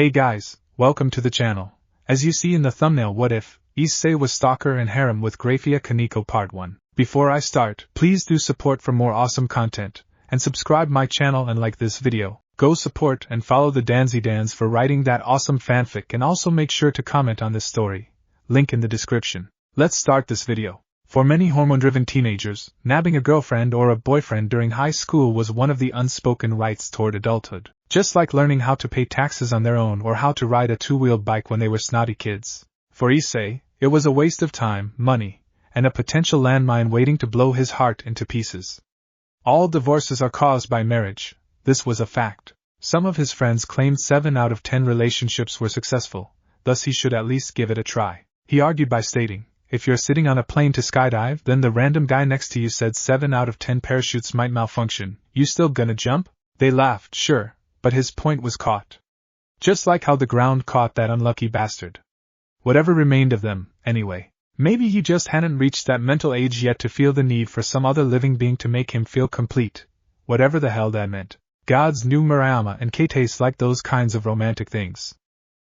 Hey guys, welcome to the channel. As you see in the thumbnail, what if Issei was stalker and harem with Grayfia Koneko Part 1. Before I start, please do support for more awesome content, and subscribe my channel and like this video. Go support and follow the DanzyDanz for writing that awesome fanfic, and also make sure to comment on this story. Link in the description. Let's start this video. For many hormone-driven teenagers, nabbing a girlfriend or a boyfriend during high school was one of the unspoken rites toward adulthood. Just like learning how to pay taxes on their own or how to ride a two-wheeled bike when they were snotty kids. For Issei, it was a waste of time, money, and a potential landmine waiting to blow his heart into pieces. All divorces are caused by marriage. This was a fact. Some of his friends claimed 7 out of 10 relationships were successful, thus he should at least give it a try. He argued by stating, if you're sitting on a plane to skydive, then the random guy next to you said 7 out of 10 parachutes might malfunction, you still gonna jump? They laughed, sure, but his point was caught. Just like how the ground caught that unlucky bastard. Whatever remained of them, anyway. Maybe he just hadn't reached that mental age yet to feel the need for some other living being to make him feel complete, whatever the hell that meant. Gods knew Murayama and Keites liked those kinds of romantic things.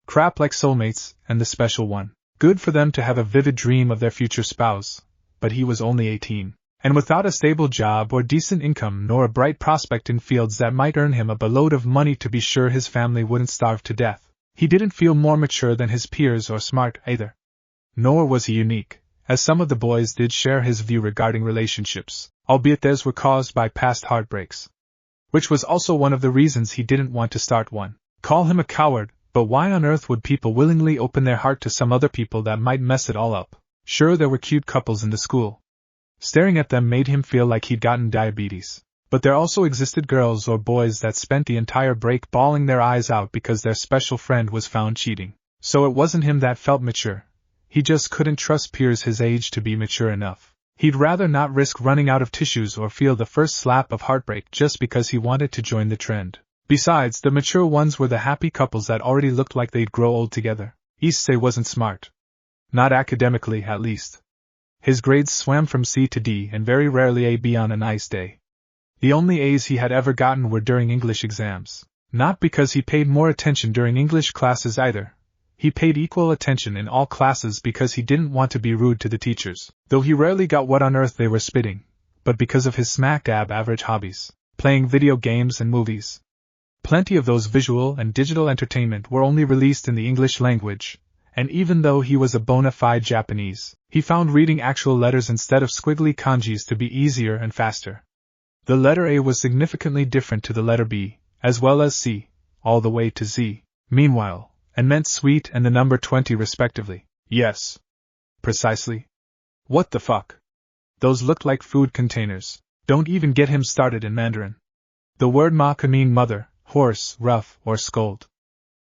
Crap like soulmates, and the special one. Good for them to have a vivid dream of their future spouse, but he was only 18, and without a stable job or decent income nor a bright prospect in fields that might earn him a boatload of money to be sure his family wouldn't starve to death. He didn't feel more mature than his peers or smart either. Nor was he unique, as some of the boys did share his view regarding relationships, albeit theirs were caused by past heartbreaks. Which was also one of the reasons he didn't want to start one. Call him a coward, but why on earth would people willingly open their heart to some other people that might mess it all up? Sure, there were cute couples in the school. Staring at them made him feel like he'd gotten diabetes. But there also existed girls or boys that spent the entire break bawling their eyes out because their special friend was found cheating. So it wasn't him that felt mature. He just couldn't trust peers his age to be mature enough. He'd rather not risk running out of tissues or feel the first slap of heartbreak just because he wanted to join the trend. Besides, the mature ones were the happy couples that already looked like they'd grow old together. Issei wasn't smart. Not academically, at least. His grades swam from C to D and very rarely a B on a nice day. The only A's he had ever gotten were during English exams. Not because he paid more attention during English classes either. He paid equal attention in all classes because he didn't want to be rude to the teachers, though he rarely got what on earth they were spitting, but because of his smack-dab average hobbies, playing video games and movies. Plenty of those visual and digital entertainment were only released in the English language, and even though he was a bona fide Japanese, he found reading actual letters instead of squiggly kanjis to be easier and faster. The letter A was significantly different to the letter B, as well as C, all the way to Z, meanwhile, and meant sweet and the number 20 respectively. Yes. Precisely. What the fuck? Those looked like food containers. Don't even get him started in Mandarin. The word ma could mean mother, horse, rough, or scold.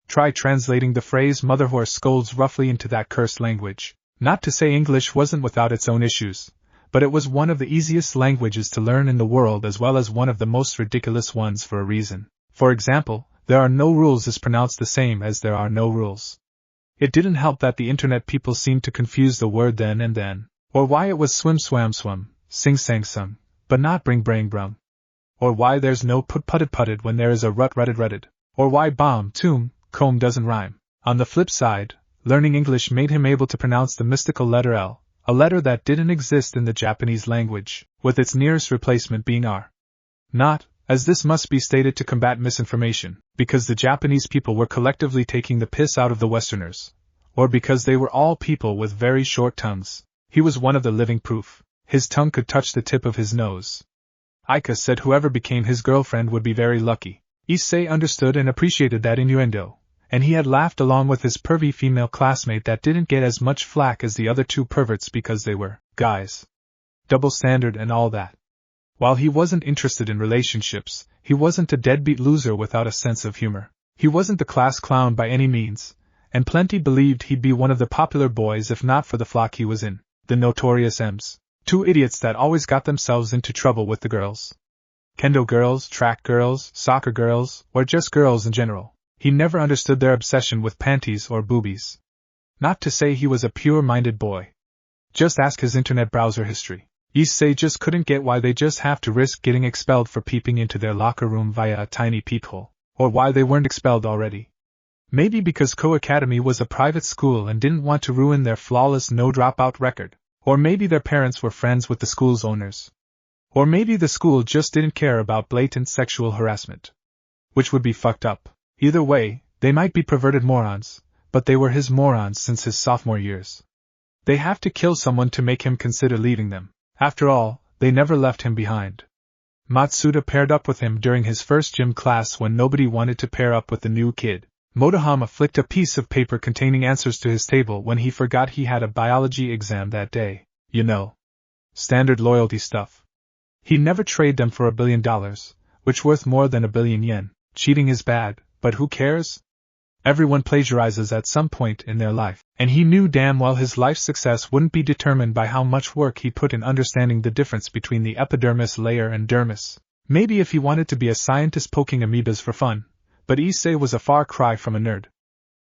Try translating the phrase mother horse scolds roughly into that cursed language. Not to say English wasn't without its own issues, but it was one of the easiest languages to learn in the world as well as one of the most ridiculous ones for a reason. For example, there are no rules is pronounced the same as there are no rules. It didn't help that the internet people seemed to confuse the word then and then, or why it was swim swam swum, sing sang sung, but not bring brang brung. Or why there's no put putted putted when there is a rut rutted rutted, or why bomb, tomb, comb doesn't rhyme. On the flip side, learning English made him able to pronounce the mystical letter L, a letter that didn't exist in the Japanese language, with its nearest replacement being R. Not, as this must be stated to combat misinformation, because the Japanese people were collectively taking the piss out of the Westerners, or because they were all people with very short tongues. He was one of the living proof. His tongue could touch the tip of his nose. Aika said whoever became his girlfriend would be very lucky. Issei understood and appreciated that innuendo, and he had laughed along with his pervy female classmate that didn't get as much flack as the other two perverts because they were guys. Double standard and all that. While he wasn't interested in relationships, he wasn't a deadbeat loser without a sense of humor. He wasn't the class clown by any means, and plenty believed he'd be one of the popular boys if not for the flock he was in, the notorious M's. 2 idiots that always got themselves into trouble with the girls. Kendo girls, track girls, soccer girls, or just girls in general. He never understood their obsession with panties or boobies. Not to say he was a pure-minded boy. Just ask his internet browser history. Issei just couldn't get why they just have to risk getting expelled for peeping into their locker room via a tiny peephole, or why they weren't expelled already. Maybe because Co-Academy was a private school and didn't want to ruin their flawless no-dropout record. Or maybe their parents were friends with the school's owners. Or maybe the school just didn't care about blatant sexual harassment. Which would be fucked up. Either way, they might be perverted morons, but they were his morons since his sophomore years. They have to kill someone to make him consider leaving them. After all, they never left him behind. Matsuda paired up with him during his first gym class when nobody wanted to pair up with the new kid. Motohama flicked a piece of paper containing answers to his table when he forgot he had a biology exam that day. You know. Standard loyalty stuff. He'd never trade them for $1 billion, which worth more than 1 billion yen. Cheating is bad, but who cares? Everyone plagiarizes at some point in their life, and he knew damn well his life's success wouldn't be determined by how much work he put in understanding the difference between the epidermis layer and dermis. Maybe if he wanted to be a scientist poking amoebas for fun, but Issei was a far cry from a nerd.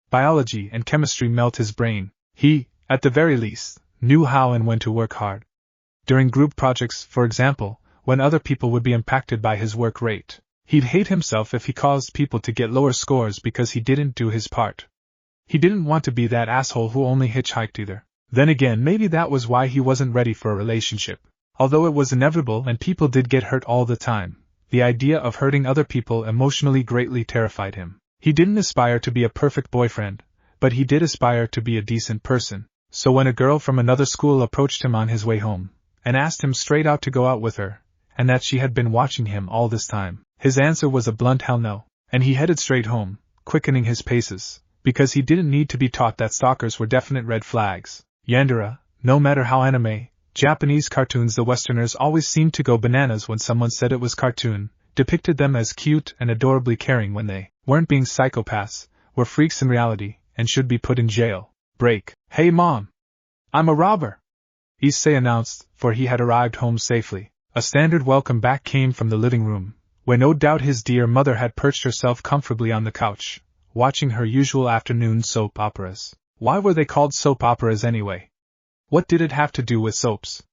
Biology and chemistry melt his brain. He, at the very least, knew how and when to work hard. During group projects, for example, when other people would be impacted by his work rate, he'd hate himself if he caused people to get lower scores because he didn't do his part. He didn't want to be that asshole who only hitchhiked either. Then again, maybe that was why he wasn't ready for a relationship. Although it was inevitable and people did get hurt all the time, the idea of hurting other people emotionally greatly terrified him. He didn't aspire to be a perfect boyfriend, but he did aspire to be a decent person. So when a girl from another school approached him on his way home, and asked him straight out to go out with her, and that she had been watching him all this time, his answer was a blunt hell no, and he headed straight home, quickening his paces, because he didn't need to be taught that stalkers were definite red flags. Yandere, no matter how anime, Japanese cartoons, the Westerners always seemed to go bananas when someone said it was cartoon, depicted them as cute and adorably caring when they weren't being psychopaths, were freaks in reality, and should be put in jail. Break. Hey mom! I'm a robber! Issei announced, for he had arrived home safely. A standard welcome back came from the living room, where no doubt his dear mother had perched herself comfortably on the couch, watching her usual afternoon soap operas. Why were they called soap operas anyway? What did it have to do with soaps?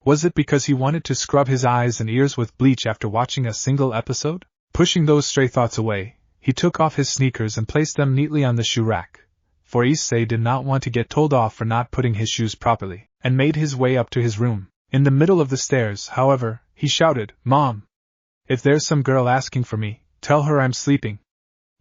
Was it because he wanted to scrub his eyes and ears with bleach after watching a single episode? Pushing those stray thoughts away, he took off his sneakers and placed them neatly on the shoe rack, for Issei did not want to get told off for not putting his shoes properly, and made his way up to his room. In the middle of the stairs, however, he shouted, "Mom! If there's some girl asking for me, tell her I'm sleeping.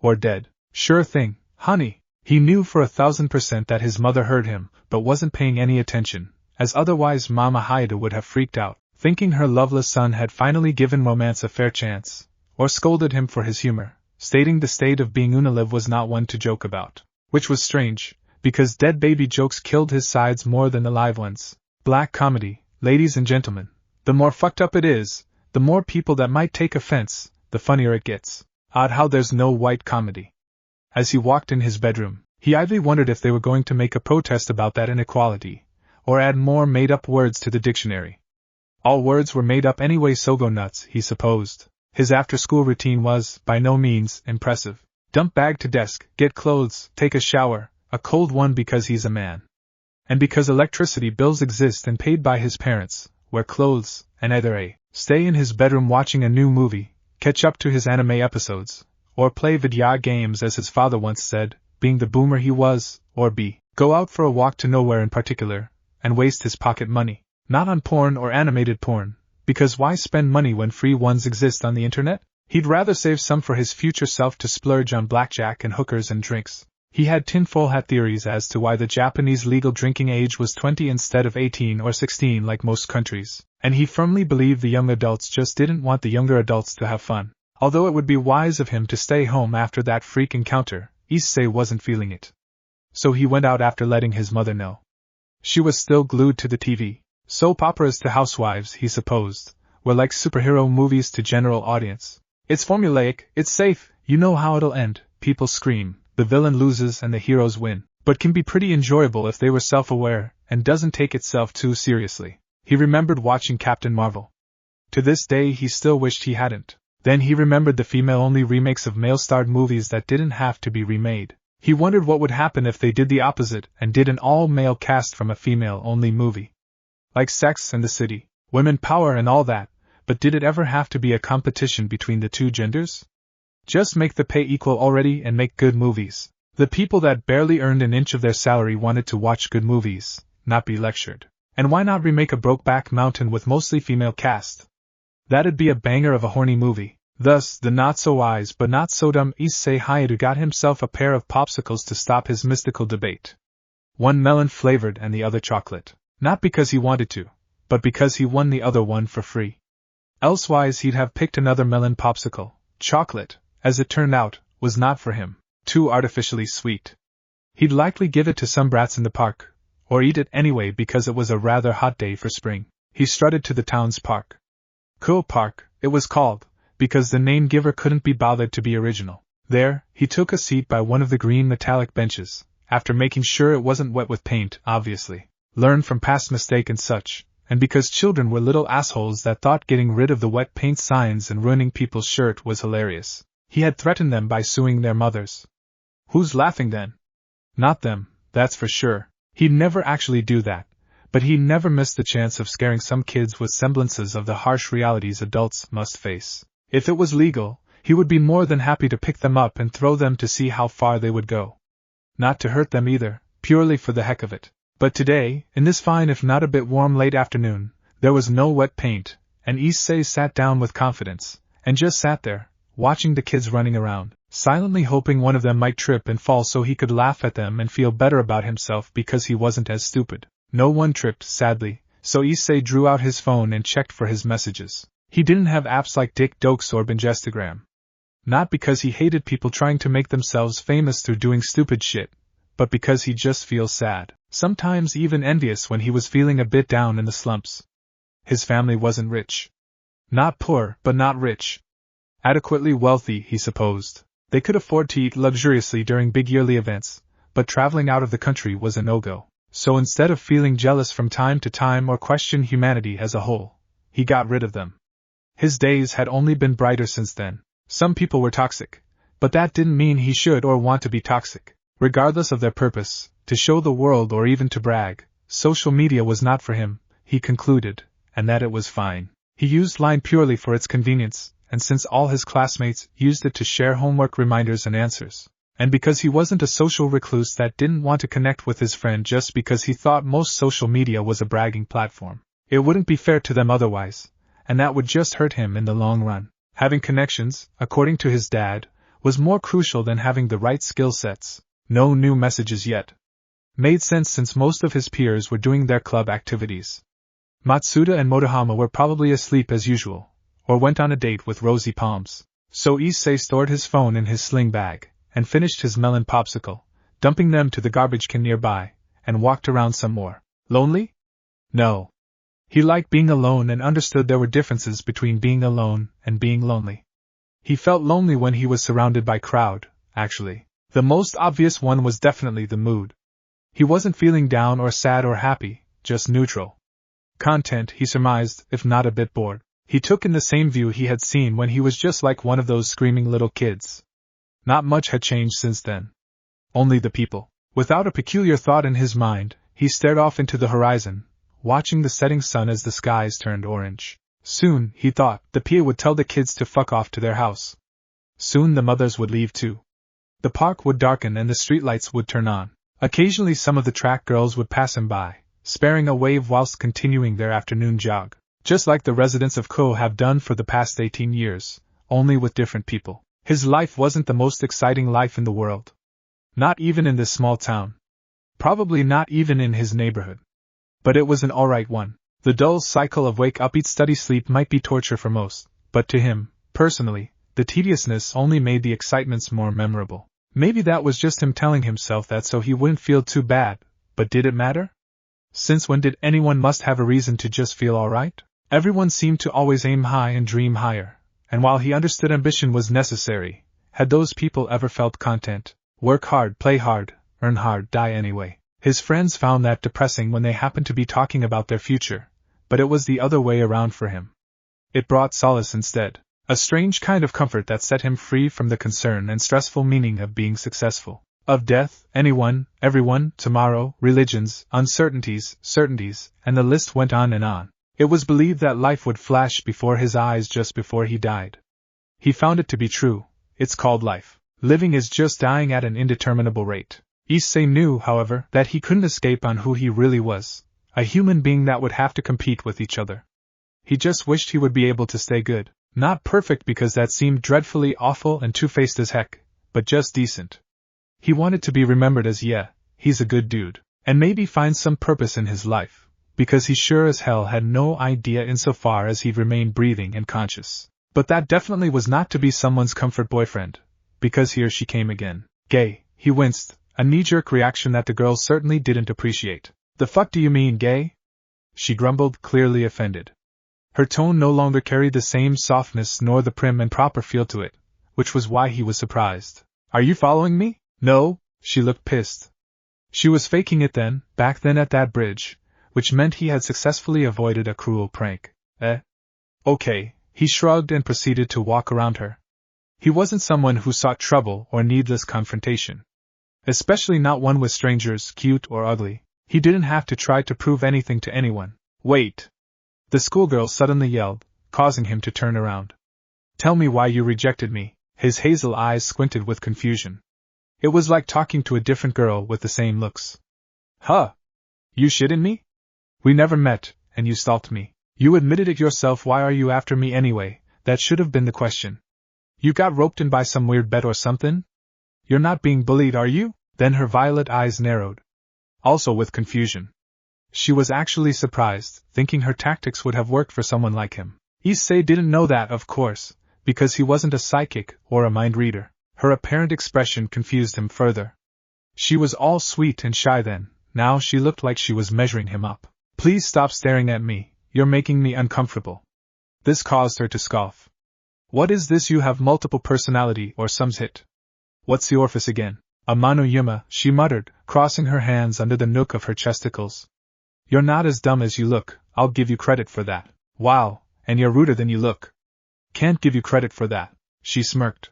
Or dead." "Sure thing, honey." He knew for 1,000% that his mother heard him, but wasn't paying any attention, as otherwise Mama Haida would have freaked out, thinking her loveless son had finally given romance a fair chance, or scolded him for his humor, stating the state of being Unilev was not one to joke about. Which was strange, because dead baby jokes killed his sides more than the live ones. Black comedy, ladies and gentlemen, the more fucked up it is, the more people that might take offense, the funnier it gets. Odd how there's no white comedy. As he walked in his bedroom, he idly wondered if they were going to make a protest about that inequality, or add more made-up words to the dictionary. All words were made up anyway, so go nuts, he supposed. His after-school routine was, by no means, impressive. Dump bag to desk, get clothes, take a shower, a cold one because he's a man. And because electricity bills exist and paid by his parents, wear clothes, and either A, stay in his bedroom watching a new movie, catch up to his anime episodes, or play video games as his father once said, being the boomer he was, or B, go out for a walk to nowhere in particular, and waste his pocket money, not on porn or animated porn, because why spend money when free ones exist on the internet? He'd rather save some for his future self to splurge on blackjack and hookers and drinks. He had tinfoil hat theories as to why the Japanese legal drinking age was 20 instead of 18 or 16 like most countries, and he firmly believed the young adults just didn't want the younger adults to have fun. Although it would be wise of him to stay home after that freak encounter, Issei wasn't feeling it. So he went out after letting his mother know. She was still glued to the TV. Soap operas to housewives, he supposed, were like superhero movies to general audience. It's formulaic, it's safe, you know how it'll end, people scream, the villain loses and the heroes win, but can be pretty enjoyable if they were self-aware, and doesn't take itself too seriously. He remembered watching Captain Marvel. To this day he still wished he hadn't. Then he remembered the female-only remakes of male-starred movies that didn't have to be remade. He wondered what would happen if they did the opposite and did an all-male cast from a female-only movie. Like Sex and the City, women power and all that, but did it ever have to be a competition between the two genders? Just make the pay equal already and make good movies. The people that barely earned an inch of their salary wanted to watch good movies, not be lectured. And why not remake a Brokeback Mountain with mostly female cast? That'd be a banger of a horny movie. Thus, the not-so-wise but not-so-dumb Issei Hayato got himself a pair of popsicles to stop his mystical debate. One melon-flavored and the other chocolate. Not because he wanted to, but because he won the other one for free. Elsewise he'd have picked another melon popsicle. Chocolate, as it turned out, was not for him. Too artificially sweet. He'd likely give it to some brats in the park, or eat it anyway because it was a rather hot day for spring. He strutted to the town's park. Park, it was called, because the name giver couldn't be bothered to be original. There, he took a seat by one of the green metallic benches, after making sure it wasn't wet with paint, obviously. Learned from past mistake and such, and because children were little assholes that thought getting rid of the wet paint signs and ruining people's shirt was hilarious. He had threatened them by suing their mothers. Who's laughing then? Not them, that's for sure. He'd never actually do that, but he never missed the chance of scaring some kids with semblances of the harsh realities adults must face. If it was legal, he would be more than happy to pick them up and throw them to see how far they would go. Not to hurt them either, purely for the heck of it. But today, in this fine if not a bit warm late afternoon, there was no wet paint, and Issei sat down with confidence, and just sat there, watching the kids running around, silently hoping one of them might trip and fall so he could laugh at them and feel better about himself because he wasn't as stupid. No one tripped, sadly, so Issei drew out his phone and checked for his messages. He didn't have apps like Dick Dokes or Bingestagram. Not because he hated people trying to make themselves famous through doing stupid shit, but because he just feels sad, sometimes even envious when he was feeling a bit down in the slumps. His family wasn't rich. Not poor, but not rich. Adequately wealthy, he supposed. They could afford to eat luxuriously during big yearly events, but traveling out of the country was a no-go. So instead of feeling jealous from time to time or question humanity as a whole, he got rid of them. His days had only been brighter since then. Some people were toxic, but that didn't mean he should or want to be toxic. Regardless of their purpose, to show the world or even to brag, social media was not for him, he concluded, and that it was fine. He used Line purely for its convenience, and since all his classmates used it to share homework reminders and answers, and because he wasn't a social recluse that didn't want to connect with his friend just because he thought most social media was a bragging platform, it wouldn't be fair to them otherwise, and that would just hurt him in the long run. Having connections, according to his dad, was more crucial than having the right skill sets. No new messages yet. Made sense since most of his peers were doing their club activities. Matsuda and Motohama were probably asleep as usual, or went on a date with Rosy Palms. So Issei stored his phone in his sling bag, and finished his melon popsicle, dumping them to the garbage can nearby, and walked around some more. Lonely? No. He liked being alone and understood there were differences between being alone and being lonely. He felt lonely when he was surrounded by crowd, actually. The most obvious one was definitely the mood. He wasn't feeling down or sad or happy, just neutral. Content, he surmised, if not a bit bored. He took in the same view he had seen when he was just like one of those screaming little kids. Not much had changed since then. Only the people. Without a peculiar thought in his mind, he stared off into the horizon, watching the setting sun as the skies turned orange. Soon, he thought, the PA would tell the kids to fuck off to their house. Soon the mothers would leave too. The park would darken and the streetlights would turn on. Occasionally some of the track girls would pass him by, sparing a wave whilst continuing their afternoon jog. Just like the residents of Ko have done for the past 18 years, only with different people. His life wasn't the most exciting life in the world. Not even in this small town. Probably not even in his neighborhood. But it was an alright one. The dull cycle of wake up eat study sleep might be torture for most, but to him, personally, the tediousness only made the excitements more memorable. Maybe that was just him telling himself that so he wouldn't feel too bad, but did it matter? Since when did anyone must have a reason to just feel alright? Everyone seemed to always aim high and dream higher, and while he understood ambition was necessary, had those people ever felt content? Work hard, play hard, earn hard, die anyway. His friends found that depressing when they happened to be talking about their future, but it was the other way around for him. It brought solace instead. A strange kind of comfort that set him free from the concern and stressful meaning of being successful. Of death, anyone, everyone, tomorrow, religions, uncertainties, certainties, and the list went on and on. It was believed that life would flash before his eyes just before he died. He found it to be true. It's called life. Living is just dying at an indeterminable rate. Issei knew, however, that he couldn't escape on who he really was, a human being that would have to compete with each other. He just wished he would be able to stay good. Not perfect because that seemed dreadfully awful and two-faced as heck, but just decent. He wanted to be remembered as he's a good dude, and maybe find some purpose in his life, because he sure as hell had no idea insofar as he remained breathing and conscious. But that definitely was not to be someone's comfort boyfriend, because here she came again. Gay, he winced, a knee-jerk reaction that the girl certainly didn't appreciate. The fuck do you mean, gay? She grumbled, clearly offended. Her tone no longer carried the same softness nor the prim and proper feel to it, which was why he was surprised. Are you following me? No, she looked pissed. She was faking it then, back then at that bridge, which meant he had successfully avoided a cruel prank. Okay, he shrugged and proceeded to walk around her. He wasn't someone who sought trouble or needless confrontation. Especially not one with strangers, cute or ugly. He didn't have to try to prove anything to anyone. Wait! The schoolgirl suddenly yelled, causing him to turn around. Tell me why you rejected me. His hazel eyes squinted with confusion. It was like talking to a different girl with the same looks. Huh? You shitting me? We never met, and you stalked me. You admitted it yourself. Why are you after me anyway? That should have been the question. You got roped in by some weird bet or something? You're not being bullied, are you? Then her violet eyes narrowed. Also with confusion. She was actually surprised, thinking her tactics would have worked for someone like him. Issei didn't know that, of course, because he wasn't a psychic or a mind reader. Her apparent expression confused him further. She was all sweet and shy then, now she looked like she was measuring him up. Please stop staring at me, you're making me uncomfortable. This caused her to scoff. What is this, you have multiple personality or some's hit? What's the orifice again? A Manoyuma, she muttered, crossing her hands under the nook of her chesticles. You're not as dumb as you look, I'll give you credit for that. Wow, and you're ruder than you look. Can't give you credit for that, she smirked.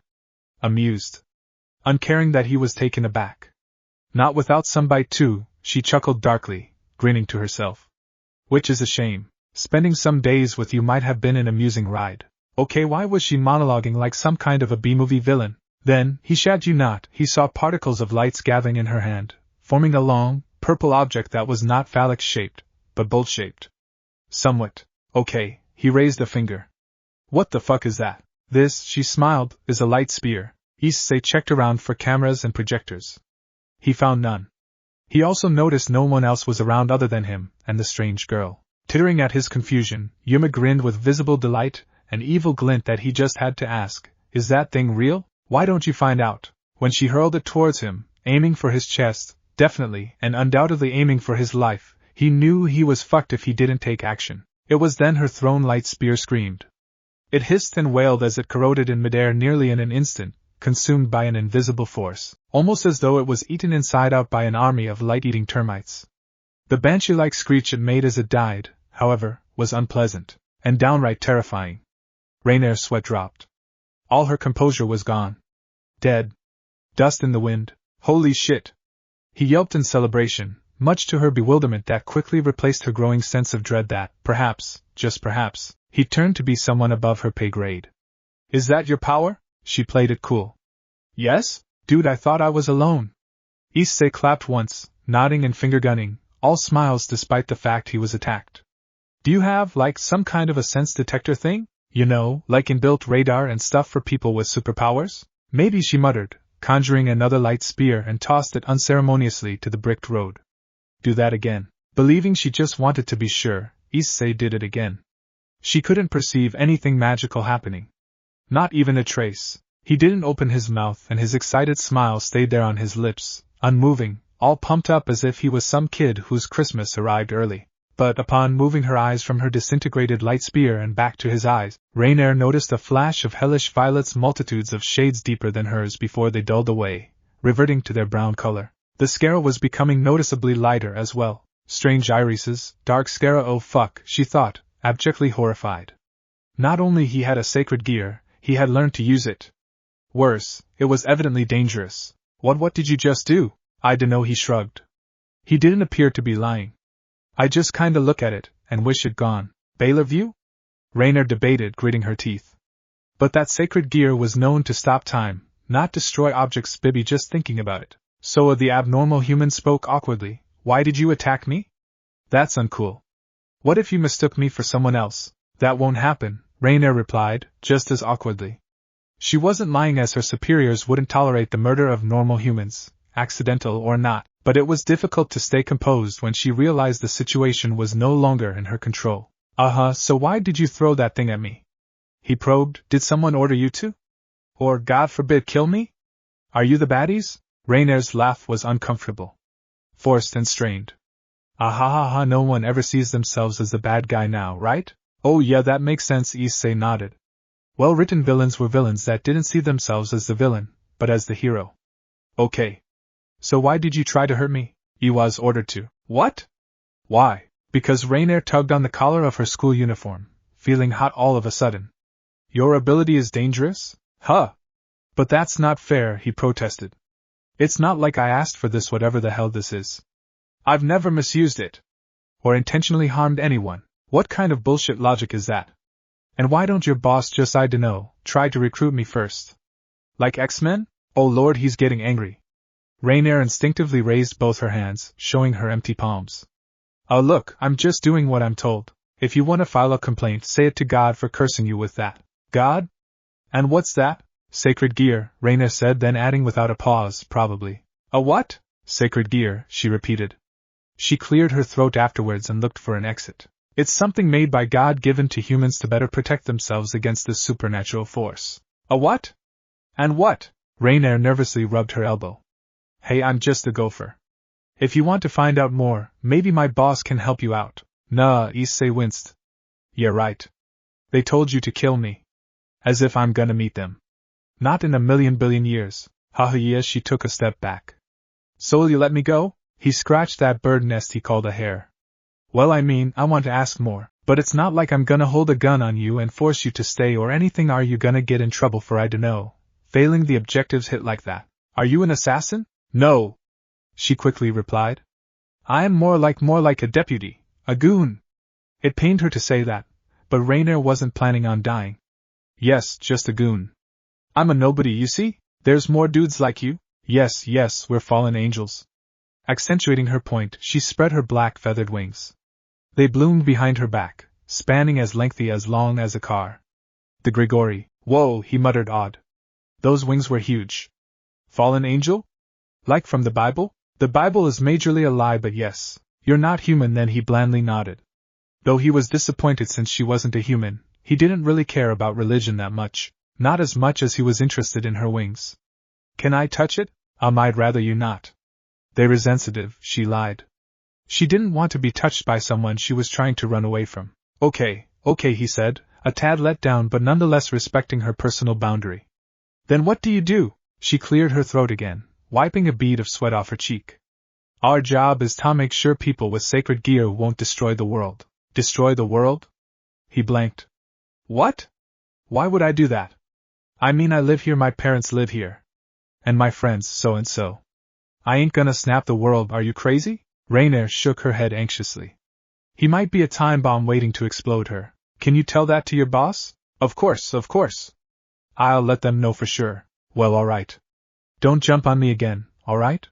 Amused. Uncaring that he was taken aback. Not without some bite too, she chuckled darkly, grinning to herself. Which is a shame. Spending some days with you might have been an amusing ride. Okay, why was she monologuing like some kind of a B-movie villain? Then, he shad you not, he saw particles of lights gathering in her hand, forming a long, purple object that was not phallic-shaped, but bolt-shaped. Somewhat. Okay, he raised a finger. What the fuck is that? This, she smiled, is a light spear. Issei checked around for cameras and projectors. He found none. He also noticed no one else was around other than him and the strange girl. Tittering at his confusion, Yuma grinned with visible delight, an evil glint that he just had to ask, is that thing real? Why don't you find out? When she hurled it towards him, aiming for his chest, definitely and undoubtedly aiming for his life, he knew he was fucked if he didn't take action. It was then her thrown light spear screamed. It hissed and wailed as it corroded in midair nearly in an instant, consumed by an invisible force, almost as though it was eaten inside out by an army of light-eating termites. The banshee-like screech it made as it died, however, was unpleasant, and downright terrifying. Rainer's sweat dropped. All her composure was gone. Dead. Dust in the wind. Holy shit! He yelped in celebration, much to her bewilderment that quickly replaced her growing sense of dread that, perhaps, just perhaps, he turned to be someone above her pay grade. Is that your power? She played it cool. Yes? Dude, I thought I was alone. Issei clapped once, nodding and finger-gunning, all smiles despite the fact he was attacked. Do you have, like, some kind of a sense detector thing? You know, like inbuilt radar and stuff for people with superpowers? Maybe, she muttered, conjuring another light spear and tossed it unceremoniously to the bricked road. Do that again. Believing she just wanted to be sure, Issei did it again. She couldn't perceive anything magical happening. Not even a trace. He didn't open his mouth and his excited smile stayed there on his lips, unmoving, all pumped up as if he was some kid whose Christmas arrived early. But upon moving her eyes from her disintegrated light spear and back to his eyes, Rainier noticed a flash of hellish violets multitudes of shades deeper than hers before they dulled away, reverting to their brown color. The scare was becoming noticeably lighter as well. Strange irises, dark scare, oh fuck, she thought, abjectly horrified. Not only he had a sacred gear, he had learned to use it. Worse, it was evidently dangerous. What did you just do? I dunno, he shrugged. He didn't appear to be lying. I just kinda look at it, and wish it gone. Baylor view? Rainier debated, gritting her teeth. But that sacred gear was known to stop time, Not destroy objects, Bibby, just thinking about it. So the abnormal human spoke awkwardly. Why did you attack me? That's uncool. What if you mistook me for someone else? That won't happen, Rainier replied, just as awkwardly. She wasn't lying, as her superiors wouldn't tolerate the murder of normal humans, accidental or not, but it was difficult to stay composed when she realized the situation was no longer in her control. So why did you throw that thing at me? He probed. Did someone order you to? Or, God forbid, kill me? Are you the baddies? Rainier's laugh was uncomfortable, forced and strained. No one ever sees themselves as the bad guy now, right? Oh yeah, that makes sense, Issei nodded. Well-written villains were villains that didn't see themselves as the villain, but as the hero. Okay. So why did you try to hurt me? You was ordered to. What? Why? Because Rainier tugged on the collar of her school uniform, feeling hot all of a sudden. Your ability is dangerous? Huh. But that's not fair, he protested. It's not like I asked for this, whatever the hell this is. I've never misused it. Or intentionally harmed anyone. What kind of bullshit logic is that? And why don't your boss just, I dunno, try to recruit me first? Like X-Men? Oh lord, he's getting angry. Rainier instinctively raised both her hands, showing her empty palms. Oh look, I'm just doing what I'm told. If you want to file a complaint, say it to God for cursing you with that. God? And what's that? Sacred gear, Rainier said, then adding without a pause, probably. A what? Sacred gear, she repeated. She cleared her throat afterwards and looked for an exit. It's something made by God given to humans to better protect themselves against this supernatural force. A what? And what? Rainier nervously rubbed her elbow. Hey, I'm just a gopher. If you want to find out more, maybe my boss can help you out. Nah, Issei winced. Yeah, right. They told you to kill me. As if I'm gonna meet them. Not in a million billion years. Yeah, she took a step back. So will you let me go? He scratched that bird nest he called a hair. Well, I mean, I want to ask more, but it's not like I'm gonna hold a gun on you and force you to stay or anything. Are you gonna get in trouble for, I dunno, failing the objectives hit like that? Are you an assassin? No, she quickly replied. I am more like a deputy, a goon. It pained her to say that, but Rainier wasn't planning on dying. Yes, just a goon. I'm a nobody, you see? There's more dudes like you. Yes, we're fallen angels. Accentuating her point, she spread her black feathered wings. They bloomed behind her back, spanning as lengthy as long as a car. The Grigori. Whoa, he muttered, awed. Those wings were huge. Fallen angel? Like from the Bible? The Bible is majorly a lie, but yes. You're not human, then he blandly nodded. Though he was disappointed since she wasn't a human, he didn't really care about religion that much. Not as much as he was interested in her wings. Can I touch it? I'd rather you not. They were sensitive, she lied. She didn't want to be touched by someone she was trying to run away from. Okay, he said, a tad let down but nonetheless respecting her personal boundary. Then what do you do? She cleared her throat again, wiping a bead of sweat off her cheek. Our job is to make sure people with sacred gear won't destroy the world. Destroy the world? He blanked. What? Why would I do that? I mean, I live here, my parents live here. And my friends, so and so. I ain't gonna snap the world, are you crazy? Rainier shook her head anxiously. He might be a time bomb waiting to explode her. Can you tell that to your boss? Of course. I'll let them know for sure. Well, alright. Don't jump on me again, alright?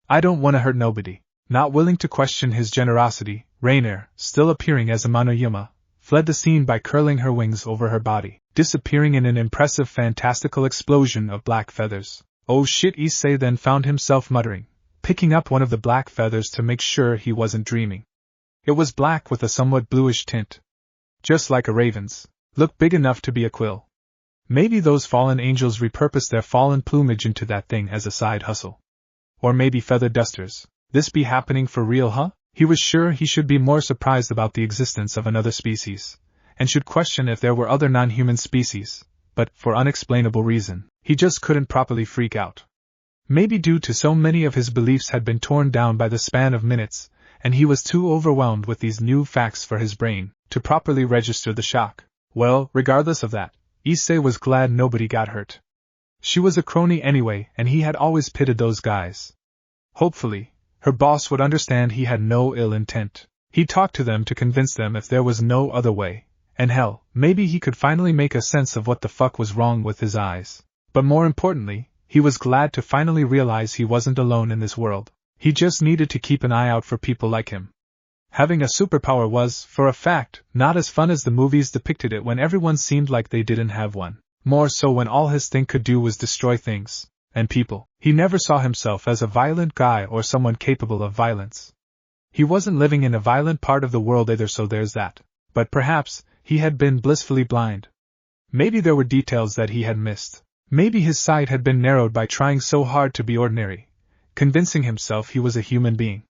I don't want to hurt nobody. Not willing to question his generosity, Rainier, still appearing as a Monoyama, fled the scene by curling her wings over her body, disappearing in an impressive fantastical explosion of black feathers. Oh shit, Issei then found himself muttering, picking up one of the black feathers to make sure he wasn't dreaming. It was black with a somewhat bluish tint. Just like a raven's. Looked big enough to be a quill. Maybe those fallen angels repurposed their fallen plumage into that thing as a side hustle. Or maybe feather dusters. This be happening for real, huh? He was sure he should be more surprised about the existence of another species, and should question if there were other non-human species, but, for unexplainable reason, he just couldn't properly freak out. Maybe due to so many of his beliefs had been torn down by the span of minutes, and he was too overwhelmed with these new facts for his brain to properly register the shock. Well, regardless of that, Issei was glad nobody got hurt. She was a crony anyway, and he had always pitied those guys. Hopefully, her boss would understand he had no ill intent. He talked to them to convince them if there was no other way, and hell, maybe he could finally make a sense of what the fuck was wrong with his eyes. But more importantly, He was glad to finally realize he wasn't alone in this world. He just needed to keep an eye out for people like him. Having a superpower was, for a fact, not as fun as the movies depicted it when everyone seemed like they didn't have one. More so when all his thing could do was destroy things and people. He never saw himself as a violent guy or someone capable of violence. He wasn't living in a violent part of the world either, so there's that. But perhaps, he had been blissfully blind. Maybe there were details that he had missed. Maybe his sight had been narrowed by trying so hard to be ordinary, convincing himself he was a human being.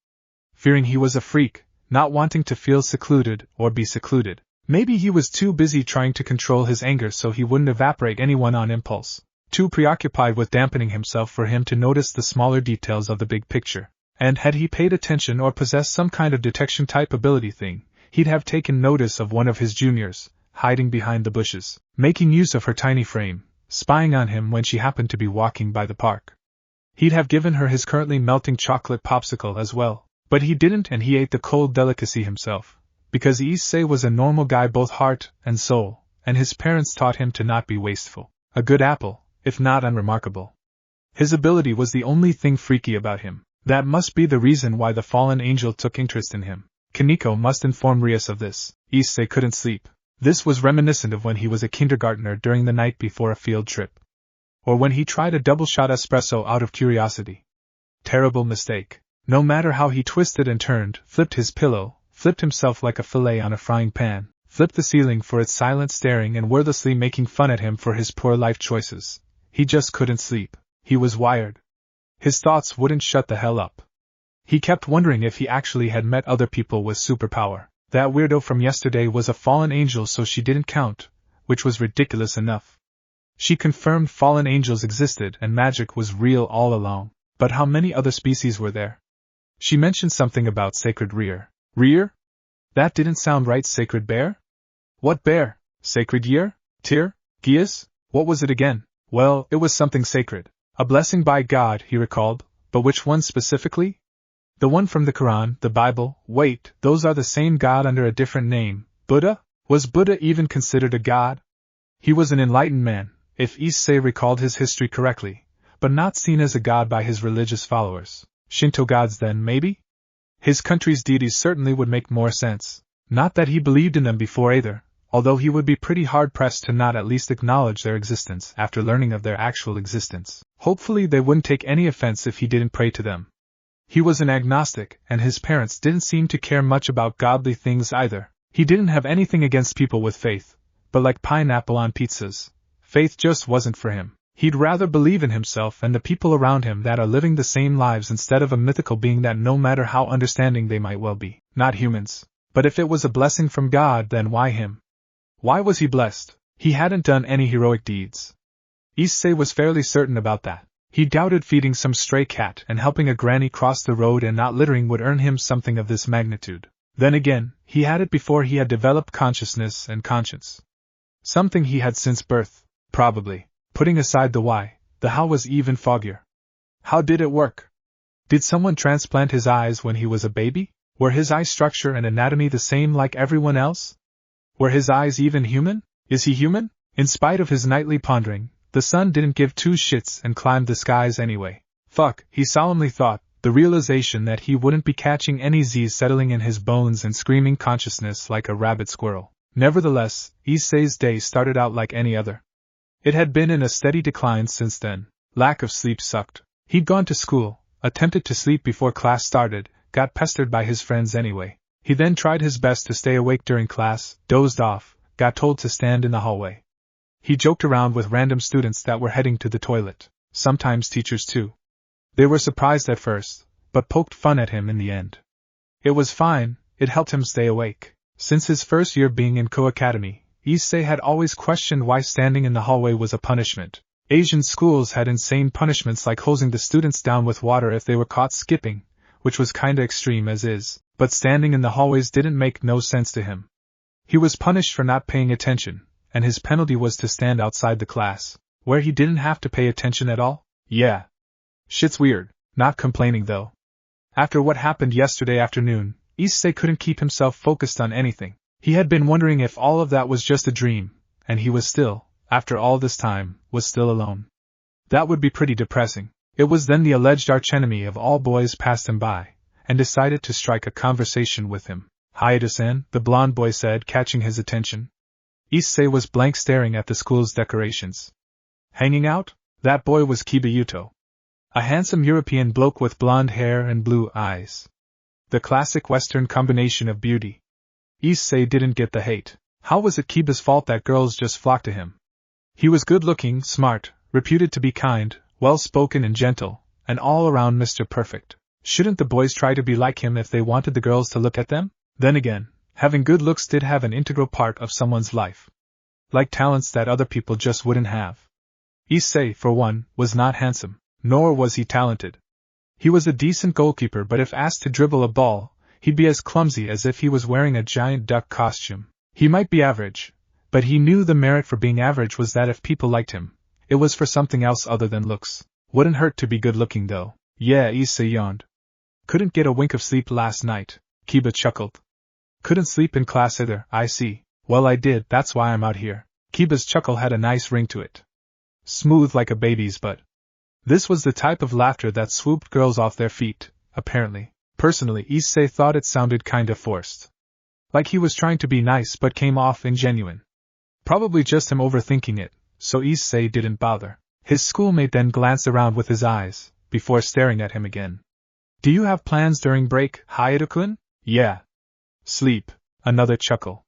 Fearing he was a freak, not wanting to feel secluded or be secluded. Maybe he was too busy trying to control his anger so he wouldn't evaporate anyone on impulse. Too preoccupied with dampening himself for him to notice the smaller details of the big picture. And had he paid attention or possessed some kind of detection-type ability thing, he'd have taken notice of one of his juniors, hiding behind the bushes, making use of her tiny frame, spying on him when she happened to be walking by the park. He'd have given her his currently melting chocolate popsicle as well, but he didn't, and he ate the cold delicacy himself, because Issei was a normal guy both heart and soul, and his parents taught him to not be wasteful. A good apple, if not unremarkable. His ability was the only thing freaky about him. That must be the reason why the fallen angel took interest in him. Koneko must inform Rias of this. Issei couldn't sleep. This was reminiscent of when he was a kindergartner during the night before a field trip. Or when he tried a double-shot espresso out of curiosity. Terrible mistake. No matter how he twisted and turned, flipped his pillow, flipped himself like a fillet on a frying pan, flipped the ceiling for its silent staring and wordlessly making fun at him for his poor life choices. He just couldn't sleep. He was wired. His thoughts wouldn't shut the hell up. He kept wondering if he actually had met other people with superpower. That weirdo from yesterday was a fallen angel, so she didn't count, which was ridiculous enough. She confirmed fallen angels existed and magic was real all along. But how many other species were there? She mentioned something about sacred rear. Rear? That didn't sound right. Sacred bear? What bear? Sacred year? Tyr? Gias? What was it again? Well, it was something sacred. A blessing by God, he recalled, but which one specifically? The one from the Quran, the Bible. Wait, those are the same God under a different name. Buddha? Was Buddha even considered a god? He was an enlightened man, if Issei recalled his history correctly, but not seen as a god by his religious followers. Shinto gods then, maybe? His country's deities certainly would make more sense. Not that he believed in them before either, although he would be pretty hard-pressed to not at least acknowledge their existence after learning of their actual existence. Hopefully they wouldn't take any offense if he didn't pray to them. He was an agnostic, and his parents didn't seem to care much about godly things either. He didn't have anything against people with faith, but like pineapple on pizzas, faith just wasn't for him. He'd rather believe in himself and the people around him that are living the same lives instead of a mythical being that, no matter how understanding they might well be, not humans. But if it was a blessing from God, then why him? Why was he blessed? He hadn't done any heroic deeds. Issei was fairly certain about that. He doubted feeding some stray cat and helping a granny cross the road and not littering would earn him something of this magnitude. Then again, he had it before he had developed consciousness and conscience. Something he had since birth, probably. Putting aside the why, the how was even foggier. How did it work? Did someone transplant his eyes when he was a baby? Were his eye structure and anatomy the same like everyone else? Were his eyes even human? Is he human? In spite of his nightly pondering, the sun didn't give two shits and climbed the skies anyway. Fuck, he solemnly thought, the realization that he wouldn't be catching any Z's settling in his bones and screaming consciousness like a rabid squirrel. Nevertheless, Issei's day started out like any other. It had been in a steady decline since then. Lack of sleep sucked. He'd gone to school, attempted to sleep before class started, got pestered by his friends anyway. He then tried his best to stay awake during class, dozed off, got told to stand in the hallway. He joked around with random students that were heading to the toilet, sometimes teachers too. They were surprised at first, but poked fun at him in the end. It was fine, it helped him stay awake. Since his first year being in Co-Academy, Issei had always questioned why standing in the hallway was a punishment. Asian schools had insane punishments like hosing the students down with water if they were caught skipping, which was kinda extreme as is, but standing in the hallways didn't make no sense to him. He was punished for not paying attention, and his penalty was to stand outside the class, where he didn't have to pay attention at all? Yeah. Shit's weird, not complaining though. After what happened yesterday afternoon, Issei couldn't keep himself focused on anything. He had been wondering if all of that was just a dream, and he was still, after all this time, was still alone. That would be pretty depressing. It was then the alleged archenemy of all boys passed him by, and decided to strike a conversation with him. Hiatus-san, the blonde boy said, catching his attention. Issei was blank staring at the school's decorations. Hanging out? That boy was Kiba, a handsome European bloke with blonde hair and blue eyes. The classic Western combination of beauty. Issei didn't get the hate. How was it Kiba's fault that girls just flocked to him? He was good-looking, smart, reputed to be kind, well-spoken and gentle, an all-around Mr. Perfect. Shouldn't the boys try to be like him if they wanted the girls to look at them? Then again, having good looks did have an integral part of someone's life. Like talents that other people just wouldn't have. Issei, for one, was not handsome, nor was he talented. He was a decent goalkeeper, but if asked to dribble a ball, he'd be as clumsy as if he was wearing a giant duck costume. He might be average, but he knew the merit for being average was that if people liked him, it was for something else other than looks. Wouldn't hurt to be good-looking though. Yeah, Issei yawned. Couldn't get a wink of sleep last night, Kiba chuckled. Couldn't sleep in class either, I see. Well, I did, that's why I'm out here. Kiba's chuckle had a nice ring to it. Smooth like a baby's butt. This was the type of laughter that swooped girls off their feet, apparently. Personally, Issei thought it sounded kinda forced. Like he was trying to be nice but came off ingenuine. Probably just him overthinking it, so Issei didn't bother. His schoolmate then glanced around with his eyes, before staring at him again. Do you have plans during break, Hayato-kun? Yeah. Sleep. Another chuckle.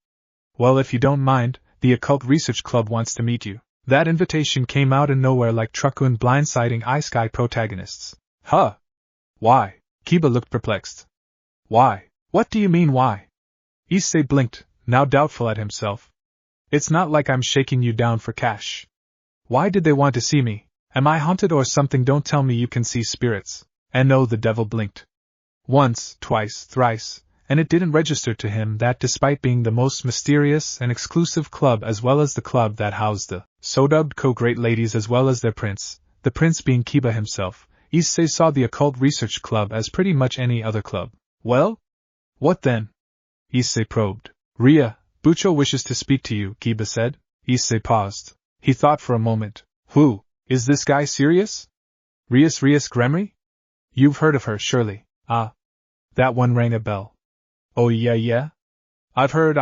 Well, if you don't mind, the Occult Research Club wants to meet you. That invitation came out of nowhere like Truckun blindsiding Isekai protagonists. Huh? Why? Kiba looked perplexed. Why? What do you mean why? Issei blinked, now doubtful at himself. It's not like I'm shaking you down for cash. Why did they want to see me? Am I haunted or something? Don't tell me you can see spirits. And no, the devil blinked. Once, twice, thrice, and it didn't register to him that despite being the most mysterious and exclusive club as well as the club that housed the so-dubbed co-great ladies as well as their prince, the prince being Kiba himself, Issei saw the Occult Research Club as pretty much any other club. Well? What then? Issei probed. Ria, Bucho wishes to speak to you, Kiba said. Issei paused. He thought for a moment. Who? Is this guy serious? Rias Gremory? You've heard of her, surely. Ah. That one rang a bell. Oh yeah? I've heard,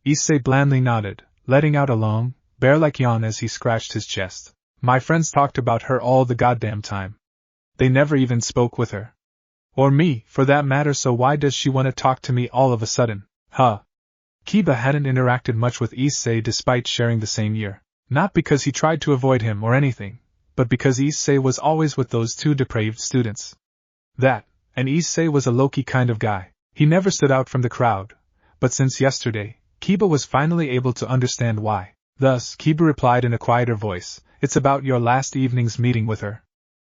Issei blandly nodded, letting out a long, bear-like yawn as he scratched his chest. My friends talked about her all the goddamn time. They never even spoke with her. Or me, for that matter, so why does she want to talk to me all of a sudden? Huh. Kiba hadn't interacted much with Issei despite sharing the same year. Not because he tried to avoid him or anything, but because Issei was always with those two depraved students. That, and Issei was a low-key kind of guy. He never stood out from the crowd, but since yesterday, Kiba was finally able to understand why. Thus, Kiba replied in a quieter voice, It's about your last evening's meeting with her.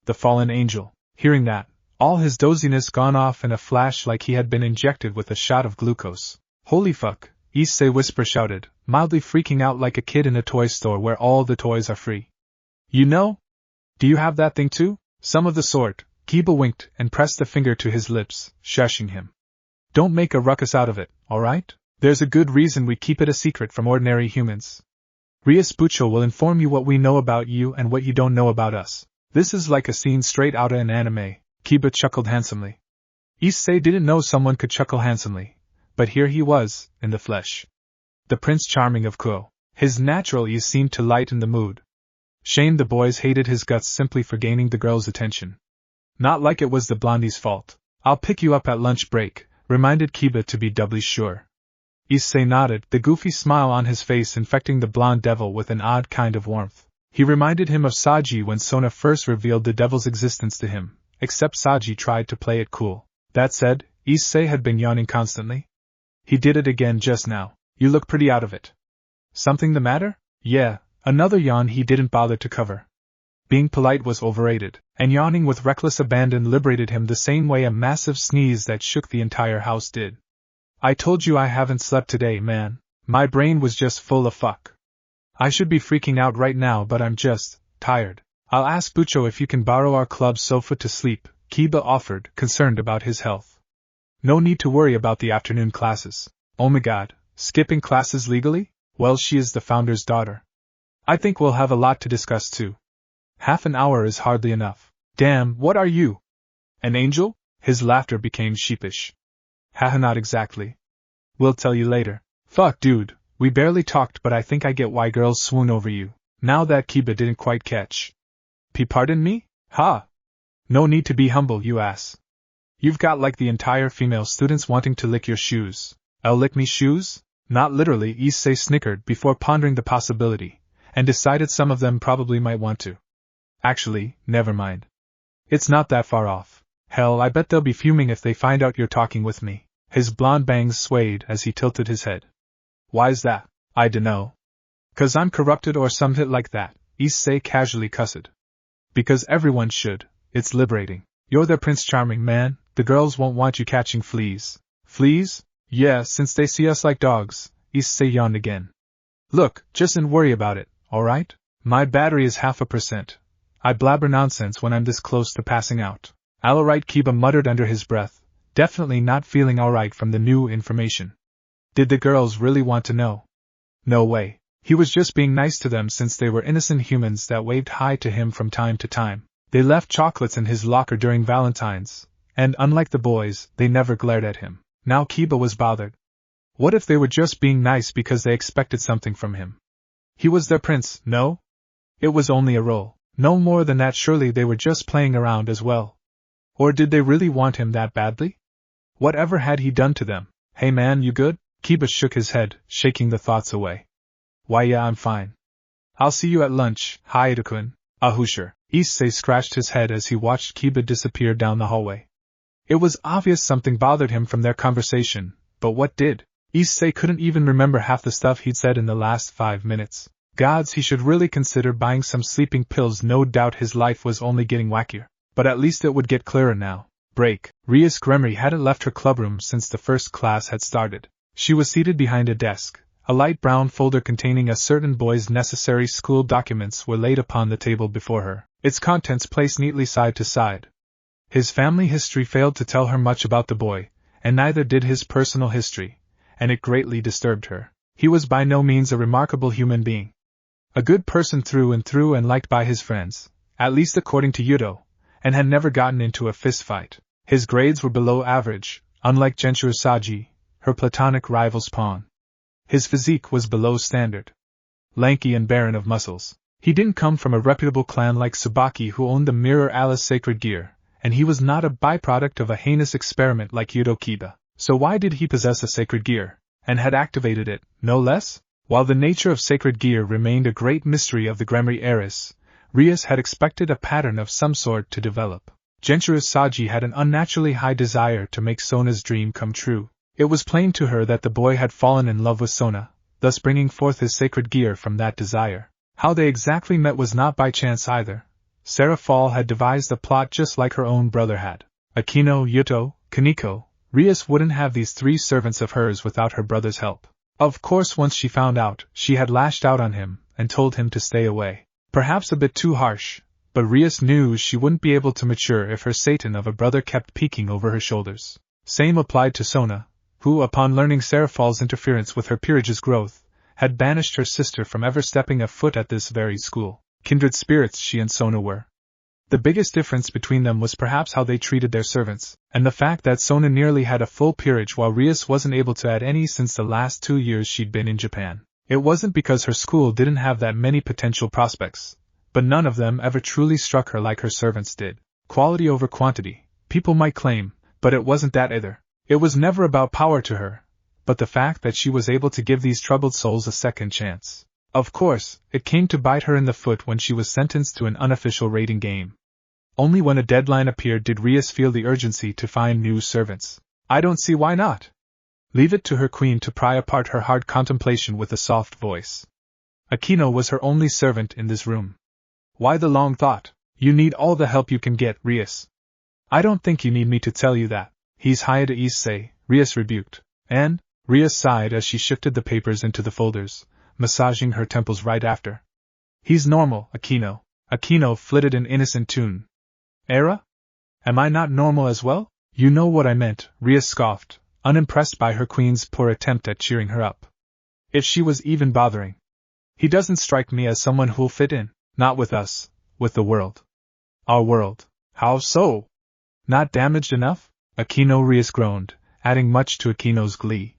The fallen angel. Hearing that, all his doziness gone off in a flash like he had been injected with a shot of glucose. Holy fuck, Issei whisper shouted, mildly freaking out like a kid in a toy store where all the toys are free. You know? Do you have that thing too? Some of the sort. Kiba winked and pressed a finger to his lips, shushing him. Don't make a ruckus out of it, alright? There's a good reason we keep it a secret from ordinary humans. Rias Bucho will inform you what we know about you and what you don't know about us. This is like a scene straight out of an anime. Kiba chuckled handsomely. Issei didn't know someone could chuckle handsomely, but here he was, in the flesh. The Prince Charming of Kuo. His natural ease seemed to lighten the mood. Shame the boys hated his guts simply for gaining the girls' attention. Not like it was the blondie's fault. I'll pick you up at lunch break, reminded Kiba to be doubly sure. Issei nodded, the goofy smile on his face infecting the blonde devil with an odd kind of warmth. He reminded him of Saji when Sona first revealed the devil's existence to him, except Saji tried to play it cool. That said, Issei had been yawning constantly. He did it again just now. You look pretty out of it. Something the matter? Yeah, another yawn he didn't bother to cover. Being polite was overrated, and yawning with reckless abandon liberated him the same way a massive sneeze that shook the entire house did. I told you I haven't slept today, man. My brain was just full of fuck. I should be freaking out right now, but I'm just tired. I'll ask Bucho if you can borrow our club sofa to sleep, Kiba offered, concerned about his health. No need to worry about the afternoon classes. Oh my god, skipping classes legally? Well, she is the founder's daughter. I think we'll have a lot to discuss too. Half an hour is hardly enough. Damn, what are you? An angel? His laughter became sheepish. Haha, not exactly. We'll tell you later. Fuck, dude, we barely talked, but I think I get why girls swoon over you. Now that Kiba didn't quite catch. Pardon me? Ha! No need to be humble, you ass. You've got like the entire female students wanting to lick your shoes. I'll lick me shoes? Not literally, Issei snickered before pondering the possibility, and decided some of them probably might want to. Actually, never mind. It's not that far off. Hell, I bet they'll be fuming if they find out you're talking with me. His blonde bangs swayed as he tilted his head. Why's that? I dunno. 'Cause I'm corrupted or something like that, Issei casually cussed. Because everyone should, it's liberating. You're their Prince Charming, man, the girls won't want you catching fleas. Fleas? Yeah, since they see us like dogs, Issei yawned again. Look, just don't worry about it, alright? My battery is 0.5%. I blabber nonsense when I'm this close to passing out. Alright, Kiba muttered under his breath, definitely not feeling alright from the new information. Did the girls really want to know? No way. He was just being nice to them since they were innocent humans that waved hi to him from time to time. They left chocolates in his locker during Valentine's, and unlike the boys, they never glared at him. Now Kiba was bothered. What if they were just being nice because they expected something from him? He was their prince, no? It was only a role. No more than that, surely they were just playing around as well. Or did they really want him that badly? Whatever had he done to them? Hey man, you good? Kiba shook his head, shaking the thoughts away. Why yeah, I'm fine. I'll see you at lunch, Haida-kun. Ahusher. Issei scratched his head as he watched Kiba disappear down the hallway. It was obvious something bothered him from their conversation, but what did? Issei couldn't even remember half the stuff he'd said in the last 5 minutes. Gods, he should really consider buying some sleeping pills. No doubt his life was only getting wackier. But at least it would get clearer now. Break. Rias Gremory hadn't left her clubroom since the first class had started. She was seated behind a desk. A light brown folder containing a certain boy's necessary school documents were laid upon the table before her, its contents placed neatly side to side. His family history failed to tell her much about the boy, and neither did his personal history, and it greatly disturbed her. He was by no means a remarkable human being. A good person through and through and liked by his friends, at least according to Yudo, and had never gotten into a fist fight. His grades were below average, unlike Genshiro Saji, her platonic rival's pawn. His physique was below standard. Lanky and barren of muscles. He didn't come from a reputable clan like Tsubaki, who owned the Mirror Alice sacred gear, and he was not a byproduct of a heinous experiment like Yudo Kiba. So why did he possess a sacred gear, and had activated it, no less? While the nature of sacred gear remained a great mystery of the Gremory heiress, Rias had expected a pattern of some sort to develop. Genshiro Saji had an unnaturally high desire to make Sona's dream come true. It was plain to her that the boy had fallen in love with Sona, thus bringing forth his sacred gear from that desire. How they exactly met was not by chance either. Sarah Fall had devised the plot just like her own brother had. Akino, Yuto, Koneko, Rias wouldn't have these 3 servants of hers without her brother's help. Of course, once she found out, she had lashed out on him and told him to stay away. Perhaps a bit too harsh, but Rias knew she wouldn't be able to mature if her Satan of a brother kept peeking over her shoulders. Same applied to Sona, who, upon learning Sarah Fall's interference with her peerage's growth, had banished her sister from ever stepping a foot at this very school. Kindred spirits she and Sona were. The biggest difference between them was perhaps how they treated their servants, and the fact that Sona nearly had a full peerage while Rias wasn't able to add any since the last 2 years she'd been in Japan. It wasn't because her school didn't have that many potential prospects, but none of them ever truly struck her like her servants did. Quality over quantity, people might claim, but it wasn't that either. It was never about power to her, but the fact that she was able to give these troubled souls a second chance. Of course, it came to bite her in the foot when she was sentenced to an unofficial raiding game. Only when a deadline appeared did Rias feel the urgency to find new servants. I don't see why not. Leave it to her queen to pry apart her hard contemplation with a soft voice. Akino was her only servant in this room. Why the long thought? You need all the help you can get, Rias. I don't think you need me to tell you that. He's hired to Issei, Rias rebuked. And? Rias sighed as she shifted the papers into the folders, massaging her temples right after. He's normal, Akino. Akino flitted an innocent tune. Era? Am I not normal as well? You know what I meant, Rias scoffed, unimpressed by her queen's poor attempt at cheering her up. If she was even bothering. He doesn't strike me as someone who'll fit in. Not with us. with the world. Our world. How so? Not damaged enough? Akino Rias groaned, adding much to Akino's glee.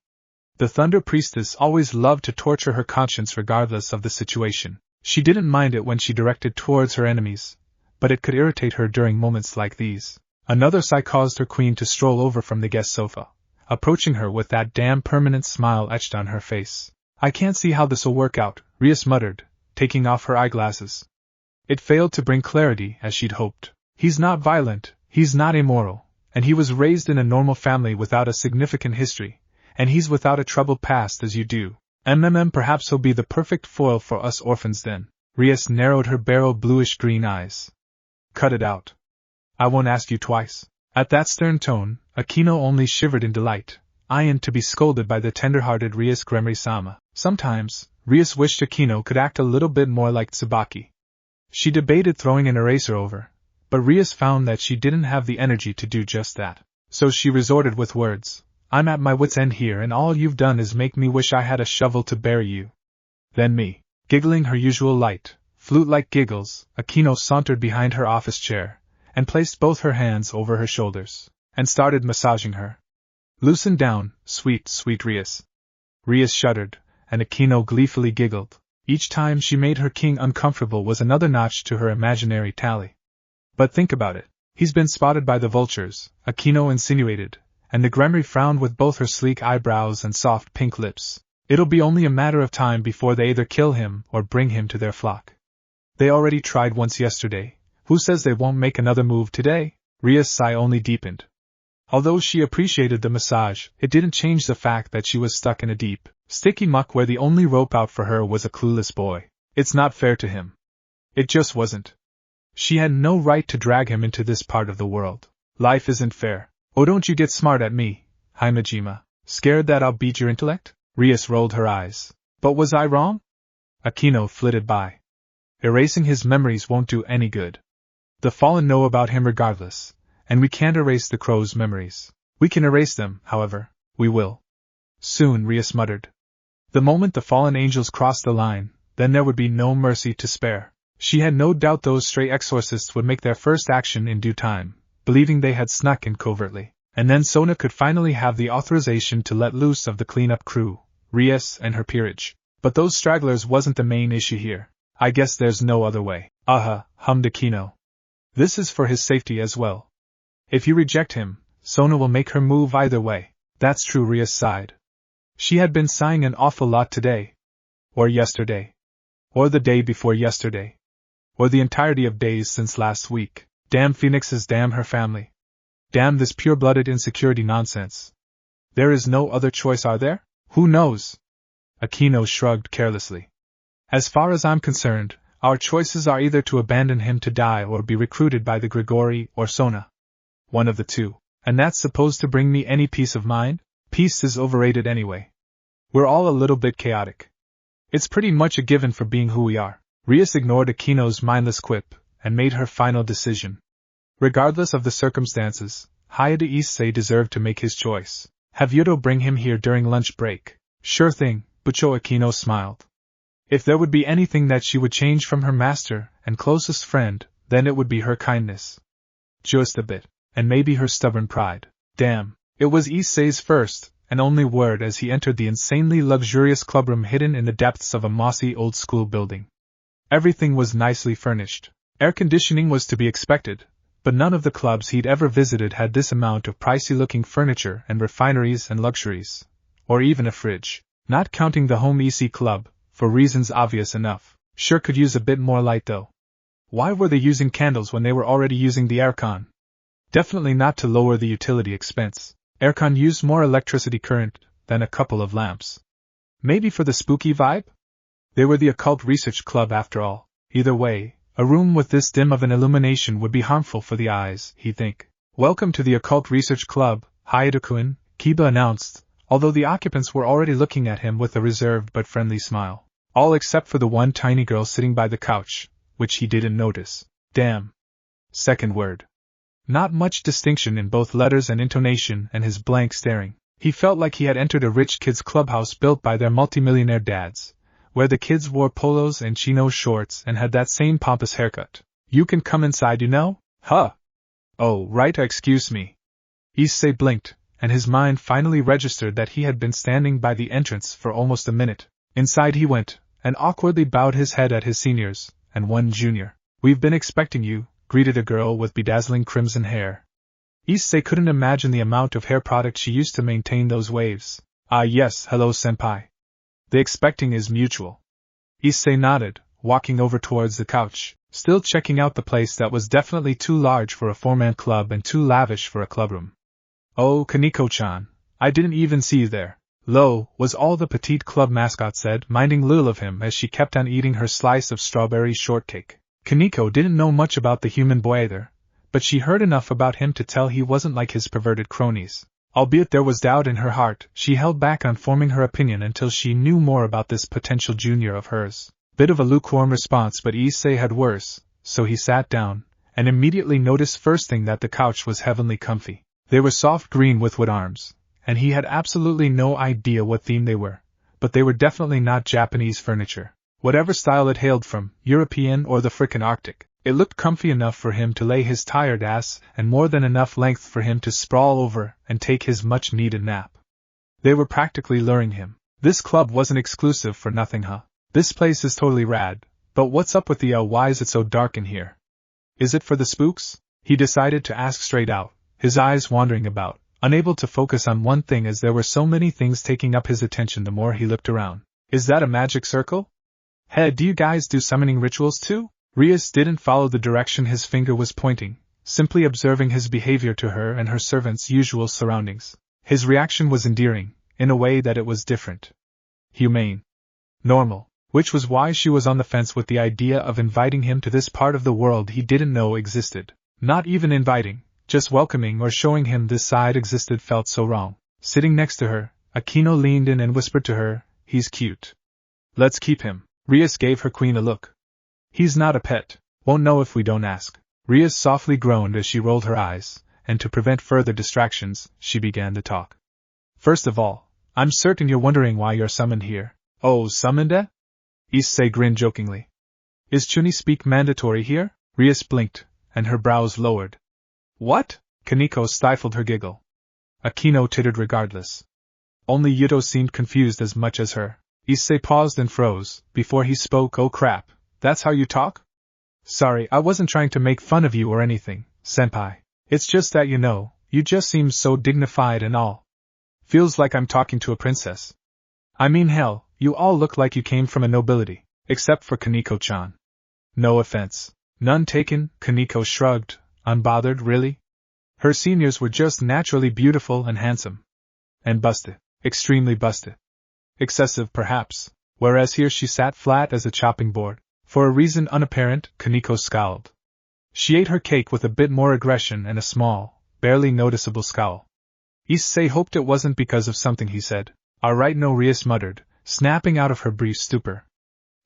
The Thunder Priestess always loved to torture her conscience regardless of the situation. She didn't mind it when she directed towards her enemies, but it could irritate her during moments like these. Another sigh caused her queen to stroll over from the guest sofa, approaching her with that damn permanent smile etched on her face. I can't see how this'll work out, Rias muttered, taking off her eyeglasses. It failed to bring clarity as she'd hoped. He's not violent, he's not immoral, and he was raised in a normal family without a significant history, and he's without a troubled past as you do. Perhaps he'll be the perfect foil for us orphans then. Rias narrowed her barrel bluish-green eyes. Cut it out. I won't ask you twice. At that stern tone, Akino only shivered in delight, eyeing to be scolded by the tender-hearted Rias Gremri-sama. Sometimes, Rias wished Akino could act a little bit more like Tsubaki. She debated throwing an eraser over, but Rias found that she didn't have the energy to do just that. So she resorted with words. I'm at my wit's end here and all you've done is make me wish I had a shovel to bury you. Then me. Giggling her usual light, flute-like giggles, Akino sauntered behind her office chair, and placed both her hands over her shoulders, and started massaging her. Loosen down, sweet, sweet Rias. Rias shuddered, and Akino gleefully giggled. Each time she made her king uncomfortable was another notch to her imaginary tally. But think about it. He's been spotted by the vultures, Akino insinuated, and the Gremri frowned with both her sleek eyebrows and soft pink lips. It'll be only a matter of time before they either kill him or bring him to their flock. They already tried once yesterday. Who says they won't make another move today? Rias' sigh only deepened. Although she appreciated the massage, it didn't change the fact that she was stuck in a deep, sticky muck where the only rope out for her was a clueless boy. It's not fair to him. It just wasn't. She had no right to drag him into this part of the world. Life isn't fair. Oh, don't you get smart at me, Himejima. Scared that I'll beat your intellect? Rias rolled her eyes. But was I wrong? Akino flitted by. Erasing his memories won't do any good. The fallen know about him regardless, and we can't erase the crow's memories. We can erase them, however. We will. Soon, Rias muttered. The moment the fallen angels crossed the line, then there would be no mercy to spare. She had no doubt those stray exorcists would make their first action in due time, believing they had snuck in covertly, and then Sona could finally have the authorization to let loose of the cleanup crew, Rias and her peerage. But those stragglers wasn't the main issue here. I guess there's no other way. Hummed Akino. This is for his safety as well. If you reject him, Sona will make her move either way. That's true, Rias sighed. She had been sighing an awful lot today. Or yesterday. Or the day before yesterday. Or the entirety of days since last week. Damn phoenixes, damn her family. Damn this pure-blooded insecurity nonsense. There is no other choice, are there? Who knows? Akino shrugged carelessly. As far as I'm concerned, our choices are either to abandon him to die or be recruited by the Grigori or Sona. One of the two. And that's supposed to bring me any peace of mind? Peace is overrated anyway. We're all a little bit chaotic. It's pretty much a given for being who we are. Rias ignored Akino's mindless quip, and made her final decision. Regardless of the circumstances, Hayate Issei deserved to make his choice. Have Yuto bring him here during lunch break. Sure thing, Bucho. Akino smiled. If there would be anything that she would change from her master and closest friend, then it would be her kindness. Just a bit, and maybe her stubborn pride. Damn, it was Issei's first and only word as he entered the insanely luxurious clubroom hidden in the depths of a mossy old-school building. Everything was nicely furnished. Air conditioning was to be expected, but none of the clubs he'd ever visited had this amount of pricey-looking furniture and refineries and luxuries, or even a fridge. Not counting the home Issei club, for reasons obvious enough. Sure could use a bit more light though. Why were they using candles when they were already using the aircon? Definitely not to lower the utility expense. Aircon used more electricity current than a couple of lamps. Maybe for the spooky vibe? They were the occult research club after all. Either way, a room with this dim of an illumination would be harmful for the eyes, he'd think. Welcome to the occult research club, Hayato-kun, Kiba announced, although the occupants were already looking at him with a reserved but friendly smile. All except for the one tiny girl sitting by the couch, which he didn't notice. Damn. Second word. Not much distinction in both letters and intonation, and his blank staring. He felt like he had entered a rich kids' clubhouse built by their multimillionaire dads, where the kids wore polos and chino shorts and had that same pompous haircut. You can come inside, you know? Huh. Oh, right, excuse me. Issei blinked, and his mind finally registered that he had been standing by the entrance for almost a minute. Inside he went, and awkwardly bowed his head at his seniors, and one junior. We've been expecting you, greeted a girl with bedazzling crimson hair. Issei couldn't imagine the amount of hair product she used to maintain those waves. Ah yes, hello senpai. The expecting is mutual. Issei nodded, walking over towards the couch, still checking out the place that was definitely too large for a four-man club and too lavish for a clubroom. Oh, Kaneko-chan, I didn't even see you there. Lo, was all the petite club mascot said, minding little of him as she kept on eating her slice of strawberry shortcake. Kaneko didn't know much about the human boy either, but she heard enough about him to tell he wasn't like his perverted cronies. Albeit there was doubt in her heart, she held back on forming her opinion until she knew more about this potential junior of hers. Bit of a lukewarm response, but Issei had worse, so he sat down, and immediately noticed first thing that the couch was heavenly comfy. They were soft green with wood arms, and he had absolutely no idea what theme they were, but they were definitely not Japanese furniture. Whatever style it hailed from, European or the frickin' Arctic, it looked comfy enough for him to lay his tired ass and more than enough length for him to sprawl over and take his much-needed nap. They were practically luring him. This club wasn't exclusive for nothing, huh? This place is totally rad, but what's up with the why is it so dark in here? Is it for the spooks? He decided to ask straight out, his eyes wandering about, unable to focus on one thing as there were so many things taking up his attention the more he looked around. Is that a magic circle? Hey, do you guys do summoning rituals too? Rias didn't follow the direction his finger was pointing, simply observing his behavior to her and her servant's usual surroundings. His reaction was endearing, in a way that it was different. Humane. Normal. Which was why she was on the fence with the idea of inviting him to this part of the world he didn't know existed. Not even inviting, just welcoming or showing him this side existed felt so wrong. Sitting next to her, Akino leaned in and whispered to her, "He's cute. Let's keep him." Rias gave her queen a look. "He's not a pet. Won't know if we don't ask." Rias softly groaned as she rolled her eyes, and to prevent further distractions, she began to talk. "First of all, I'm certain you're wondering why you're summoned here." "Oh, summoned, eh?" Issei grinned jokingly. "Is Chuni speak mandatory here?" Rias blinked, and her brows lowered. "What?" Kaneko stifled her giggle. Akino tittered regardless. Only Yuto seemed confused as much as her. Issei paused and froze, before he spoke. "Oh crap, that's how you talk?" "Sorry, I wasn't trying to make fun of you or anything, senpai. It's just that you just seem so dignified and all. Feels like I'm talking to a princess. I mean hell, you all look like you came from a nobility, except for Kaneko-chan." "No offense. None taken," Kaneko shrugged, unbothered. "Really? Her seniors were just naturally beautiful and handsome. And busted. Extremely busted. Excessive, perhaps, whereas here she sat flat as a chopping board." For a reason unapparent, Kaneko scowled. She ate her cake with a bit more aggression and a small, barely noticeable scowl. Issei hoped it wasn't because of something he said. "Alright, no," Rias muttered, snapping out of her brief stupor.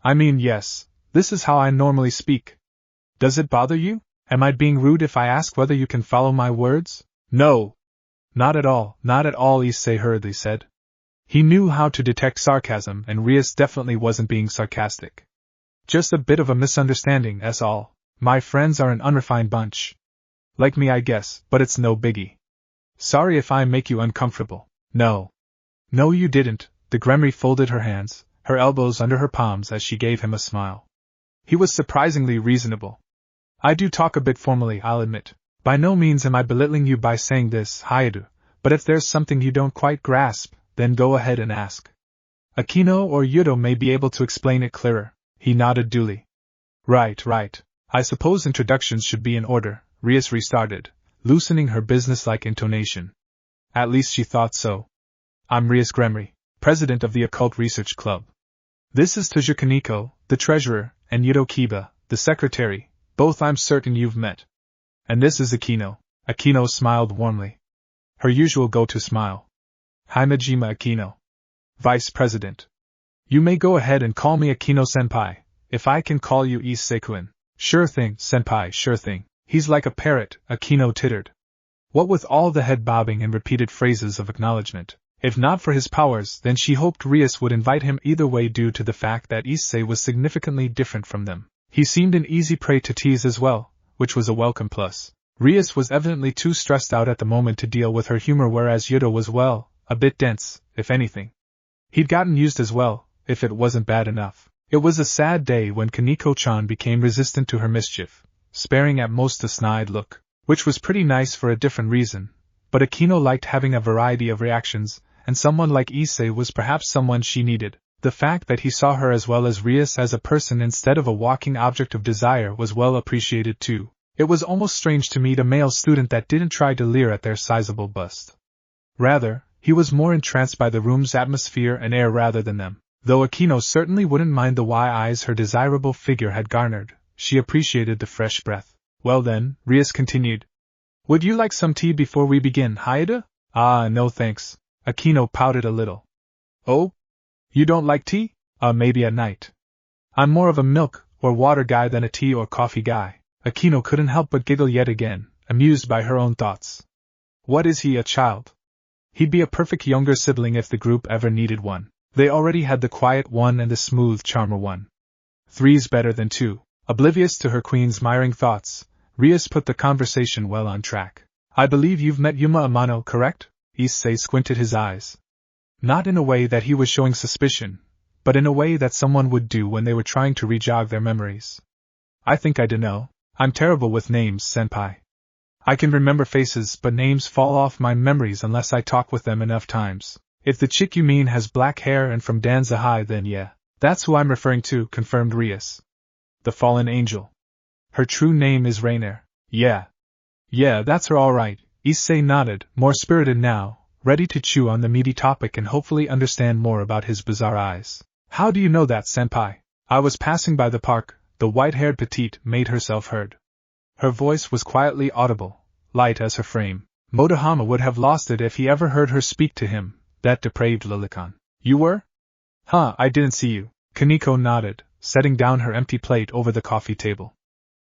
"I mean, yes, this is how I normally speak. Does it bother you? Am I being rude if I ask whether you can follow my words?" "No. Not at all, not at all," Issei hurriedly said. He knew how to detect sarcasm, and Rias definitely wasn't being sarcastic. "Just a bit of a misunderstanding, that's all. My friends are an unrefined bunch. Like me, I guess, but it's no biggie. Sorry if I make you uncomfortable." "No. No, you didn't." The Gremry folded her hands, her elbows under her palms as she gave him a smile. He was surprisingly reasonable. "I do talk a bit formally, I'll admit. By no means am I belittling you by saying this, Hayato, but if there's something you don't quite grasp, then go ahead and ask. Akino or Yuto may be able to explain it clearer." He nodded dully. Right. I suppose introductions should be in order," Rias restarted, loosening her businesslike intonation. At least she thought so. "I'm Rias Gremry, president of the Occult Research Club. This is Tojo Kaneko, the treasurer, and Yuto Kiba, the secretary, both I'm certain you've met. And this is Akino." Akino smiled warmly. Her usual go-to smile. "Himejima Akino, vice president. You may go ahead and call me Akino-senpai, if I can call you Issei-kun." "Sure thing, senpai, sure thing. He's like a parrot," Akino tittered. What with all the head bobbing and repeated phrases of acknowledgement, if not for his powers, then she hoped Rias would invite him either way due to the fact that Issei was significantly different from them. He seemed an easy prey to tease as well, which was a welcome plus. Rias was evidently too stressed out at the moment to deal with her humor, whereas Yudo was, well, a bit dense, if anything. He'd gotten used as well, if it wasn't bad enough. It was a sad day when Kaneko-chan became resistant to her mischief, sparing at most a snide look, which was pretty nice for a different reason, but Akino liked having a variety of reactions, and someone like Issei was perhaps someone she needed. The fact that he saw her as well as Rias as a person instead of a walking object of desire was well appreciated too. It was almost strange to meet a male student that didn't try to leer at their sizable bust. Rather, he was more entranced by the room's atmosphere and air rather than them. Though Akino certainly wouldn't mind the wide eyes her desirable figure had garnered, she appreciated the fresh breath. Well then, Rias continued. Would you like some tea before we begin, Haida? Ah, no thanks. Akino pouted a little. Oh? You don't like tea? Maybe at night. I'm more of a milk or water guy than a tea or coffee guy. Akino couldn't help but giggle yet again, amused by her own thoughts. What is he, a child? He'd be a perfect younger sibling if the group ever needed one. They already had the quiet one and the smooth charmer one. Three's better than two. Oblivious to her queen's miring thoughts, Rias put the conversation well on track. I believe you've met Yuma Amano, correct? Issei squinted his eyes. Not in a way that he was showing suspicion, but in a way that someone would do when they were trying to re-jog their memories. I think I dunno. I'm terrible with names, senpai. I can remember faces, but names fall off my memories unless I talk with them enough times. If the chick you mean has black hair and from Danza High, then yeah, that's who I'm referring to, confirmed Rias. The fallen angel. Her true name is Rainier. Yeah, that's her all right. Issei nodded, more spirited now, ready to chew on the meaty topic and hopefully understand more about his bizarre eyes. How do you know that, senpai? I was passing by the park. The white-haired petite made herself heard. Her voice was quietly audible, light as her frame. Motohama would have lost it if he ever heard her speak to him, that depraved lolicon. You were? Huh, I didn't see you. Kaneko nodded, setting down her empty plate over the coffee table.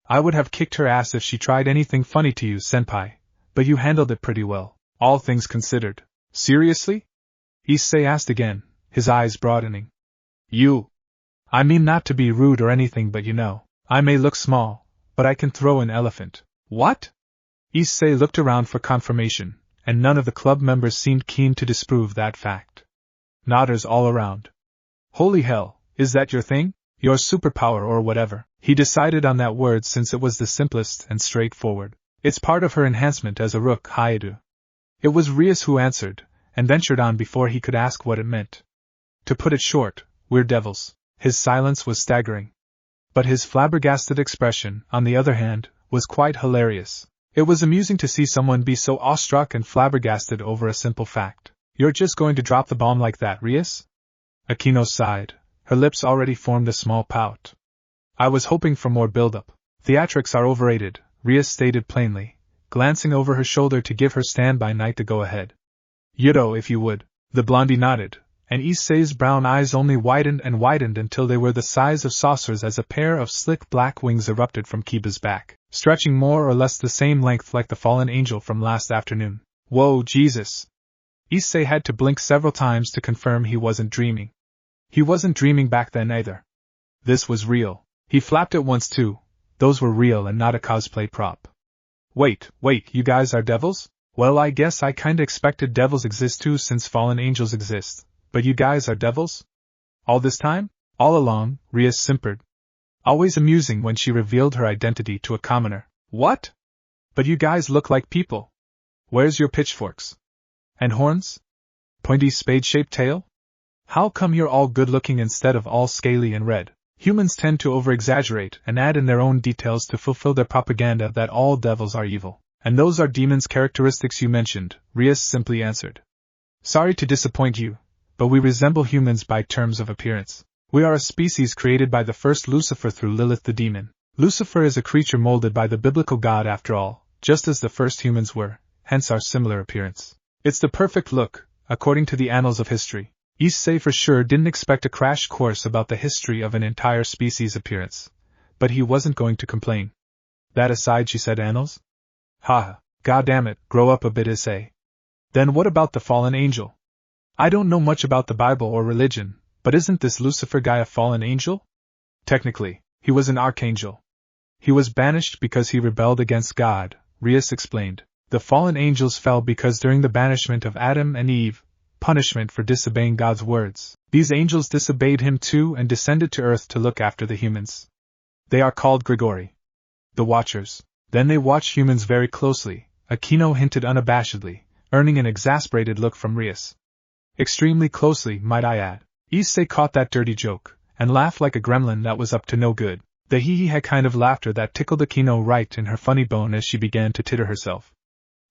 I would have kicked her ass if she tried anything funny to you, senpai, but you handled it pretty well, all things considered. Seriously? Issei asked again, his eyes broadening. You. I mean not to be rude or anything, but you know, I may look small, but I can throw an elephant. What? Issei looked around for confirmation, and none of the club members seemed keen to disprove that fact. Nodders all around. Holy hell, is that your thing? Your superpower or whatever? He decided on that word since it was the simplest and straightforward. It's part of her enhancement as a rook, Haedu. It was Rias who answered, and ventured on before he could ask what it meant. To put it short, we're devils. His silence was staggering. But his flabbergasted expression, on the other hand, was quite hilarious. It was amusing to see someone be so awestruck and flabbergasted over a simple fact. You're just going to drop the bomb like that, Rias? Akino sighed. Her lips already formed a small pout. I was hoping for more build-up. Theatrics are overrated, Rias stated plainly, glancing over her shoulder to give her standby knight the go-ahead. Yudo, if you would. The blondie nodded, and Issei's brown eyes only widened and widened until they were the size of saucers as a pair of slick black wings erupted from Kiba's back, stretching more or less the same length like the fallen angel from last afternoon. Whoa, Jesus! Issei had to blink several times to confirm he wasn't dreaming. He wasn't dreaming back then either. This was real. He flapped it once too. Those were real and not a cosplay prop. Wait, you guys are devils? Well, I guess I kinda expected devils exist too since fallen angels exist. But you guys are devils? All this time? All along, Rias simpered. Always amusing when she revealed her identity to a commoner. What? But you guys look like people. Where's your pitchforks? And horns? Pointy spade-shaped tail? How come you're all good-looking instead of all scaly and red? Humans tend to over-exaggerate and add in their own details to fulfill their propaganda that all devils are evil. And those are demons' characteristics you mentioned, Rias simply answered. Sorry to disappoint you, but we resemble humans by terms of appearance. We are a species created by the first Lucifer through Lilith the demon. Lucifer is a creature molded by the biblical God after all, just as the first humans were, hence our similar appearance. It's the perfect look, according to the annals of history. Issei for sure didn't expect a crash course about the history of an entire species' appearance, but he wasn't going to complain. That aside, she said, annals? Haha, goddamn it, grow up a bit, Issei. Then what about the fallen angel? I don't know much about the Bible or religion, but isn't this Lucifer guy a fallen angel? Technically, He was an archangel. He was banished because he rebelled against God, Rias explained. The fallen angels fell because during the banishment of Adam and Eve, punishment for disobeying God's words, these angels disobeyed him too and descended to earth to look after the humans. They are called Grigori, the Watchers. Then they watch humans very closely, Akino hinted unabashedly, earning an exasperated look from Rias. Extremely closely, might I add. Issei caught that dirty joke, and laughed like a gremlin that was up to no good. The hee-hee had kind of laughter that tickled Akino right in her funny bone as she began to titter herself.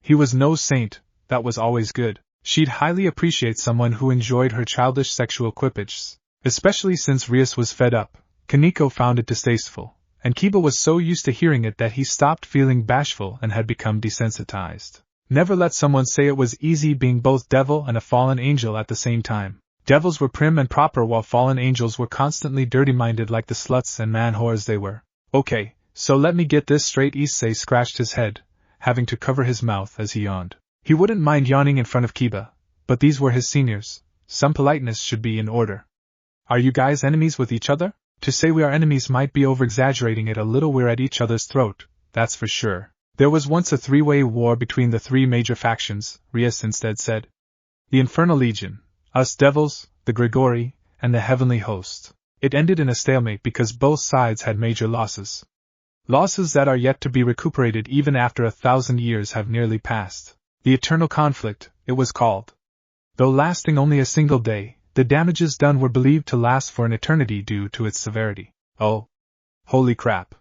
He was no saint, that was always good. She'd highly appreciate someone who enjoyed her childish sexual quippages, especially since Rias was fed up. Koneko found it distasteful, and Kiba was so used to hearing it that he stopped feeling bashful and had become desensitized. Never let someone say it was easy being both devil and a fallen angel at the same time. Devils were prim and proper while fallen angels were constantly dirty-minded like the sluts and man-whores they were. Okay, so let me get this straight. Issei scratched his head, having to cover his mouth as he yawned. He wouldn't mind yawning in front of Kiba, but these were his seniors. Some politeness should be in order. Are you guys enemies with each other? To say we are enemies might be over-exaggerating it a little. We're at each other's throat, that's for sure. There was once a three-way war between the three major factions, Rias instead said. The Infernal Legion, us devils, the Grigori, and the Heavenly Host. It ended in a stalemate because both sides had major losses. Losses that are yet to be recuperated even after 1,000 years have nearly passed. The Eternal Conflict, it was called. Though lasting only a single day, the damages done were believed to last for an eternity due to its severity. Oh. Holy crap.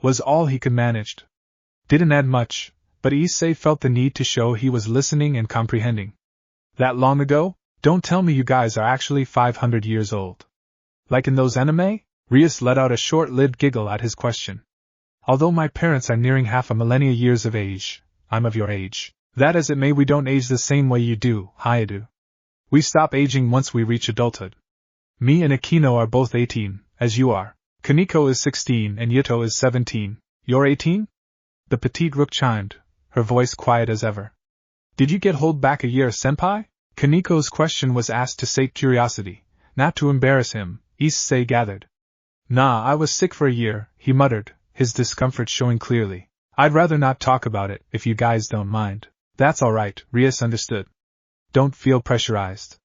Was all he could manage. Didn't add much, but Issei felt the need to show he was listening and comprehending. That long ago? Don't tell me you guys are actually 500 years old. Like in those anime? Rias let out a short-lived giggle at his question. Although my parents are nearing half a millennia years of age, I'm of your age. That as it may, we don't age the same way you do, Hayadu. We stop aging once we reach adulthood. Me and Akino are both 18, as you are. Koneko is 16 and Yuto is 17. You're 18? The petite rook chimed, her voice quiet as ever. Did you get hold back a year, senpai? Koneko's question was asked to sate curiosity, not to embarrass him, Issei gathered. Nah, I was sick for a year, he muttered, his discomfort showing clearly. I'd rather not talk about it, if you guys don't mind. That's alright, Rias understood. Don't feel pressurized.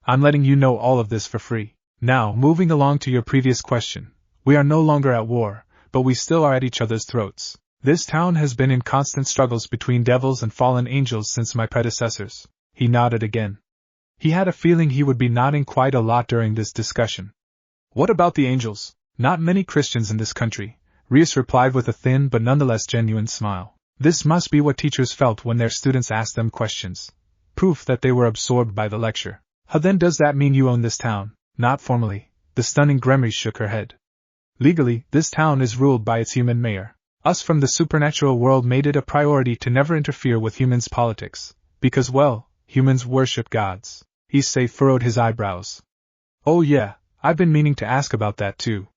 I'm letting you know all of this for free. Now, moving along to your previous question. We are no longer at war, but we still are at each other's throats. This town has been in constant struggles between devils and fallen angels since my predecessors. He nodded again. He had a feeling he would be nodding quite a lot during this discussion. What about the angels? Not many Christians in this country, Rias replied with a thin but nonetheless genuine smile. This must be what teachers felt when their students asked them questions. Proof that they were absorbed by the lecture. How then does that mean you own this town? Not formally. The stunning Gremry shook her head. Legally, this town is ruled by its human mayor. Us from the supernatural world made it a priority to never interfere with humans' politics. Because, well, humans worship gods. Issei furrowed his eyebrows. Oh yeah, I've been meaning to ask about that too.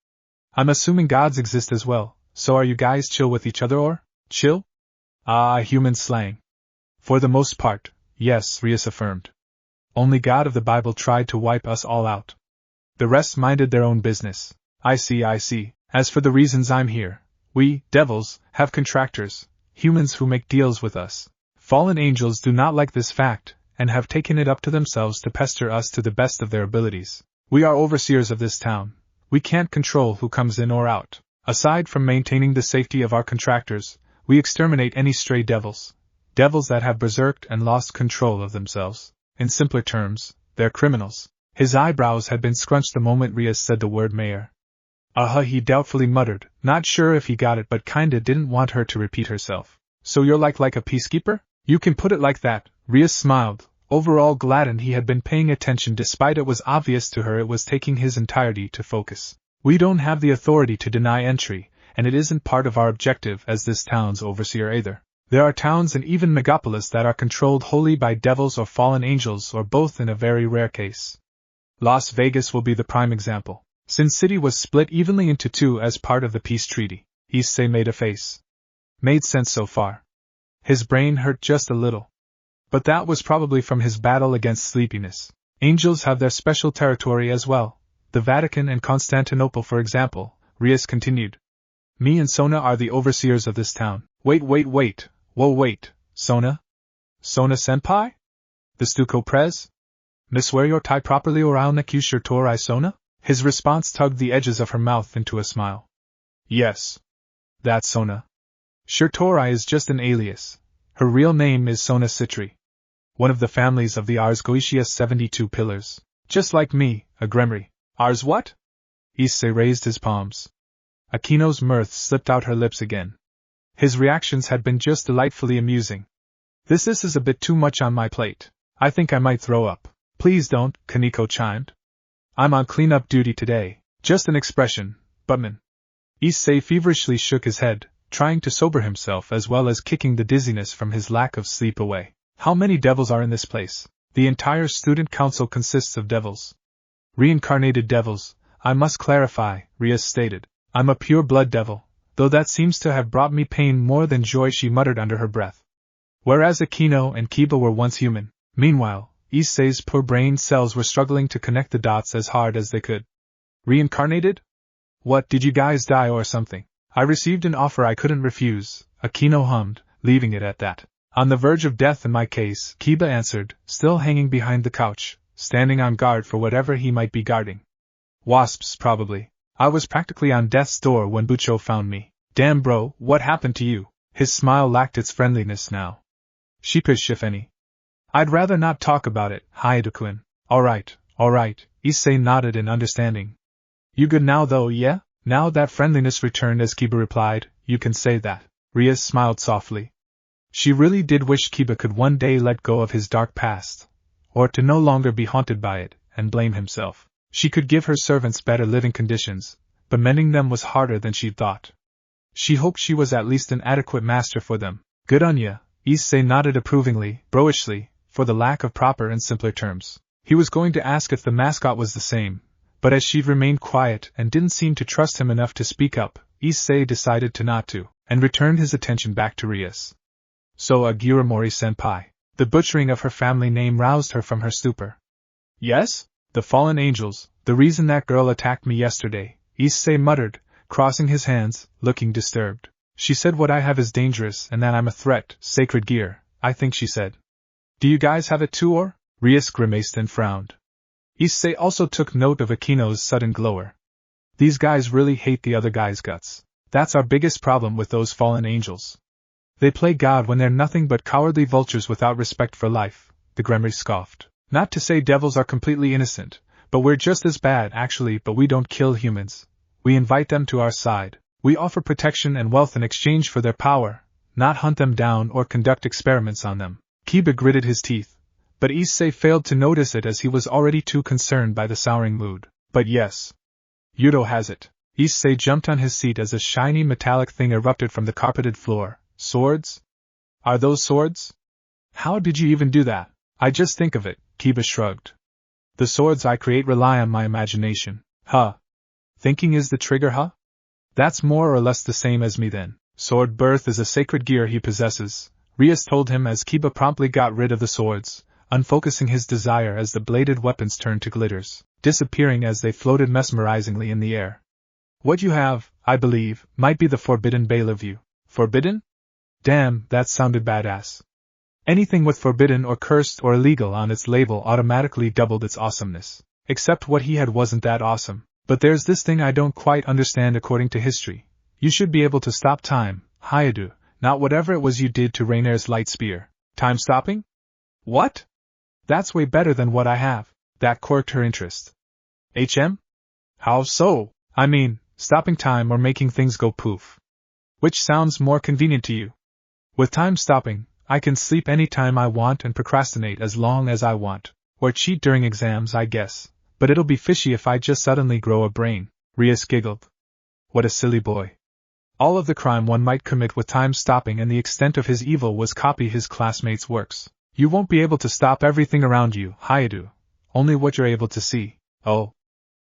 I'm assuming gods exist as well, so are you guys chill with each other or? Chill? Ah, human slang. For the most part, yes, Rias affirmed. Only God of the Bible tried to wipe us all out. The rest minded their own business. I see. As for the reasons I'm here, we, devils, have contractors, humans who make deals with us. Fallen angels do not like this fact, and have taken it up to themselves to pester us to the best of their abilities. We are overseers of this town. We can't control who comes in or out. Aside from maintaining the safety of our contractors, we exterminate any stray devils. Devils that have berserked and lost control of themselves. In simpler terms, they're criminals. His eyebrows had been scrunched the moment Rias said the word mayor. He doubtfully muttered, not sure if he got it but kinda didn't want her to repeat herself. So you're like a peacekeeper? You can put it like that, Rias smiled, overall gladdened he had been paying attention despite it was obvious to her it was taking his entirety to focus. We don't have the authority to deny entry, and it isn't part of our objective as this town's overseer either. There are towns and even megapolis that are controlled wholly by devils or fallen angels or both in a very rare case. Las Vegas will be the prime example. Sin City was split evenly into two as part of the peace treaty. Issei made a face. Made sense so far. His brain hurt just a little. But that was probably from his battle against sleepiness. Angels have their special territory as well. The Vatican and Constantinople, for example, Rias continued. Me and Sona are the overseers of this town. Wait. Whoa, wait. Sona? Sona-senpai? The Stuko Prez? Miss wear your tie properly or I'll neck you shirtorai Sona? His response tugged the edges of her mouth into a smile. Yes. That's Sona. Shirtorai is just an alias. Her real name is Sona Citri. One of the families of the Ars Goetia's 72 pillars. Just like me, a gremry. Ars what? Issei raised his palms. Akino's mirth slipped out her lips again. His reactions had been just delightfully amusing. This is a bit too much on my plate. I think I might throw up. Please don't, Koneko chimed. I'm on cleanup duty today. Just an expression, Butman. Issei feverishly shook his head, trying to sober himself as well as kicking the dizziness from his lack of sleep away. How many devils are in this place? The entire student council consists of devils. Reincarnated devils, I must clarify, Rias stated. I'm a pure-blood devil, though that seems to have brought me pain more than joy, she muttered under her breath. Whereas Akino and Kiba were once human. Meanwhile, Issei's poor brain cells were struggling to connect the dots as hard as they could. Reincarnated? What, did you guys die or something? I received an offer I couldn't refuse, Akino hummed, leaving it at that. On the verge of death in my case, Kiba answered, still hanging behind the couch, standing on guard for whatever he might be guarding. Wasps, probably. I was practically on death's door when Bucho found me. Damn bro, what happened to you? His smile lacked its friendliness now. Sheepish if any. I'd rather not talk about it, Hayato-kun. Alright, Issei nodded in understanding. You good now though, yeah? Now that friendliness returned as Kiba replied, you can say that. Rias smiled softly. She really did wish Kiba could one day let go of his dark past, or to no longer be haunted by it, and blame himself. She could give her servants better living conditions, but mending them was harder than she'd thought. She hoped she was at least an adequate master for them. Good on ya, Issei nodded approvingly, bro-ishly, for the lack of proper and simpler terms. He was going to ask if the mascot was the same, but as she'd remained quiet and didn't seem to trust him enough to speak up, Issei decided to not to, and returned his attention back to Rias. So Agiramori-senpai. The butchering of her family name roused her from her stupor. Yes? The fallen angels, the reason that girl attacked me yesterday, Issei muttered, crossing his hands, looking disturbed. She said what I have is dangerous and that I'm a threat, sacred gear, I think she said. Do you guys have it too or? Rias grimaced and frowned. Issei also took note of Akino's sudden glower. These guys really hate the other guy's guts. That's our biggest problem with those fallen angels. They play God when they're nothing but cowardly vultures without respect for life, the Gremry scoffed. Not to say devils are completely innocent, but we're just as bad actually, but we don't kill humans. We invite them to our side. We offer protection and wealth in exchange for their power, not hunt them down or conduct experiments on them. Kiba gritted his teeth, but Issei failed to notice it as he was already too concerned by the souring mood. But yes. Yudo has it. Issei jumped on his seat as a shiny metallic thing erupted from the carpeted floor. Swords? Are those swords? How did you even do that? I just think of it, Kiba shrugged. The swords I create rely on my imagination. Huh. Thinking is the trigger, huh? That's more or less the same as me then. Sword birth is a sacred gear he possesses, Rias told him as Kiba promptly got rid of the swords, unfocusing his desire as the bladed weapons turned to glitters, disappearing as they floated mesmerizingly in the air. What you have, I believe, might be the forbidden Bellevue. Forbidden? Damn, that sounded badass. Anything with forbidden or cursed or illegal on its label automatically doubled its awesomeness. Except what he had wasn't that awesome. But there's this thing I don't quite understand according to history. You should be able to stop time, Hayadu, not whatever it was you did to Rainier's light spear. Time stopping? What? That's way better than what I have. That corked her interest. How so? I mean, stopping time or making things go poof. Which sounds more convenient to you? With time stopping, I can sleep any time I want and procrastinate as long as I want. Or cheat during exams, I guess. But it'll be fishy if I just suddenly grow a brain. Rias giggled. What a silly boy. All of the crime one might commit with time stopping and the extent of his evil was copy his classmates' works. You won't be able to stop everything around you, Hayadu. Only what you're able to see. Oh.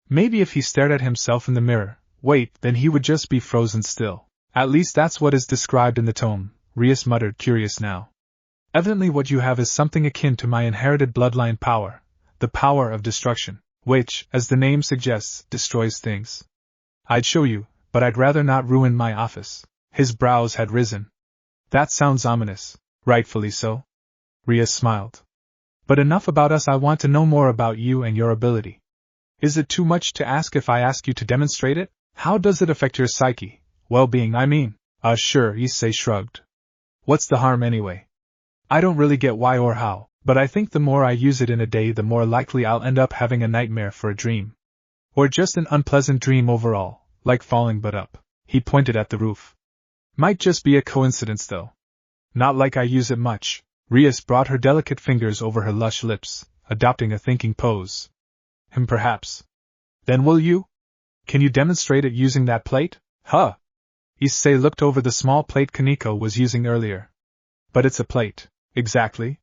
Maybe if he stared at himself in the mirror, wait, then he would just be frozen still. At least that's what is described in the tome, Rias muttered, curious now. Evidently what you have is something akin to my inherited bloodline power, the power of destruction, which, as the name suggests, destroys things. I'd show you, but I'd rather not ruin my office. His brows had risen. That sounds ominous. Rightfully so. Ria smiled. But enough about us, I want to know more about you and your ability. Is it too much to ask if I ask you to demonstrate it? How does it affect your psyche? Well-being, I mean. Sure, Issei shrugged. What's the harm anyway? I don't really get why or how, but I think the more I use it in a day, the more likely I'll end up having a nightmare for a dream. Or just an unpleasant dream overall, like falling butt up. He pointed at the roof. Might just be a coincidence though. Not like I use it much. Rias brought her delicate fingers over her lush lips, adopting a thinking pose. Perhaps. Then will you? Can you demonstrate it using that plate? Huh. Issei looked over the small plate Koneko was using earlier. But it's a plate. Exactly.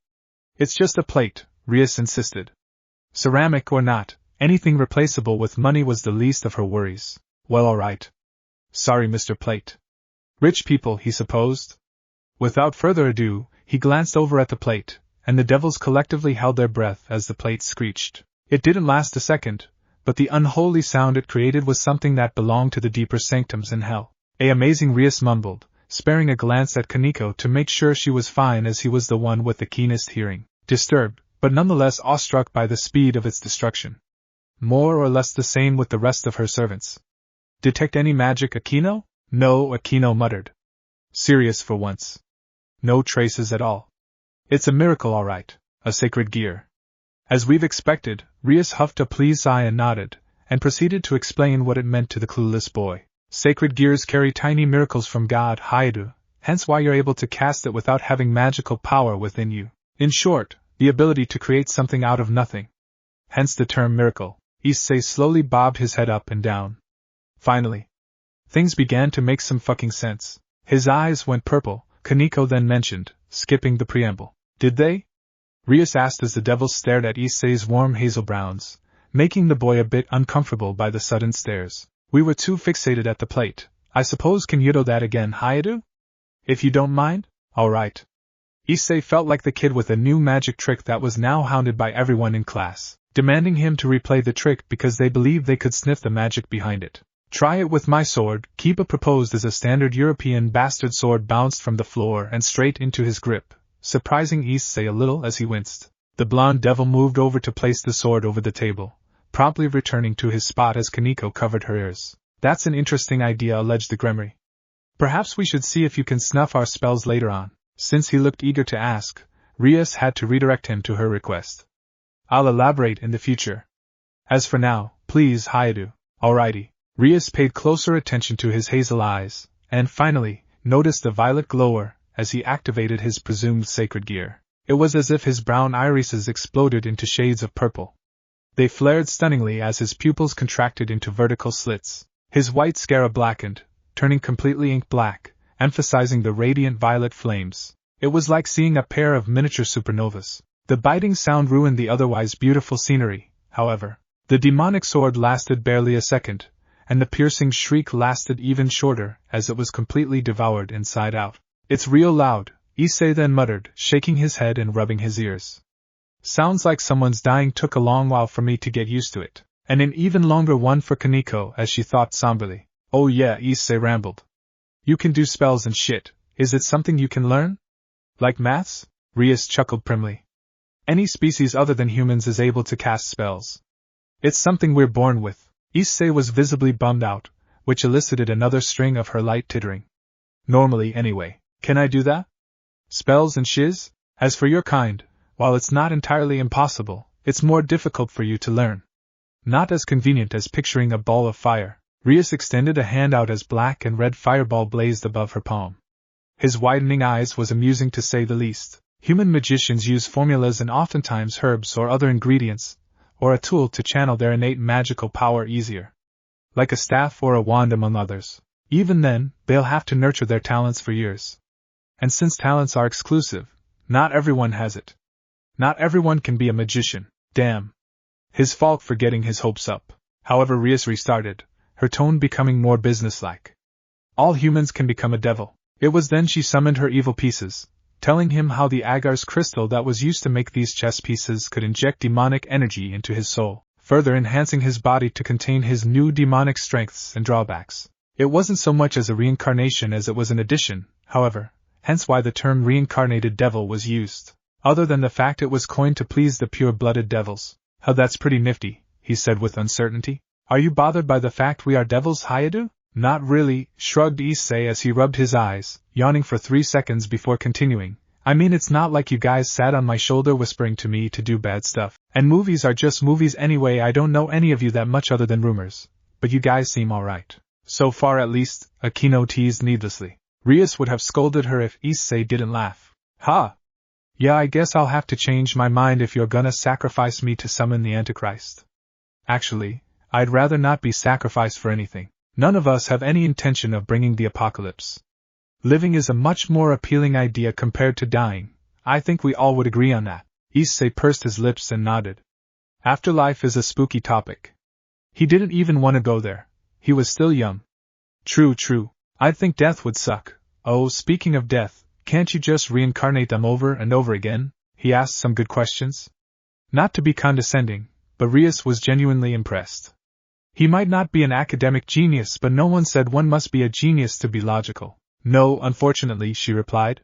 It's just a plate, Rias insisted. Ceramic or not, anything replaceable with money was the least of her worries. Well, alright. Sorry, Mr. Plate. Rich people, he supposed? Without further ado, he glanced over at the plate, and the devils collectively held their breath as the plate screeched. It didn't last a second, but the unholy sound it created was something that belonged to the deeper sanctums in hell. Amazing, Rias mumbled, sparing a glance at Koneko to make sure she was fine, as he was the one with the keenest hearing, disturbed, but nonetheless awestruck by the speed of its destruction. More or less the same with the rest of her servants. Detect any magic, Akino? No, Akino muttered. Serious for once. No traces at all. It's a miracle, all right. A sacred gear. As we've expected, Rias huffed a pleased sigh and nodded, and proceeded to explain what it meant to the clueless boy. Sacred gears carry tiny miracles from God, Haidu, hence why you're able to cast it without having magical power within you. In short, the ability to create something out of nothing. Hence the term miracle. Issei slowly bobbed his head up and down. Finally, things began to make some fucking sense. His eyes went purple, Koneko then mentioned, skipping the preamble. Did they? Rias asked as the devils stared at Issei's warm hazel browns, making the boy a bit uncomfortable by the sudden stares. We were too fixated at the plate. I suppose can you do that again, Haidu? If you don't mind? Alright. Issei felt like the kid with a new magic trick that was now hounded by everyone in class, demanding him to replay the trick because they believed they could sniff the magic behind it. Try it with my sword, Kiba proposed as a standard European bastard sword bounced from the floor and straight into his grip, surprising Issei a little as he winced. The blonde devil moved over to place the sword over the table, promptly returning to his spot as Koneko covered her ears. That's an interesting idea, alleged the Gremry. Perhaps we should see if you can snuff our spells later on. Since he looked eager to ask, Rias had to redirect him to her request. I'll elaborate in the future. As for now, please, Haidu. Alrighty. Rias paid closer attention to his hazel eyes, and finally, noticed the violet glower as he activated his presumed sacred gear. It was as if his brown irises exploded into shades of purple. They flared stunningly as his pupils contracted into vertical slits. His white scara blackened, turning completely ink black, emphasizing the radiant violet flames. It was like seeing a pair of miniature supernovas. The biting sound ruined the otherwise beautiful scenery, however. The demonic sword lasted barely a second, and the piercing shriek lasted even shorter as it was completely devoured inside out. It's real loud, Issei then muttered, shaking his head and rubbing his ears. Sounds like someone's dying. Took a long while for me to get used to it, and an even longer one for Koneko as she thought somberly. Oh yeah, Issei rambled. You can do spells and shit. Is it something you can learn? Like maths? Rias chuckled primly. Any species other than humans is able to cast spells. It's something we're born with. Issei was visibly bummed out, which elicited another string of her light tittering. Normally anyway. Can I do that? Spells and shiz? As for your kind, while it's not entirely impossible, it's more difficult for you to learn. Not as convenient as picturing a ball of fire. Rias extended a hand out as black and red fireball blazed above her palm. His widening eyes was amusing to say the least. Human magicians use formulas and oftentimes herbs or other ingredients, or a tool to channel their innate magical power easier. Like a staff or a wand among others. Even then, they'll have to nurture their talents for years. And since talents are exclusive, not everyone has it. Not everyone can be a magician. Damn. His fault for getting his hopes up. However, Rias restarted, her tone becoming more businesslike. All humans can become a devil. It was then she summoned her evil pieces, telling him how the agar's crystal that was used to make these chess pieces could inject demonic energy into his soul, further enhancing his body to contain his new demonic strengths and drawbacks. It wasn't so much as a reincarnation as it was an addition, however, hence why the term reincarnated devil was used. Other than the fact it was coined to please the pure-blooded devils. How that's pretty nifty, he said with uncertainty. Are you bothered by the fact we are devils, Hayadu? Not really, shrugged Issei as he rubbed his eyes, yawning for 3 seconds before continuing. I mean, it's not like you guys sat on my shoulder whispering to me to do bad stuff. And movies are just movies anyway. I don't know any of you that much other than rumors. But you guys seem alright. So far at least, Akino teased needlessly. Rias would have scolded her if Issei didn't laugh. Ha! Yeah, I guess I'll have to change my mind if you're gonna sacrifice me to summon the Antichrist. Actually, I'd rather not be sacrificed for anything. None of us have any intention of bringing the apocalypse. Living is a much more appealing idea compared to dying. I think we all would agree on that. Issei pursed his lips and nodded. Afterlife is a spooky topic. He didn't even want to go there. He was still young. True. I'd think death would suck. Oh, speaking of death, can't you just reincarnate them over and over again? He asked some good questions. Not to be condescending, but Rias was genuinely impressed. He might not be an academic genius, but no one said one must be a genius to be logical. No, unfortunately, she replied.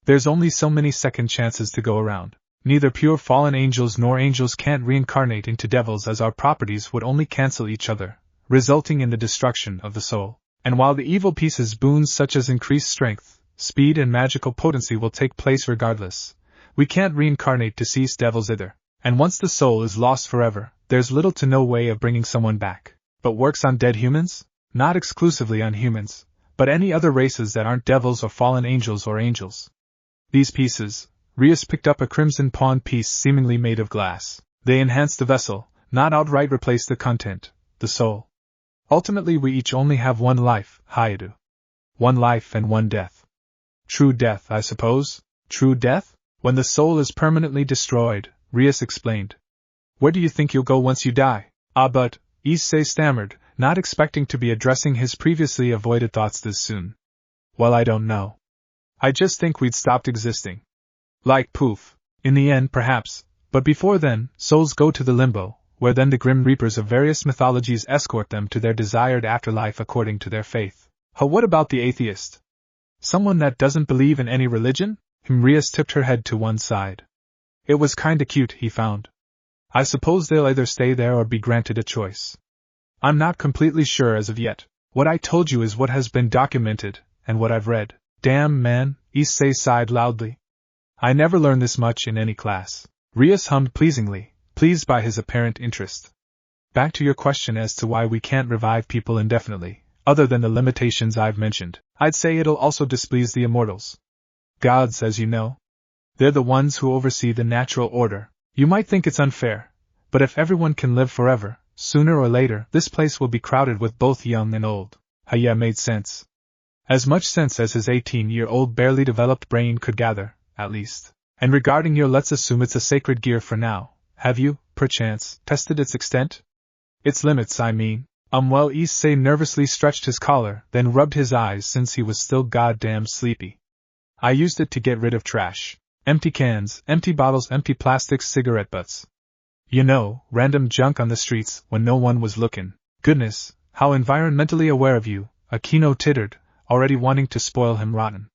There's only so many second chances to go around. Neither pure fallen angels nor angels can't reincarnate into devils, as our properties would only cancel each other, resulting in the destruction of the soul. And while the evil piece's boons such as increased strength, speed and magical potency will take place regardless, we can't reincarnate deceased devils either. And once the soul is lost forever, there's little to no way of bringing someone back. But works on dead humans? Not exclusively on humans, but any other races that aren't devils or fallen angels or angels. These pieces, Rias picked up a crimson pawn piece seemingly made of glass. They enhance the vessel, not outright replace the content, the soul. Ultimately we each only have one life, Hayadu. One life and one death. True death, I suppose? True death? When the soul is permanently destroyed, Rias explained. Where do you think you'll go once you die? But, Issei stammered, not expecting to be addressing his previously avoided thoughts this soon. Well, I don't know. I just think we'd stopped existing. Like poof. In the end, perhaps, but before then, souls go to the limbo, where then the grim reapers of various mythologies escort them to their desired afterlife according to their faith. What about the atheist? Someone that doesn't believe in any religion? Rias tipped her head to one side. It was kinda cute, he found. I suppose they'll either stay there or be granted a choice. I'm not completely sure as of yet. What I told you is what has been documented, and what I've read. Damn, man, Issei sighed loudly. I never learned this much in any class. Rias hummed pleasingly, pleased by his apparent interest. Back to your question as to why we can't revive people indefinitely, other than the limitations I've mentioned. I'd say it'll also displease the immortals. Gods, as you know. They're the ones who oversee the natural order. You might think it's unfair, but if everyone can live forever, sooner or later this place will be crowded with both young and old. Yeah, made sense. As much sense as his 18-year-old barely developed brain could gather, at least. And regarding your, let's assume it's a sacred gear for now. Have you, perchance, tested its extent? Its limits, I mean. Well, Issei nervously stretched his collar, then rubbed his eyes since he was still goddamn sleepy. I used it to get rid of trash. Empty cans, empty bottles, empty plastics, cigarette butts. You know, random junk on the streets when no one was looking. Goodness, how environmentally aware of you, Akino tittered, already wanting to spoil him rotten.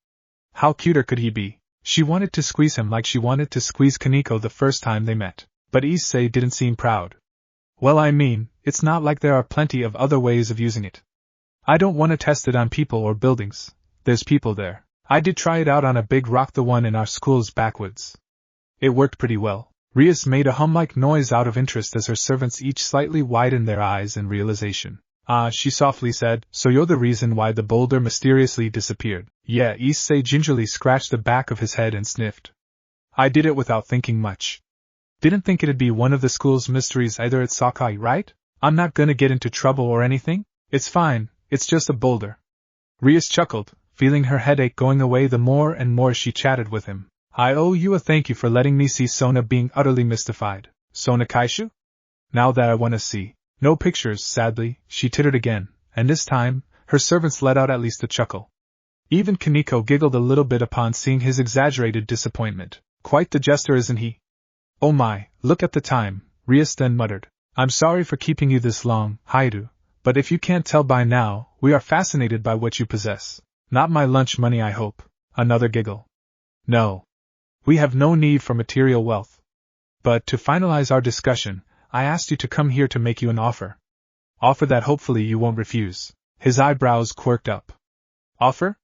How cuter could he be? She wanted to squeeze him like she wanted to squeeze Koneko the first time they met. But Issei didn't seem proud. Well, I mean, it's not like there are plenty of other ways of using it. I don't want to test it on people or buildings. There's people there. I did try it out on a big rock, the one in our school's backwoods. It worked pretty well. Rias made a hum-like noise out of interest as her servants each slightly widened their eyes in realization. She softly said, so you're the reason why the boulder mysteriously disappeared. Yeah, Issei gingerly scratched the back of his head and sniffed. I did it without thinking much. Didn't think it'd be one of the school's mysteries either at Sakai, right? I'm not gonna get into trouble or anything. It's fine, it's just a boulder. Rias chuckled, feeling her headache going away the more and more she chatted with him. I owe you a thank you for letting me see Sona being utterly mystified. Sona Kaishu? Now that I want to see. No pictures, sadly, she tittered again, and this time, her servants let out at least a chuckle. Even Koneko giggled a little bit upon seeing his exaggerated disappointment. Quite the jester, isn't he? Oh my, look at the time, Rias then muttered. I'm sorry for keeping you this long, Haidu, But if you can't tell by now, we are fascinated by what you possess. Not my lunch money, I hope. Another giggle. No. We have no need for material wealth. But to finalize our discussion, I asked you to come here to make you an offer. Offer that hopefully you won't refuse. His eyebrows quirked up. Offer?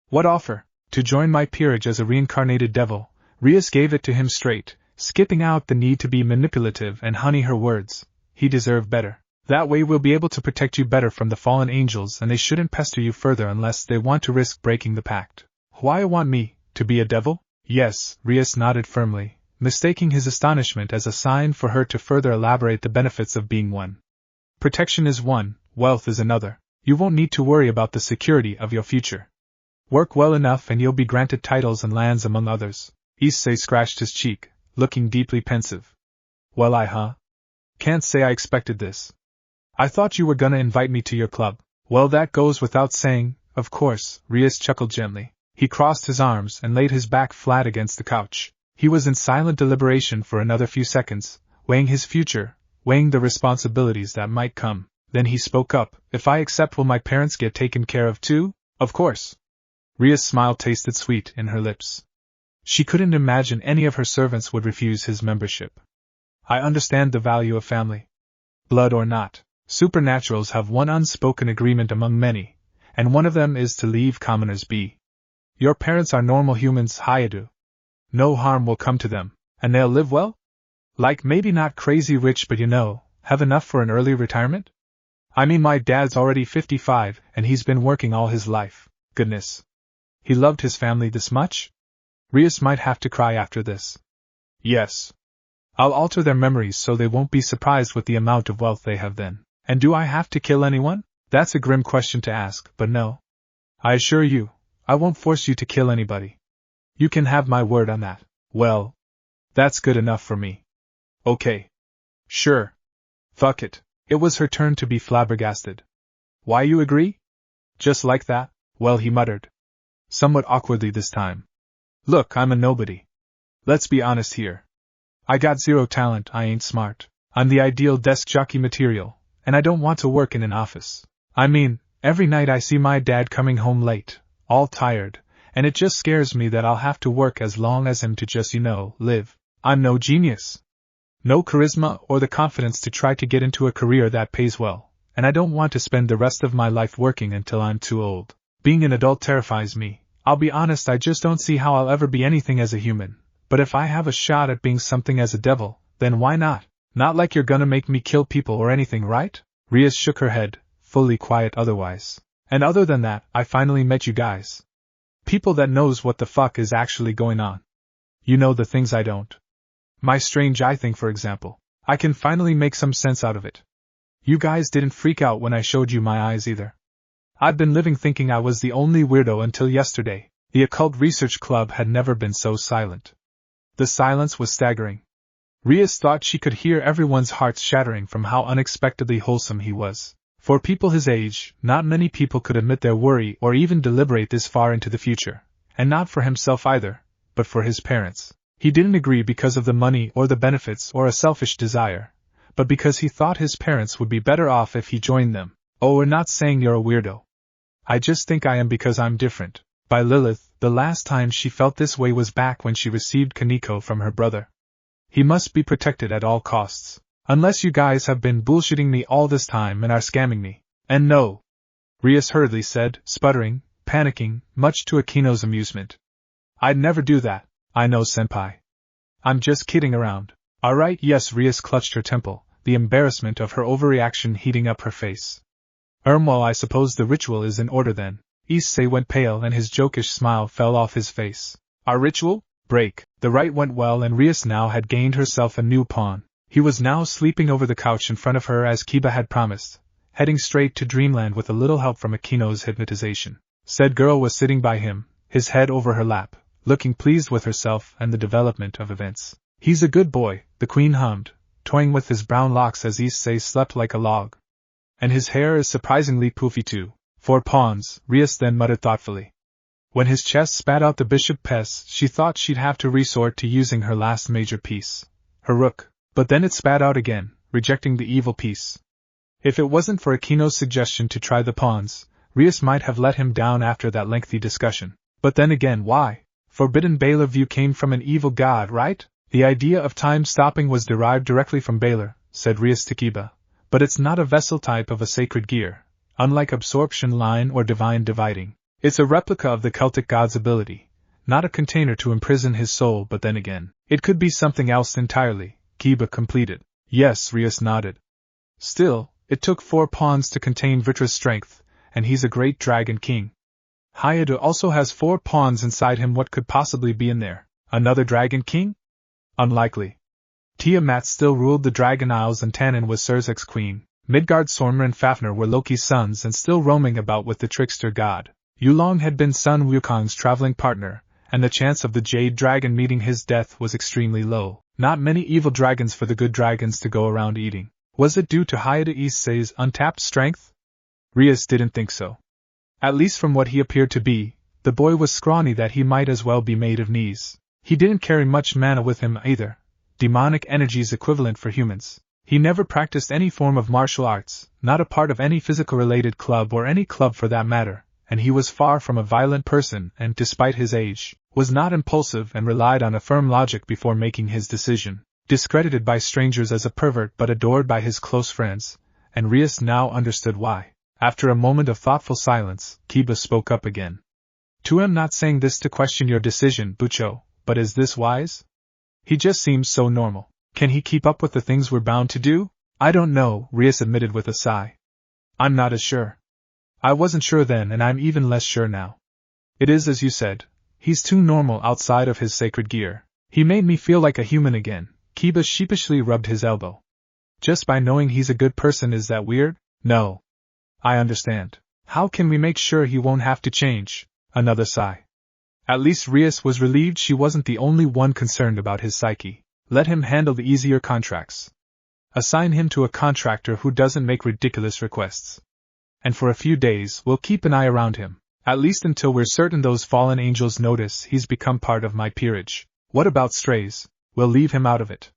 What offer? To join my peerage as a reincarnated devil. Rias gave it to him straight, skipping out the need to be manipulative and honey her words. He deserved better. That way we'll be able to protect you better from the fallen angels and they shouldn't pester you further unless they want to risk breaking the pact. Why want me, to be a devil? Yes, Rias nodded firmly, mistaking his astonishment as a sign for her to further elaborate the benefits of being one. Protection is one, wealth is another. You won't need to worry about the security of your future. Work well enough and you'll be granted titles and lands among others. Issei scratched his cheek, looking deeply pensive. Well, Can't say I expected this. I thought you were gonna invite me to your club. Well, that goes without saying, of course, Rias chuckled gently. He crossed his arms and laid his back flat against the couch. He was in silent deliberation for another few seconds, weighing his future, weighing the responsibilities that might come. Then he spoke up. If I accept, will my parents get taken care of too? Of course. Ria's smile tasted sweet in her lips. She couldn't imagine any of her servants would refuse his membership. I understand the value of family. Blood or not, supernaturals have one unspoken agreement among many, and one of them is to leave commoners be. Your parents are normal humans, Hayadu. No harm will come to them, and they'll live well? Like maybe not crazy rich, but have enough for an early retirement? I mean, my dad's already 55, and he's been working all his life. Goodness. He loved his family this much? Rias might have to cry after this. Yes. I'll alter their memories so they won't be surprised with the amount of wealth they have then. And do I have to kill anyone? That's a grim question to ask, but no. I assure you, I won't force you to kill anybody. You can have my word on that. Well, that's good enough for me. Okay. Sure. Fuck it. It was her turn to be flabbergasted. Why, you agree? Just like that? Well, he muttered. Somewhat awkwardly this time. Look, I'm a nobody. Let's be honest here. I got zero talent, I ain't smart. I'm the ideal desk jockey material, and I don't want to work in an office. I mean, every night I see my dad coming home late, all tired, and it just scares me that I'll have to work as long as him to just, live. I'm no genius. No charisma or the confidence to try to get into a career that pays well, and I don't want to spend the rest of my life working until I'm too old. Being an adult terrifies me. I'll be honest, I just don't see how I'll ever be anything as a human. But if I have a shot at being something as a devil, then why not? Not like you're gonna make me kill people or anything, right? Rias shook her head, fully quiet otherwise. And other than that, I finally met you guys. People that knows what the fuck is actually going on. You know the things I don't. My strange eye thing, for example. I can finally make some sense out of it. You guys didn't freak out when I showed you my eyes either. I'd been living thinking I was the only weirdo until yesterday. The Occult Research Club had never been so silent. The silence was staggering. Rias thought she could hear everyone's hearts shattering from how unexpectedly wholesome he was. For people his age, not many people could admit their worry or even deliberate this far into the future. And not for himself either, but for his parents. He didn't agree because of the money or the benefits or a selfish desire, but because he thought his parents would be better off if he joined them. Oh, we're not saying you're a weirdo. I just think I am because I'm different. By Lilith, the last time she felt this way was back when she received Koneko from her brother. He must be protected at all costs. Unless you guys have been bullshitting me all this time and are scamming me. And no. Rias hurriedly said, sputtering, panicking, much to Akino's amusement. I'd never do that. I know, senpai. I'm just kidding around. Alright, yes, Rias clutched her temple, the embarrassment of her overreaction heating up her face. Well, I suppose the ritual is in order then. Issei went pale and his jokish smile fell off his face. Our ritual? Break. The rite went well and Rias now had gained herself a new pawn. He was now sleeping over the couch in front of her as Kiba had promised, heading straight to dreamland with a little help from Akino's hypnotization. Said girl was sitting by him, his head over her lap, looking pleased with herself and the development of events. He's a good boy, the queen hummed, toying with his brown locks as Issei slept like a log. And his hair is surprisingly poofy too. 4 pawns, Rias then muttered thoughtfully. When his chest spat out the bishop piece, she thought she'd have to resort to using her last major piece, her rook, but then it spat out again, rejecting the evil piece. If it wasn't for Akino's suggestion to try the pawns, Rias might have let him down after that lengthy discussion. But then again, why? Forbidden Baylor view came from an evil god, right? The idea of time stopping was derived directly from Baylor, said Rias to Kiba. But it's not a vessel type of a sacred gear, unlike absorption line or divine dividing. It's a replica of the Celtic god's ability, not a container to imprison his soul. But then again, it could be something else entirely, Kiba completed. Yes, Rias nodded. Still, it took 4 pawns to contain Vitra's strength, and he's a great dragon king. Hayate also has 4 pawns inside him. What could possibly be in there? Another dragon king? Unlikely. Tiamat still ruled the Dragon Isles and Tannen was Surzek's queen. Midgard, Sormr and Fafnir were Loki's sons and still roaming about with the trickster god. Yulong had been Sun Wukong's traveling partner, and the chance of the Jade Dragon meeting his death was extremely low. Not many evil dragons for the good dragons to go around eating. Was it due to Hayate Issei's untapped strength? Rias didn't think so. At least from what he appeared to be, the boy was scrawny that he might as well be made of knees. He didn't carry much mana with him either. Demonic energy's equivalent for humans. He never practiced any form of martial arts, not a part of any physical-related club or any club for that matter, and he was far from a violent person and, despite his age, was not impulsive and relied on a firm logic before making his decision. Discredited by strangers as a pervert but adored by his close friends, and Rias now understood why. After a moment of thoughtful silence, Kiba spoke up again. I'm not saying this to question your decision, Bucho, but is this wise? He just seems so normal. Can he keep up with the things we're bound to do? I don't know, Rias admitted with a sigh. I'm not as sure. I wasn't sure then and I'm even less sure now. It is as you said, he's too normal outside of his sacred gear. He made me feel like a human again. Kiba sheepishly rubbed his elbow. Just by knowing he's a good person, is that weird? No. I understand. How can we make sure he won't have to change? Another sigh. At least Rias was relieved she wasn't the only one concerned about his psyche. Let him handle the easier contracts. Assign him to a contractor who doesn't make ridiculous requests. And for a few days we'll keep an eye around him, at least until we're certain those fallen angels notice he's become part of my peerage. What about strays? We'll leave him out of it.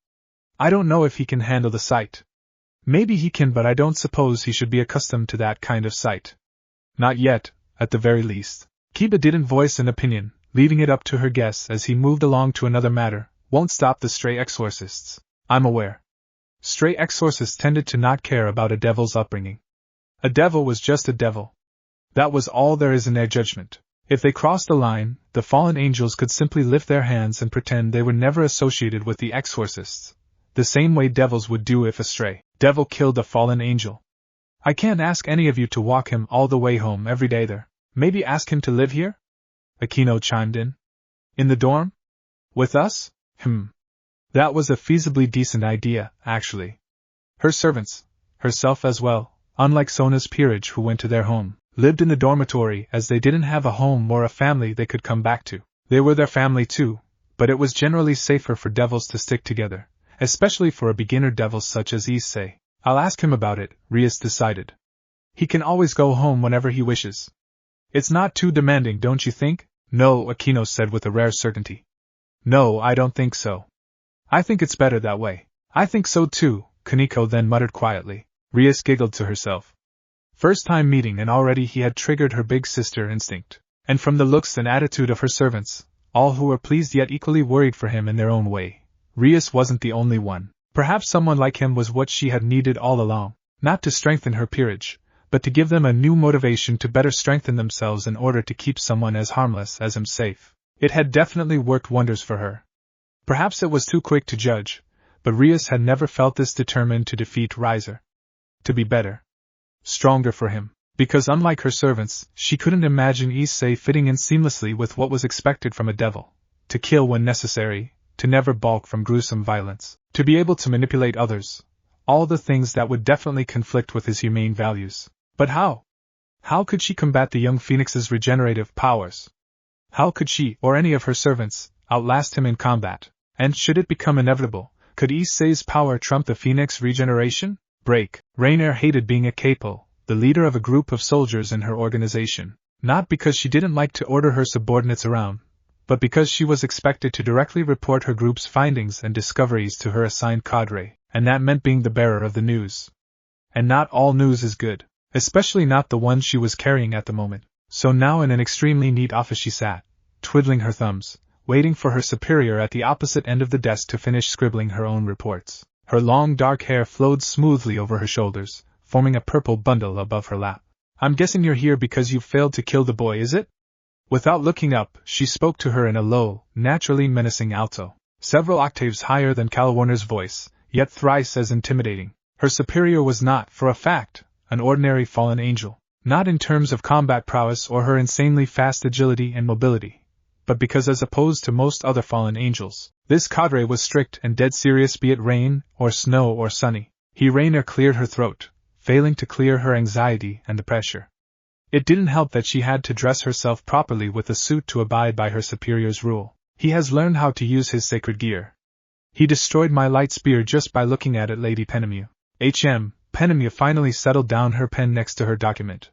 I don't know if he can handle the sight. Maybe he can, but I don't suppose he should be accustomed to that kind of sight. Not yet, at the very least. Kiba didn't voice an opinion, leaving it up to her guess as he moved along to another matter. Won't stop the stray exorcists. I'm aware. Stray exorcists tended to not care about a devil's upbringing. A devil was just a devil. That was all there is in their judgment. If they crossed the line, the fallen angels could simply lift their hands and pretend they were never associated with the exorcists, the same way devils would do if a stray devil killed a fallen angel. I can't ask any of you to walk him all the way home every day there. Maybe ask him to live here? Akino chimed in. In the dorm? With us? That was a feasibly decent idea, actually. Her servants, herself as well, unlike Sona's peerage who went to their home, lived in the dormitory as they didn't have a home or a family they could come back to. They were their family too, but it was generally safer for devils to stick together, especially for a beginner devil such as Issei. I'll ask him about it, Rias decided. He can always go home whenever he wishes. It's not too demanding, don't you think? No, Akino said with a rare certainty. No, I don't think so. I think it's better that way. I think so too, Koneko then muttered quietly. Rias giggled to herself. First time meeting and already he had triggered her big sister instinct. And from the looks and attitude of her servants, all who were pleased yet equally worried for him in their own way, Rias wasn't the only one. Perhaps someone like him was what she had needed all along, not to strengthen her peerage, but to give them a new motivation to better strengthen themselves in order to keep someone as harmless as him safe. It had definitely worked wonders for her. Perhaps it was too quick to judge, but Rias had never felt this determined to defeat Riser. To be better. Stronger for him. Because unlike her servants, she couldn't imagine Issei fitting in seamlessly with what was expected from a devil. To kill when necessary, to never balk from gruesome violence, to be able to manipulate others. All the things that would definitely conflict with his humane values. But how? How could she combat the young phoenix's regenerative powers? How could she, or any of her servants, outlast him in combat? And should it become inevitable, could Issei's power trump the phoenix regeneration? Rainier hated being a capo, the leader of a group of soldiers in her organization, not because she didn't like to order her subordinates around, but because she was expected to directly report her group's findings and discoveries to her assigned cadre, and that meant being the bearer of the news. And not all news is good, especially not the one she was carrying at the moment. So now in an extremely neat office she sat, twiddling her thumbs, waiting for her superior at the opposite end of the desk to finish scribbling her own reports. Her long dark hair flowed smoothly over her shoulders, forming a purple bundle above her lap. I'm guessing you're here because you failed to kill the boy, is it? Without looking up, she spoke to her in a low, naturally menacing alto, several octaves higher than Cal Warner's voice, yet thrice as intimidating. Her superior was not, for a fact, an ordinary fallen angel, not in terms of combat prowess or her insanely fast agility and mobility, but because as opposed to most other fallen angels, this cadre was strict and dead serious, be it rain, or snow, or sunny. Rainer cleared her throat, failing to clear her anxiety and the pressure. It didn't help that she had to dress herself properly with a suit to abide by her superior's rule. He has learned how to use his sacred gear. He destroyed my light spear just by looking at it, Lady Penemue. Penemue finally settled down her pen next to her document.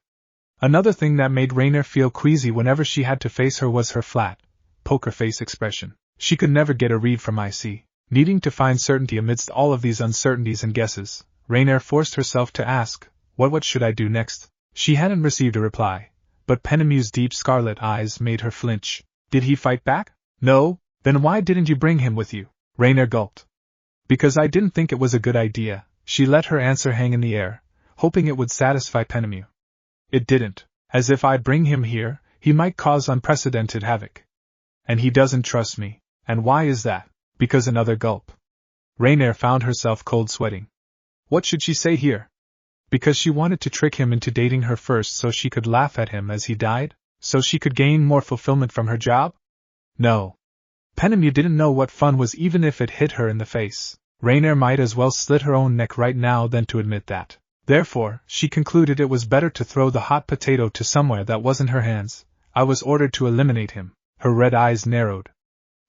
Another thing that made Rainer feel queasy whenever she had to face her was her flat, poker face expression. She could never get a read from Issei. Needing to find certainty amidst all of these uncertainties and guesses, Rainer forced herself to ask, What should I do next? She hadn't received a reply, but Penemue's deep scarlet eyes made her flinch. Did he fight back? No? Then why didn't you bring him with you? Rainer gulped. Because I didn't think it was a good idea. She let her answer hang in the air, hoping it would satisfy Penemue. It didn't. As if I'd bring him here, he might cause unprecedented havoc. And he doesn't trust me. And why is that? Because another gulp. Rainer found herself cold sweating. What should she say here? Because she wanted to trick him into dating her first so she could laugh at him as he died? So she could gain more fulfillment from her job? No. Penemue didn't know what fun was even if it hit her in the face. Rainer might as well slit her own neck right now than to admit that. Therefore, she concluded it was better to throw the hot potato to somewhere that wasn't her hands. I was ordered to eliminate him. Her red eyes narrowed.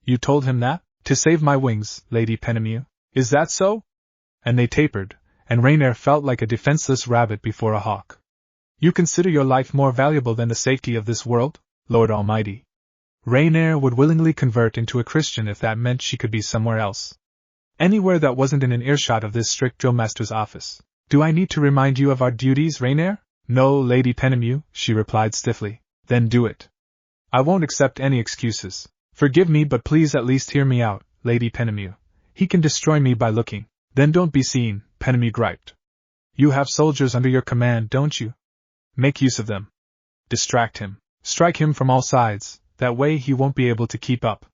You told him that? To save my wings, Lady Penemue. Is that so? And they tapered, and Rainer felt like a defenseless rabbit before a hawk. You consider your life more valuable than the safety of this world, Lord Almighty? Rainer would willingly convert into a Christian if that meant she could be somewhere else. Anywhere that wasn't in an earshot of this strict drillmaster's office. Do I need to remind you of our duties, Rainer? No, Lady Penemue, she replied stiffly. Then do it. I won't accept any excuses. Forgive me, but please at least hear me out, Lady Penemue. He can destroy me by looking. Then don't be seen, Penemue griped. You have soldiers under your command, don't you? Make use of them. Distract him. Strike him from all sides, that way he won't be able to keep up.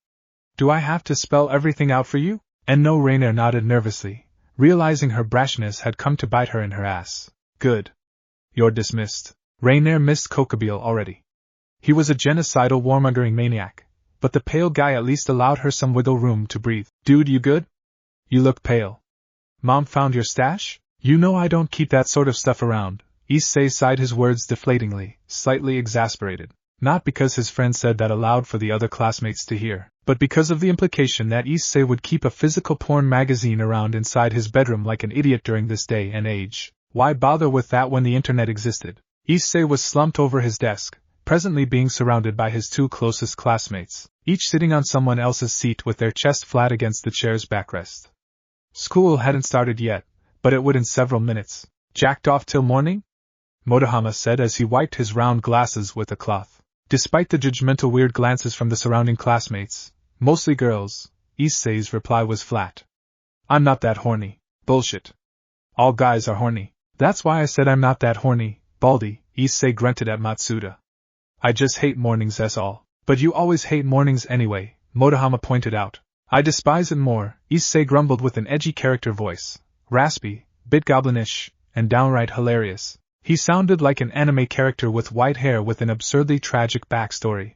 Do I have to spell everything out for you? And no, Rainer nodded nervously, realizing her brashness had come to bite her in her ass. Good. You're dismissed. Rainer missed Kokobile already. He was a genocidal warmongering maniac, but the pale guy at least allowed her some wiggle room to breathe. Dude, you good? You look pale. Mom found your stash? You know I don't keep that sort of stuff around. Issei sighed, his words deflatingly, slightly exasperated. Not because his friend said that aloud for the other classmates to hear, but because of the implication that Issei would keep a physical porn magazine around inside his bedroom like an idiot during this day and age. Why bother with that when the internet existed? Issei was slumped over his desk, presently being surrounded by his two closest classmates, each sitting on someone else's seat with their chest flat against the chair's backrest. School hadn't started yet, but it would in several minutes. Jacked off till morning? Motohama said as he wiped his round glasses with a cloth. Despite the judgmental weird glances from the surrounding classmates, mostly girls, Issei's reply was flat. I'm not that horny. Bullshit. All guys are horny. That's why I said I'm not that horny, Baldy, Issei grunted at Matsuda. I just hate mornings, that's all. But you always hate mornings anyway, Motohama pointed out. I despise it more, Issei grumbled with an edgy character voice. Raspy, bit goblinish, and downright hilarious. He sounded like an anime character with white hair with an absurdly tragic backstory.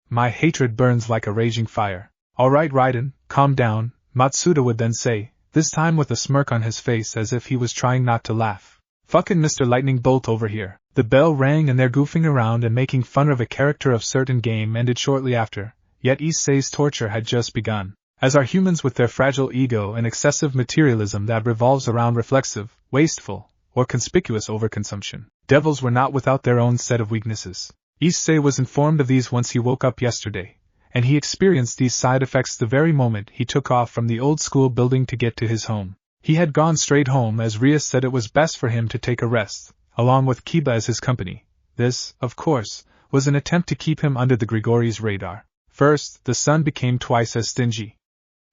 My hatred burns like a raging fire. All right, Raiden, calm down, Matsuda would then say, this time with a smirk on his face as if he was trying not to laugh. Fucking Mr. Lightning Bolt over here. The bell rang and their goofing around and making fun of a character of certain game ended shortly after, yet Issei's torture had just begun. As are humans with their fragile ego and excessive materialism that revolves around reflexive, wasteful, or conspicuous overconsumption. Devils were not without their own set of weaknesses. Issei was informed of these once he woke up yesterday, and he experienced these side effects the very moment he took off from the old school building to get to his home. He had gone straight home as Rias said it was best for him to take a rest, along with Kiba as his company. This, of course, was an attempt to keep him under the Grigori's radar. First, the son became twice as stingy.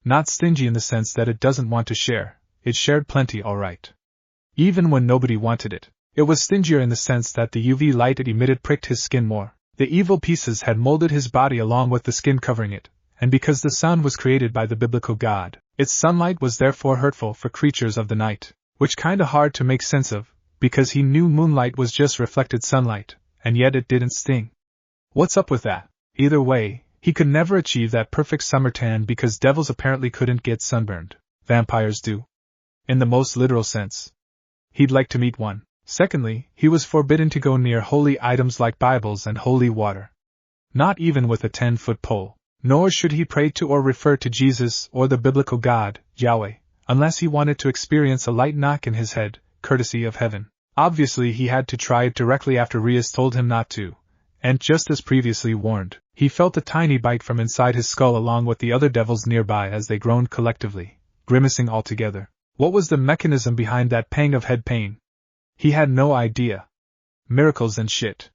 Not stingy in the sense that it doesn't want to share, it shared plenty alright. Even when nobody wanted it. It was stingier in the sense that the UV light it emitted pricked his skin more. The evil pieces had molded his body along with the skin covering it, and because the sun was created by the biblical God, its sunlight was therefore hurtful for creatures of the night, which kinda hard to make sense of, because he knew moonlight was just reflected sunlight, and yet it didn't sting. What's up with that? Either way, he could never achieve that perfect summer tan because devils apparently couldn't get sunburned. Vampires do. In the most literal sense. He'd like to meet one. Secondly, he was forbidden to go near holy items like Bibles and holy water. Not even with a 10-foot pole. Nor should he pray to or refer to Jesus or the biblical God, Yahweh, unless he wanted to experience a light knock in his head, courtesy of heaven. Obviously he had to try it directly after Rias told him not to, and just as previously warned, he felt a tiny bite from inside his skull along with the other devils nearby as they groaned collectively, grimacing all together. What was the mechanism behind that pang of head pain? He had no idea. Miracles and shit.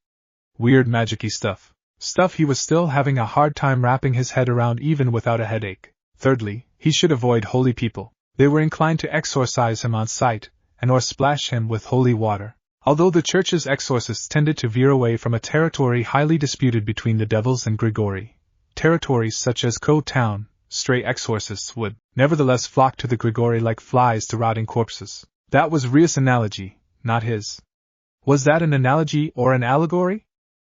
Weird magic-y stuff. Stuff he was still having a hard time wrapping his head around even without a headache. Thirdly, he should avoid holy people. They were inclined to exorcise him on sight, and or splash him with holy water. Although the church's exorcists tended to veer away from a territory highly disputed between the devils and Grigori, territories such as Ko Town, stray exorcists would, nevertheless flock to the Grigori like flies to rotting corpses. That was Rias' analogy, not his. Was that an analogy or an allegory?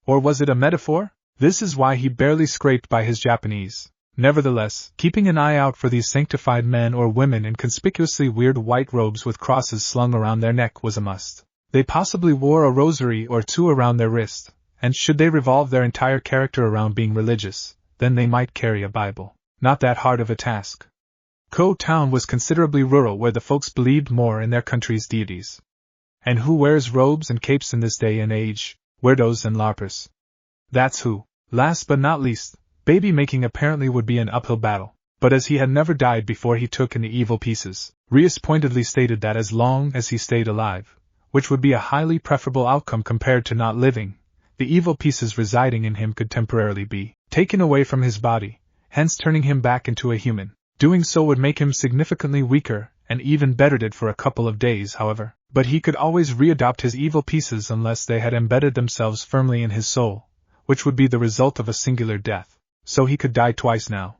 Or was it a metaphor? This is why he barely scraped by his Japanese. Nevertheless, keeping an eye out for these sanctified men or women in conspicuously weird white robes with crosses slung around their neck was a must. They possibly wore a rosary or two around their wrist, and should they revolve their entire character around being religious, then they might carry a Bible. Not that hard of a task. Ko Town was considerably rural where the folks believed more in their country's deities. And who wears robes and capes in this day and age? Weirdos and LARPers. That's who. Last but not least, baby making apparently would be an uphill battle. But as he had never died before he took in the evil pieces, Rias pointedly stated that as long as he stayed alive, which would be a highly preferable outcome compared to not living, the evil pieces residing in him could temporarily be taken away from his body, hence turning him back into a human. Doing so would make him significantly weaker, and even bettered it for a couple of days, however. But he could always readopt his evil pieces unless they had embedded themselves firmly in his soul, which would be the result of a singular death. So he could die twice now.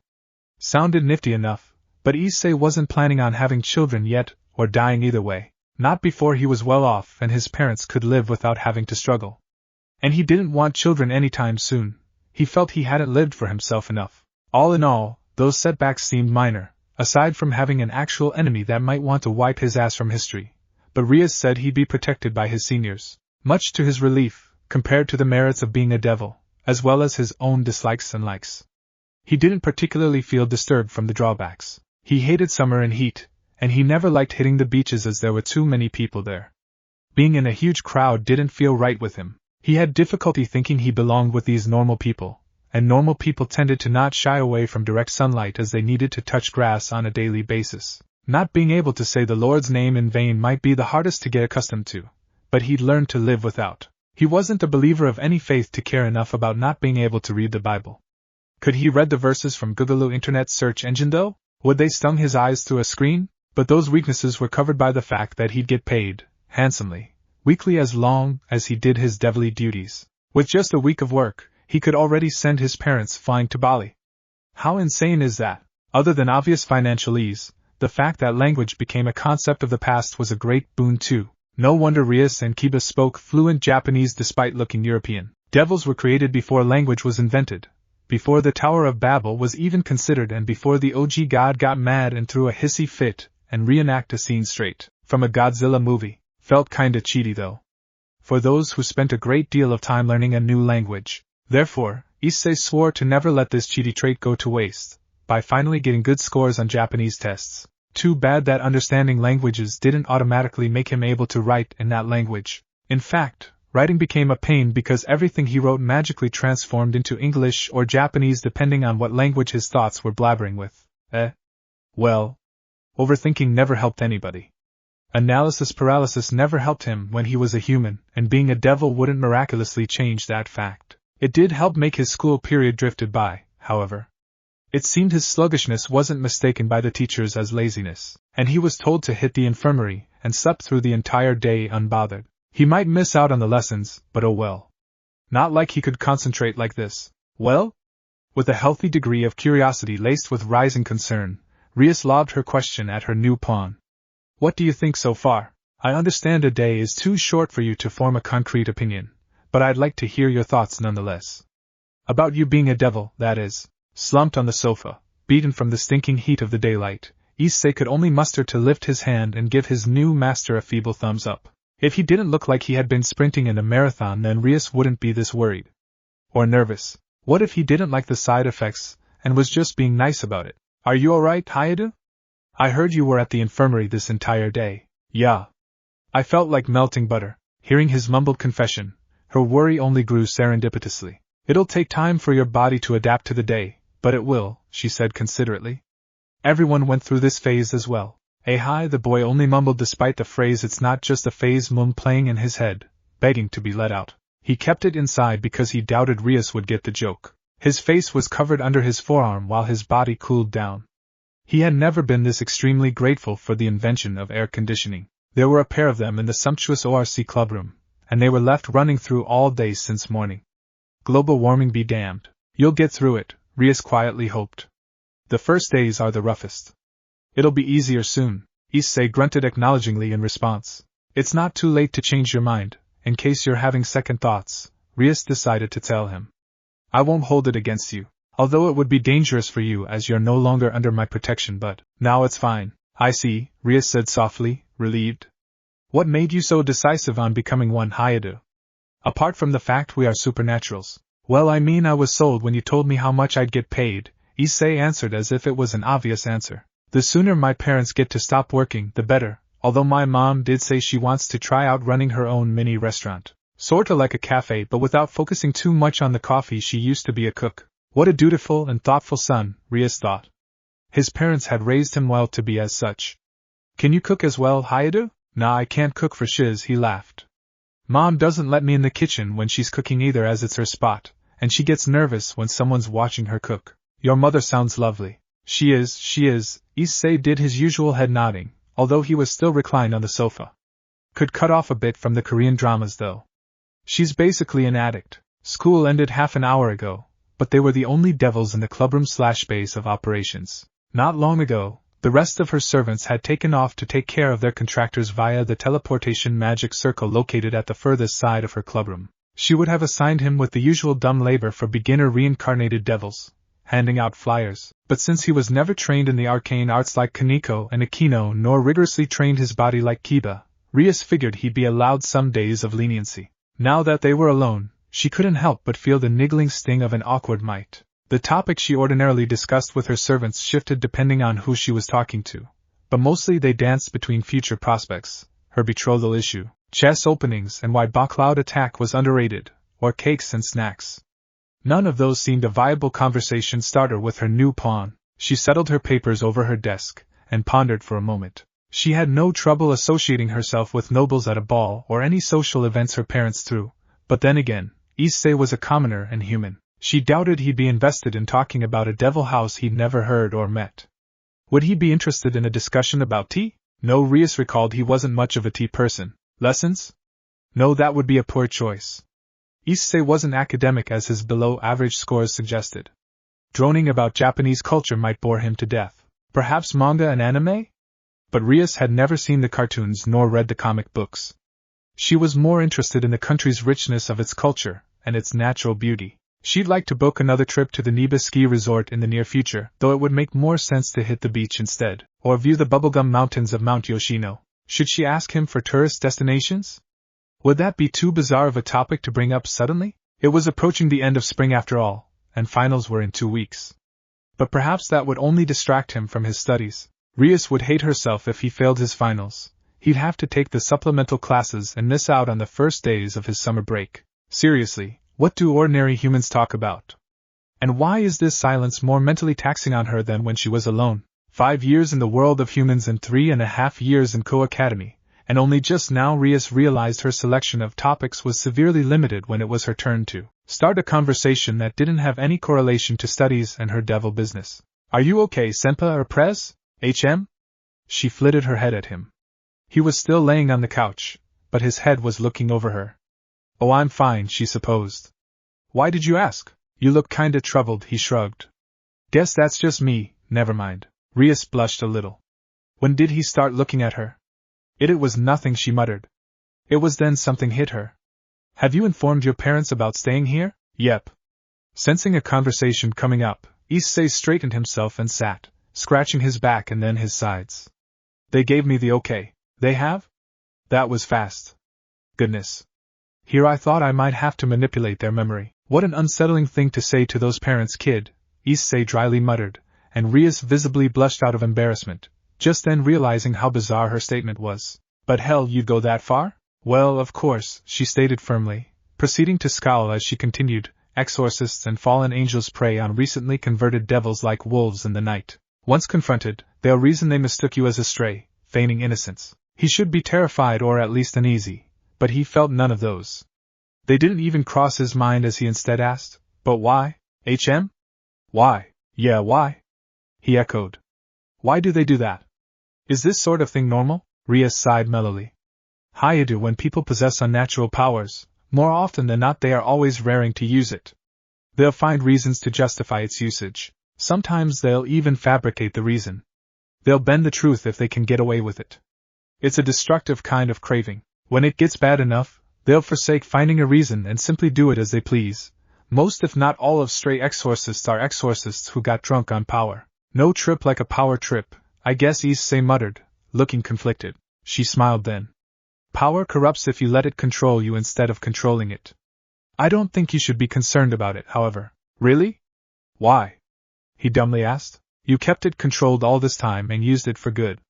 Sounded nifty enough, but Issei wasn't planning on having children yet, or dying either way. Not before he was well off and his parents could live without having to struggle. And he didn't want children anytime soon. He felt he hadn't lived for himself enough. All in all, those setbacks seemed minor, aside from having an actual enemy that might want to wipe his ass from history. But Rias said he'd be protected by his seniors, much to his relief, compared to the merits of being a devil, as well as his own dislikes and likes. He didn't particularly feel disturbed from the drawbacks. He hated summer and heat, and he never liked hitting the beaches as there were too many people there. Being in a huge crowd didn't feel right with him. He had difficulty thinking he belonged with these normal people, and normal people tended to not shy away from direct sunlight as they needed to touch grass on a daily basis. Not being able to say the Lord's name in vain might be the hardest to get accustomed to, but he'd learned to live without. He wasn't a believer of any faith to care enough about not being able to read the Bible. Could he read the verses from Google internet search engine though? Would they stung his eyes through a screen? But those weaknesses were covered by the fact that he'd get paid, handsomely, weekly as long as he did his devilly duties. With just a week of work, he could already send his parents flying to Bali. How insane is that? Other than obvious financial ease, the fact that language became a concept of the past was a great boon too. No wonder Rias and Kiba spoke fluent Japanese despite looking European. Devils were created before language was invented, before the Tower of Babel was even considered, and before the OG god got mad and threw a hissy fit and reenact a scene straight from a Godzilla movie. Felt kinda cheaty though. For those who spent a great deal of time learning a new language. Therefore, Issei swore to never let this cheaty trait go to waste, by finally getting good scores on Japanese tests. Too bad that understanding languages didn't automatically make him able to write in that language. In fact, writing became a pain because everything he wrote magically transformed into English or Japanese depending on what language his thoughts were blabbering with. Well, Overthinking never helped anybody. Analysis paralysis never helped him when he was a human, and being a devil wouldn't miraculously change that fact. It did help make his school period drifted by, however. It seemed his sluggishness wasn't mistaken by the teachers as laziness, and he was told to hit the infirmary and slept through the entire day unbothered. He might miss out on the lessons, but oh well. Not like he could concentrate like this. Well? With a healthy degree of curiosity laced with rising concern, Rias lobbed her question at her new pawn. What do you think so far? I understand a day is too short for you to form a concrete opinion, but I'd like to hear your thoughts nonetheless. About you being a devil, that is. Slumped on the sofa, beaten from the stinking heat of the daylight, Issei could only muster to lift his hand and give his new master a feeble thumbs up. If he didn't look like he had been sprinting in a marathon, then Rias wouldn't be this worried. Or nervous. What if he didn't like the side effects, and was just being nice about it? Are you alright, Hayadu? I heard you were at the infirmary this entire day. Yeah. I felt like melting butter. Hearing his mumbled confession, her worry only grew serendipitously. It'll take time for your body to adapt to the day, but it will, she said considerately. Everyone went through this phase as well. Hi, the boy only mumbled despite the phrase it's not just a phase playing in his head, begging to be let out. He kept it inside because he doubted Rias would get the joke. His face was covered under his forearm while his body cooled down. He had never been this extremely grateful for the invention of air conditioning. There were a pair of them in the sumptuous ORC clubroom, and they were left running through all day since morning. Global warming be damned. You'll get through it, Rias quietly hoped. The first days are the roughest. It'll be easier soon, Issei grunted acknowledgingly in response. It's not too late to change your mind, in case you're having second thoughts, Rias decided to tell him. I won't hold it against you, although it would be dangerous for you as you're no longer under my protection, but now it's fine. I see, Rias said softly, relieved. What made you so decisive on becoming one, Hayadu? Apart from the fact we are supernaturals. Well, I mean, I was sold when you told me how much I'd get paid, Issei answered as if it was an obvious answer. The sooner my parents get to stop working, the better, although my mom did say she wants to try out running her own mini restaurant. Sorta like a cafe, but without focusing too much on the coffee. She used to be a cook. What a dutiful and thoughtful son, Rias thought. His parents had raised him well to be as such. Can you cook as well, Hayadu? Nah, I can't cook for shiz, he laughed. Mom doesn't let me in the kitchen when she's cooking either, as it's her spot, and she gets nervous when someone's watching her cook. Your mother sounds lovely. She is, Issei did his usual head nodding, although he was still reclined on the sofa. Could cut off a bit from the Korean dramas though. She's basically an addict. School ended half an hour ago, but they were the only devils in the clubroom/base of operations. Not long ago, the rest of her servants had taken off to take care of their contractors via the teleportation magic circle located at the furthest side of her clubroom. She would have assigned him with the usual dumb labor for beginner reincarnated devils, handing out flyers, but since he was never trained in the arcane arts like Koneko and Akino, nor rigorously trained his body like Kiba, Rias figured he'd be allowed some days of leniency. Now that they were alone, she couldn't help but feel the niggling sting of an awkward mite. The topic she ordinarily discussed with her servants shifted depending on who she was talking to, but mostly they danced between future prospects, her betrothal issue, chess openings, and why Bacloud attack was underrated, or cakes and snacks. None of those seemed a viable conversation starter with her new pawn. She settled her papers over her desk, and pondered for a moment. She had no trouble associating herself with nobles at a ball or any social events her parents threw, but then again, Issei was a commoner and human. She doubted he'd be invested in talking about a devil house he'd never heard or met. Would he be interested in a discussion about tea? No, Rias recalled he wasn't much of a tea person. Lessons? No, that would be a poor choice. Issei wasn't academic as his below-average scores suggested. Droning about Japanese culture might bore him to death. Perhaps manga and anime? But Rias had never seen the cartoons nor read the comic books. She was more interested in the country's richness of its culture and its natural beauty. She'd like to book another trip to the Niba ski resort in the near future, though it would make more sense to hit the beach instead, or view the bubblegum mountains of Mount Yoshino. Should she ask him for tourist destinations? Would that be too bizarre of a topic to bring up suddenly? It was approaching the end of spring after all, and finals were in 2 weeks. But perhaps that would only distract him from his studies. Rias would hate herself if he failed his finals. He'd have to take the supplemental classes and miss out on the first days of his summer break. Seriously, what do ordinary humans talk about? And why is this silence more mentally taxing on her than when she was alone? 5 years in the world of humans and 3.5 years in Co-Academy, and only just now Rias realized her selection of topics was severely limited when it was her turn to start a conversation that didn't have any correlation to studies and her devil business. Are you okay, Senpa or Prez? HM? She flitted her head at him. He was still laying on the couch, but his head was looking over her. Oh, I'm fine, she supposed. Why did you ask? You look kinda troubled, he shrugged. Guess that's just me, never mind. Rias blushed a little. When did he start looking at her? It was nothing, she muttered. It was then something hit her. Have you informed your parents about staying here? Yep. Sensing a conversation coming up, Issei straightened himself and sat, scratching his back and then his sides. They gave me the okay. They have? That was fast. Goodness. Here I thought I might have to manipulate their memory. What an unsettling thing to say to those parents, kid, Issei dryly muttered, and Rias visibly blushed out of embarrassment, just then realizing how bizarre her statement was. But hell, you'd go that far? Well, of course, she stated firmly, proceeding to scowl as she continued, exorcists and fallen angels prey on recently converted devils like wolves in the night. Once confronted, they'll reason they mistook you as a stray, feigning innocence. He should be terrified or at least uneasy, but he felt none of those. They didn't even cross his mind as he instead asked, but why? HM? Why? Yeah, why? He echoed. Why do they do that? Is this sort of thing normal? Rias sighed mellowly. Hayadu, when people possess unnatural powers, more often than not they are always raring to use it. They'll find reasons to justify its usage. Sometimes they'll even fabricate the reason. They'll bend the truth if they can get away with it. It's a destructive kind of craving. When it gets bad enough, they'll forsake finding a reason and simply do it as they please. Most if not all of stray exorcists are exorcists who got drunk on power. No trip like a power trip, I guess, Issei muttered, looking conflicted. She smiled then. Power corrupts if you let it control you instead of controlling it. I don't think you should be concerned about it, however. Really? Why? He dumbly asked. You kept it controlled all this time and used it for good.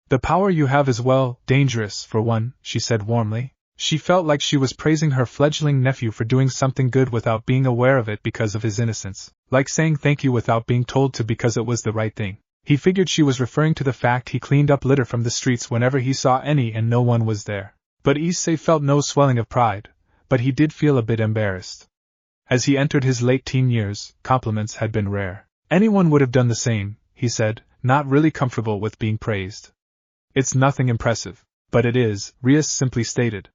The power you have is, well, dangerous, for one, she said warmly. She felt like she was praising her fledgling nephew for doing something good without being aware of it because of his innocence, like saying thank you without being told to because it was the right thing. He figured she was referring to the fact he cleaned up litter from the streets whenever he saw any and no one was there. But Issei felt no swelling of pride, but he did feel a bit embarrassed. As he entered his late teen years, compliments had been rare. Anyone would have done the same, he said, not really comfortable with being praised. It's nothing impressive, but it is, Rias simply stated.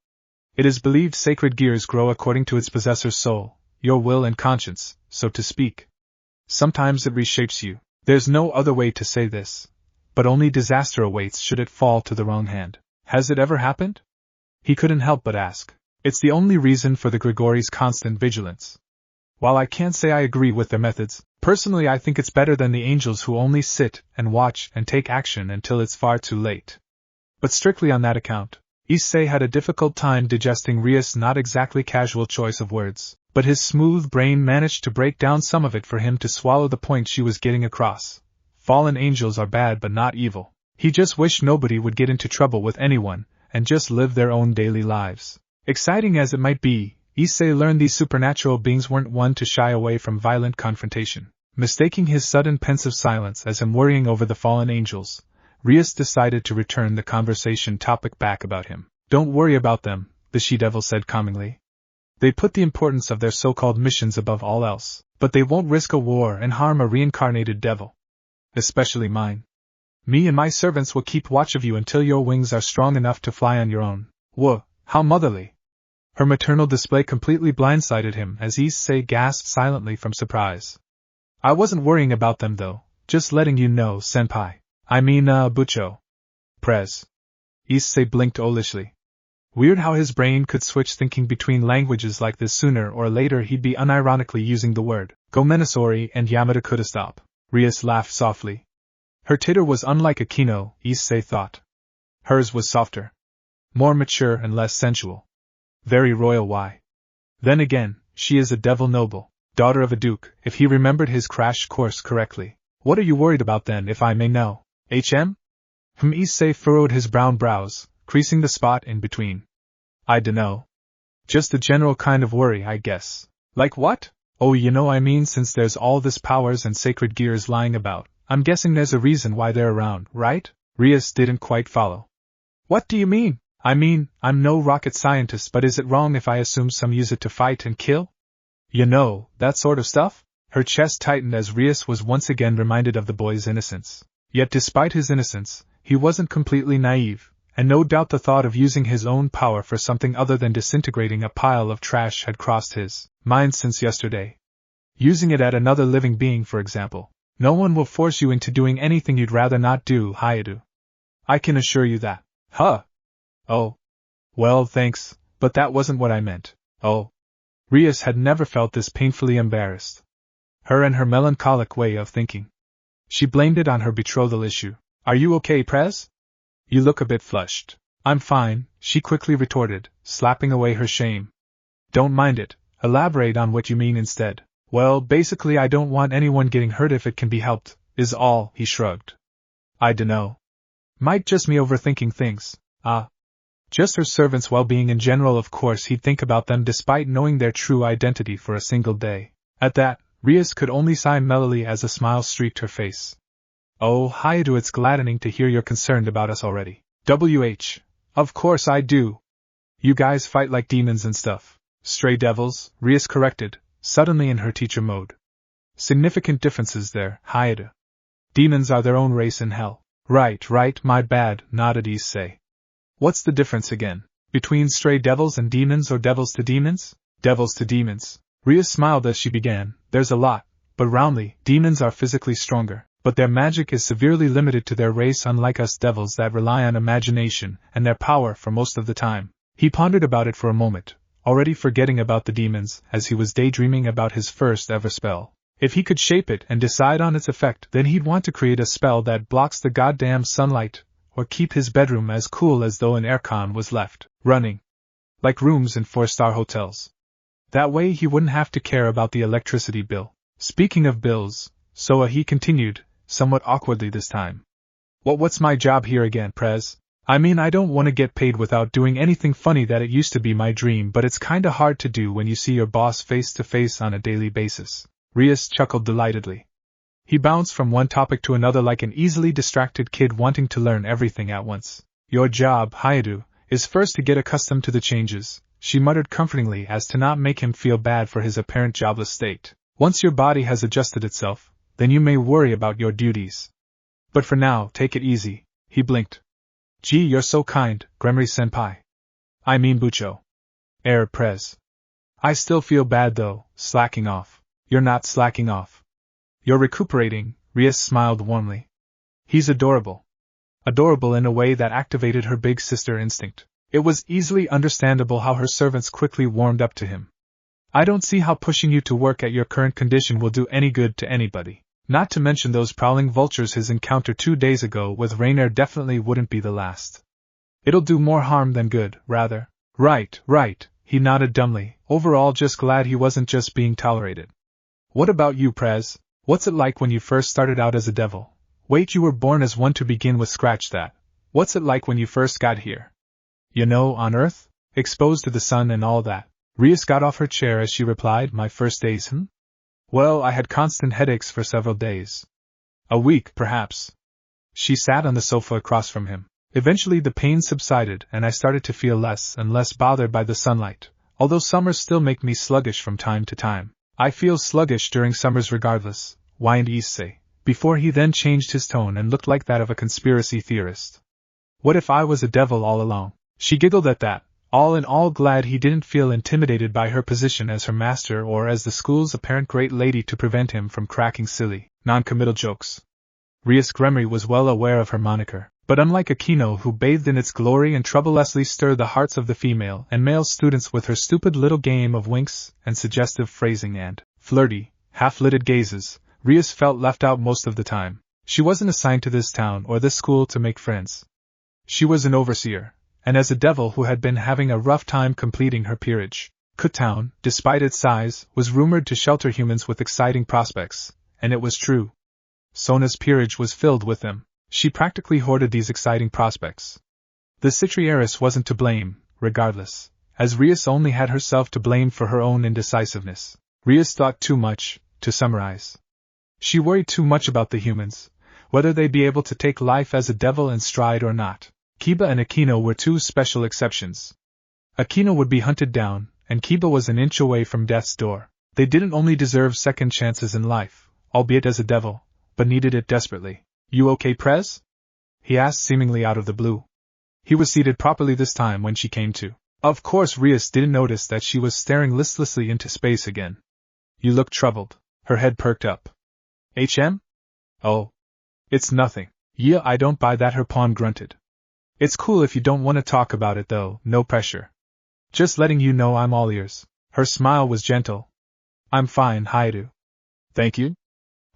It is believed sacred gears grow according to its possessor's soul, your will and conscience, so to speak. Sometimes it reshapes you. There's no other way to say this, but only disaster awaits should it fall to the wrong hand. Has it ever happened? He couldn't help but ask. It's the only reason for the Grigori's constant vigilance. While I can't say I agree with their methods, personally I think it's better than the angels who only sit and watch and take action until it's far too late. But strictly on that account, Issei had a difficult time digesting Rias' not exactly casual choice of words, but his smooth brain managed to break down some of it for him to swallow the point she was getting across. Fallen angels are bad but not evil. He just wished nobody would get into trouble with anyone, and just live their own daily lives. Exciting as it might be, Issei learned these supernatural beings weren't one to shy away from violent confrontation. Mistaking his sudden pensive silence as him worrying over the fallen angels, Rias decided to return the conversation topic back about him. Don't worry about them, the she-devil said calmingly. They put the importance of their so-called missions above all else, but they won't risk a war and harm a reincarnated devil. Especially mine. Me and my servants will keep watch of you until your wings are strong enough to fly on your own. Whoa, how motherly! Her maternal display completely blindsided him as Issei gasped silently from surprise. I wasn't worrying about them though, just letting you know, senpai. I mean, Bucho. Prez. Issei blinked owlishly. Weird how his brain could switch thinking between languages like this. Sooner or later he'd be unironically using the word Gomenasori and Yamada coulda stop. Rias laughed softly. Her titter was unlike Akino, Issei thought. Hers was softer. More mature and less sensual. Very royal. Why? Then again, she is a devil noble, daughter of a duke, if he remembered his crash course correctly. What are you worried about then, if I may know? HM? Issei furrowed his brown brows, creasing the spot in between. I dunno. Just a general kind of worry, I guess. Like what? Oh, I mean, since there's all this powers and sacred gears lying about, I'm guessing there's a reason why they're around, right? Rias didn't quite follow. What do you mean? I mean, I'm no rocket scientist, but is it wrong if I assume some use it to fight and kill? You know, that sort of stuff? Her chest tightened as Rias was once again reminded of the boy's innocence. Yet despite his innocence, he wasn't completely naive, and no doubt the thought of using his own power for something other than disintegrating a pile of trash had crossed his mind since yesterday. Using it at another living being, for example. No one will force you into doing anything you'd rather not do, Hayato. I can assure you that. Huh? Oh. Well, thanks, but that wasn't what I meant. Oh. Rias had never felt this painfully embarrassed. Her and her melancholic way of thinking. She blamed it on her betrothal issue. Are you okay, Prez? You look a bit flushed. I'm fine, she quickly retorted, slapping away her shame. Don't mind it, elaborate on what you mean instead. Well, basically I don't want anyone getting hurt if it can be helped, is all, he shrugged. I dunno. Might just me overthinking things. Just her servants' well-being in general. Of course he'd think about them despite knowing their true identity for a single day. At that, Rias could only sigh mellowly as a smile streaked her face. Oh, Hayato, it's gladdening to hear you're concerned about us already. Of course I do. You guys fight like demons and stuff. Stray devils, Rias corrected, suddenly in her teacher mode. Significant differences there, Hayato. Demons are their own race in hell. Right, my bad, nodded Issei. What's the difference again? Between stray devils and demons, or devils to demons? Devils to demons. Rias smiled as she began. There's a lot, but roundly, demons are physically stronger, but their magic is severely limited to their race, unlike us devils that rely on imagination and their power for most of the time. He pondered about it for a moment, already forgetting about the demons as he was daydreaming about his first ever spell. If he could shape it and decide on its effect, then he'd want to create a spell that blocks the goddamn sunlight, or keep his bedroom as cool as though an aircon was left running. Like rooms in 4-star hotels. That way he wouldn't have to care about the electricity bill. Speaking of bills, he continued, somewhat awkwardly this time. What's my job here again, Prez? I mean, I don't want to get paid without doing anything funny. That it used to be my dream, but it's kinda hard to do when you see your boss face to face on a daily basis. Rias chuckled delightedly. He bounced from one topic to another like an easily distracted kid wanting to learn everything at once. Your job, Hayato, is first to get accustomed to the changes, she muttered comfortingly as to not make him feel bad for his apparent jobless state. Once your body has adjusted itself, then you may worry about your duties. But for now, take it easy. He blinked. Gee, you're so kind, Gremory-senpai. I mean Bucho. Prez. I still feel bad though, slacking off. You're not slacking off. You're recuperating, Rias smiled warmly. He's adorable. Adorable in a way that activated her big sister instinct. It was easily understandable how her servants quickly warmed up to him. I don't see how pushing you to work at your current condition will do any good to anybody. Not to mention those prowling vultures. His encounter 2 days ago with Rainier definitely wouldn't be the last. It'll do more harm than good, rather. Right, he nodded dumbly, overall just glad he wasn't just being tolerated. What about you, Prez? What's it like when you first started out as a devil? Wait, you were born as one to begin with, scratch that. What's it like when you first got here? You know, on Earth? Exposed to the sun and all that. Rias got off her chair as she replied, my first days, Well, I had constant headaches for several days. A week, perhaps. She sat on the sofa across from him. Eventually the pain subsided and I started to feel less and less bothered by the sunlight, although summers still make me sluggish from time to time. I feel sluggish during summers regardless, whined Issei, before he then changed his tone and looked like that of a conspiracy theorist. What if I was a devil all along? She giggled at that, all in all glad he didn't feel intimidated by her position as her master or as the school's apparent great lady to prevent him from cracking silly, non-committal jokes. Rias Gremory was well aware of her moniker, but unlike Akino, who bathed in its glory and troublelessly stirred the hearts of the female and male students with her stupid little game of winks and suggestive phrasing and flirty, half-lidded gazes, Rias felt left out most of the time. She wasn't assigned to this town or this school to make friends. She was an overseer, and as a devil who had been having a rough time completing her peerage. Kutown, despite its size, was rumored to shelter humans with exciting prospects, and it was true. Sona's peerage was filled with them. She practically hoarded these exciting prospects. The Citriaris wasn't to blame, regardless, as Rias only had herself to blame for her own indecisiveness. Rias thought too much, to summarize. She worried too much about the humans, whether they'd be able to take life as a devil in stride or not. Kiba and Akino were two special exceptions. Akino would be hunted down, and Kiba was an inch away from death's door. They didn't only deserve second chances in life, albeit as a devil, but needed it desperately. You okay, Prez? He asked seemingly out of the blue. He was seated properly this time when she came to. Of course Rias didn't notice that she was staring listlessly into space again. You look troubled. Her head perked up. HM? Oh. It's nothing. Yeah, I don't buy that, her pawn grunted. It's cool if you don't want to talk about it though, no pressure. Just letting you know I'm all ears. Her smile was gentle. I'm fine, Haidu. Thank you.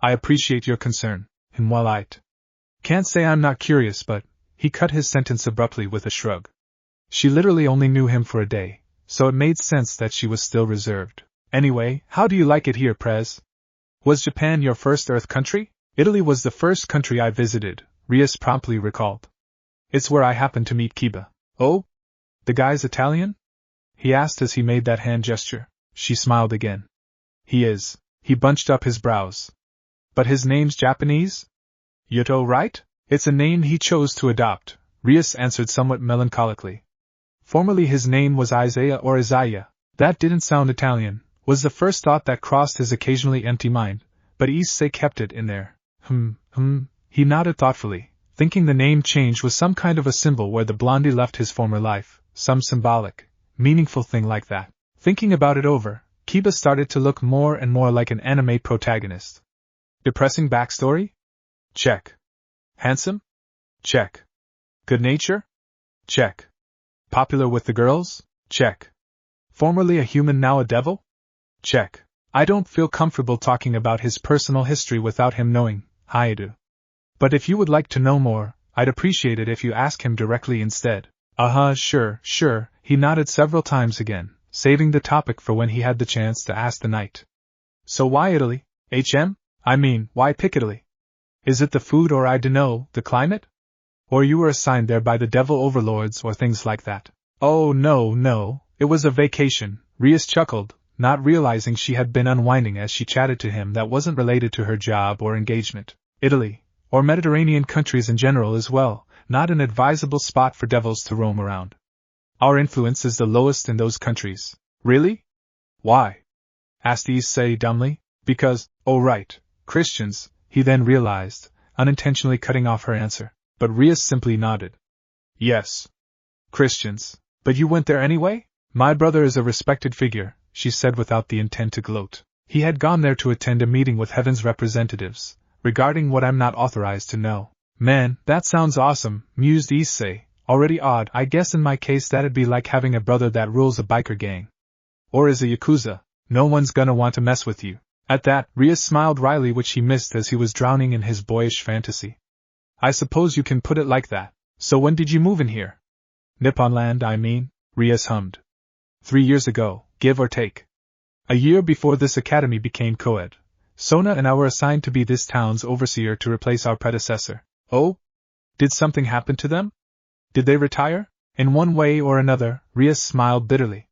I appreciate your concern, and while I'd can't say I'm not curious, but he cut his sentence abruptly with a shrug. She literally only knew him for a day, so it made sense that she was still reserved. Anyway, how do you like it here, Prez? Was Japan your first Earth country? Italy was the first country I visited, Rias promptly recalled. It's where I happened to meet Kiba. Oh? The guy's Italian? He asked as he made that hand gesture. She smiled again. He is. He bunched up his brows. But his name's Japanese? Yuto, right? It's a name he chose to adopt, Rias answered somewhat melancholically. Formerly his name was Isaiah or Isaiah. That didn't sound Italian, was the first thought that crossed his occasionally empty mind, but Issei kept it in there. He nodded thoughtfully, thinking the name change was some kind of a symbol where the blondie left his former life, some symbolic, meaningful thing like that. Thinking about it over, Kiba started to look more and more like an anime protagonist. Depressing backstory? Check. Handsome? Check. Good nature? Check. Popular with the girls? Check. Formerly a human, now a devil? Check. I don't feel comfortable talking about his personal history without him knowing, Haidu. But if you would like to know more, I'd appreciate it if you ask him directly instead. Sure, he nodded several times again, saving the topic for when he had the chance to ask the knight. So why Italy, HM? I mean, why pick Italy? Is it the food or I dunno, the climate? Or you were assigned there by the devil overlords or things like that? Oh no, it was a vacation, Rias chuckled, not realizing she had been unwinding as she chatted to him that wasn't related to her job or engagement. Italy, or Mediterranean countries in general as well, not an advisable spot for devils to roam around. Our influence is the lowest in those countries. Really? Why? Asked Issei dumbly. Because, oh right, Christians, he then realized, unintentionally cutting off her answer, but Rias simply nodded. Yes. Christians. But you went there anyway? My brother is a respected figure, she said without the intent to gloat. He had gone there to attend a meeting with Heaven's representatives, regarding what I'm not authorized to know. Man, that sounds awesome, mused Issei. Already odd, I guess in my case that'd be like having a brother that rules a biker gang. Or is a yakuza. No one's gonna want to mess with you. At that, Rias smiled wryly, which he missed as he was drowning in his boyish fantasy. I suppose you can put it like that. So when did you move in here? Nippon Land, I mean, Rias hummed. 3 years ago, give or take. A year before this academy became co-ed. Sona and I were assigned to be this town's overseer to replace our predecessor. Oh? Did something happen to them? Did they retire? In one way or another, Rias smiled bitterly.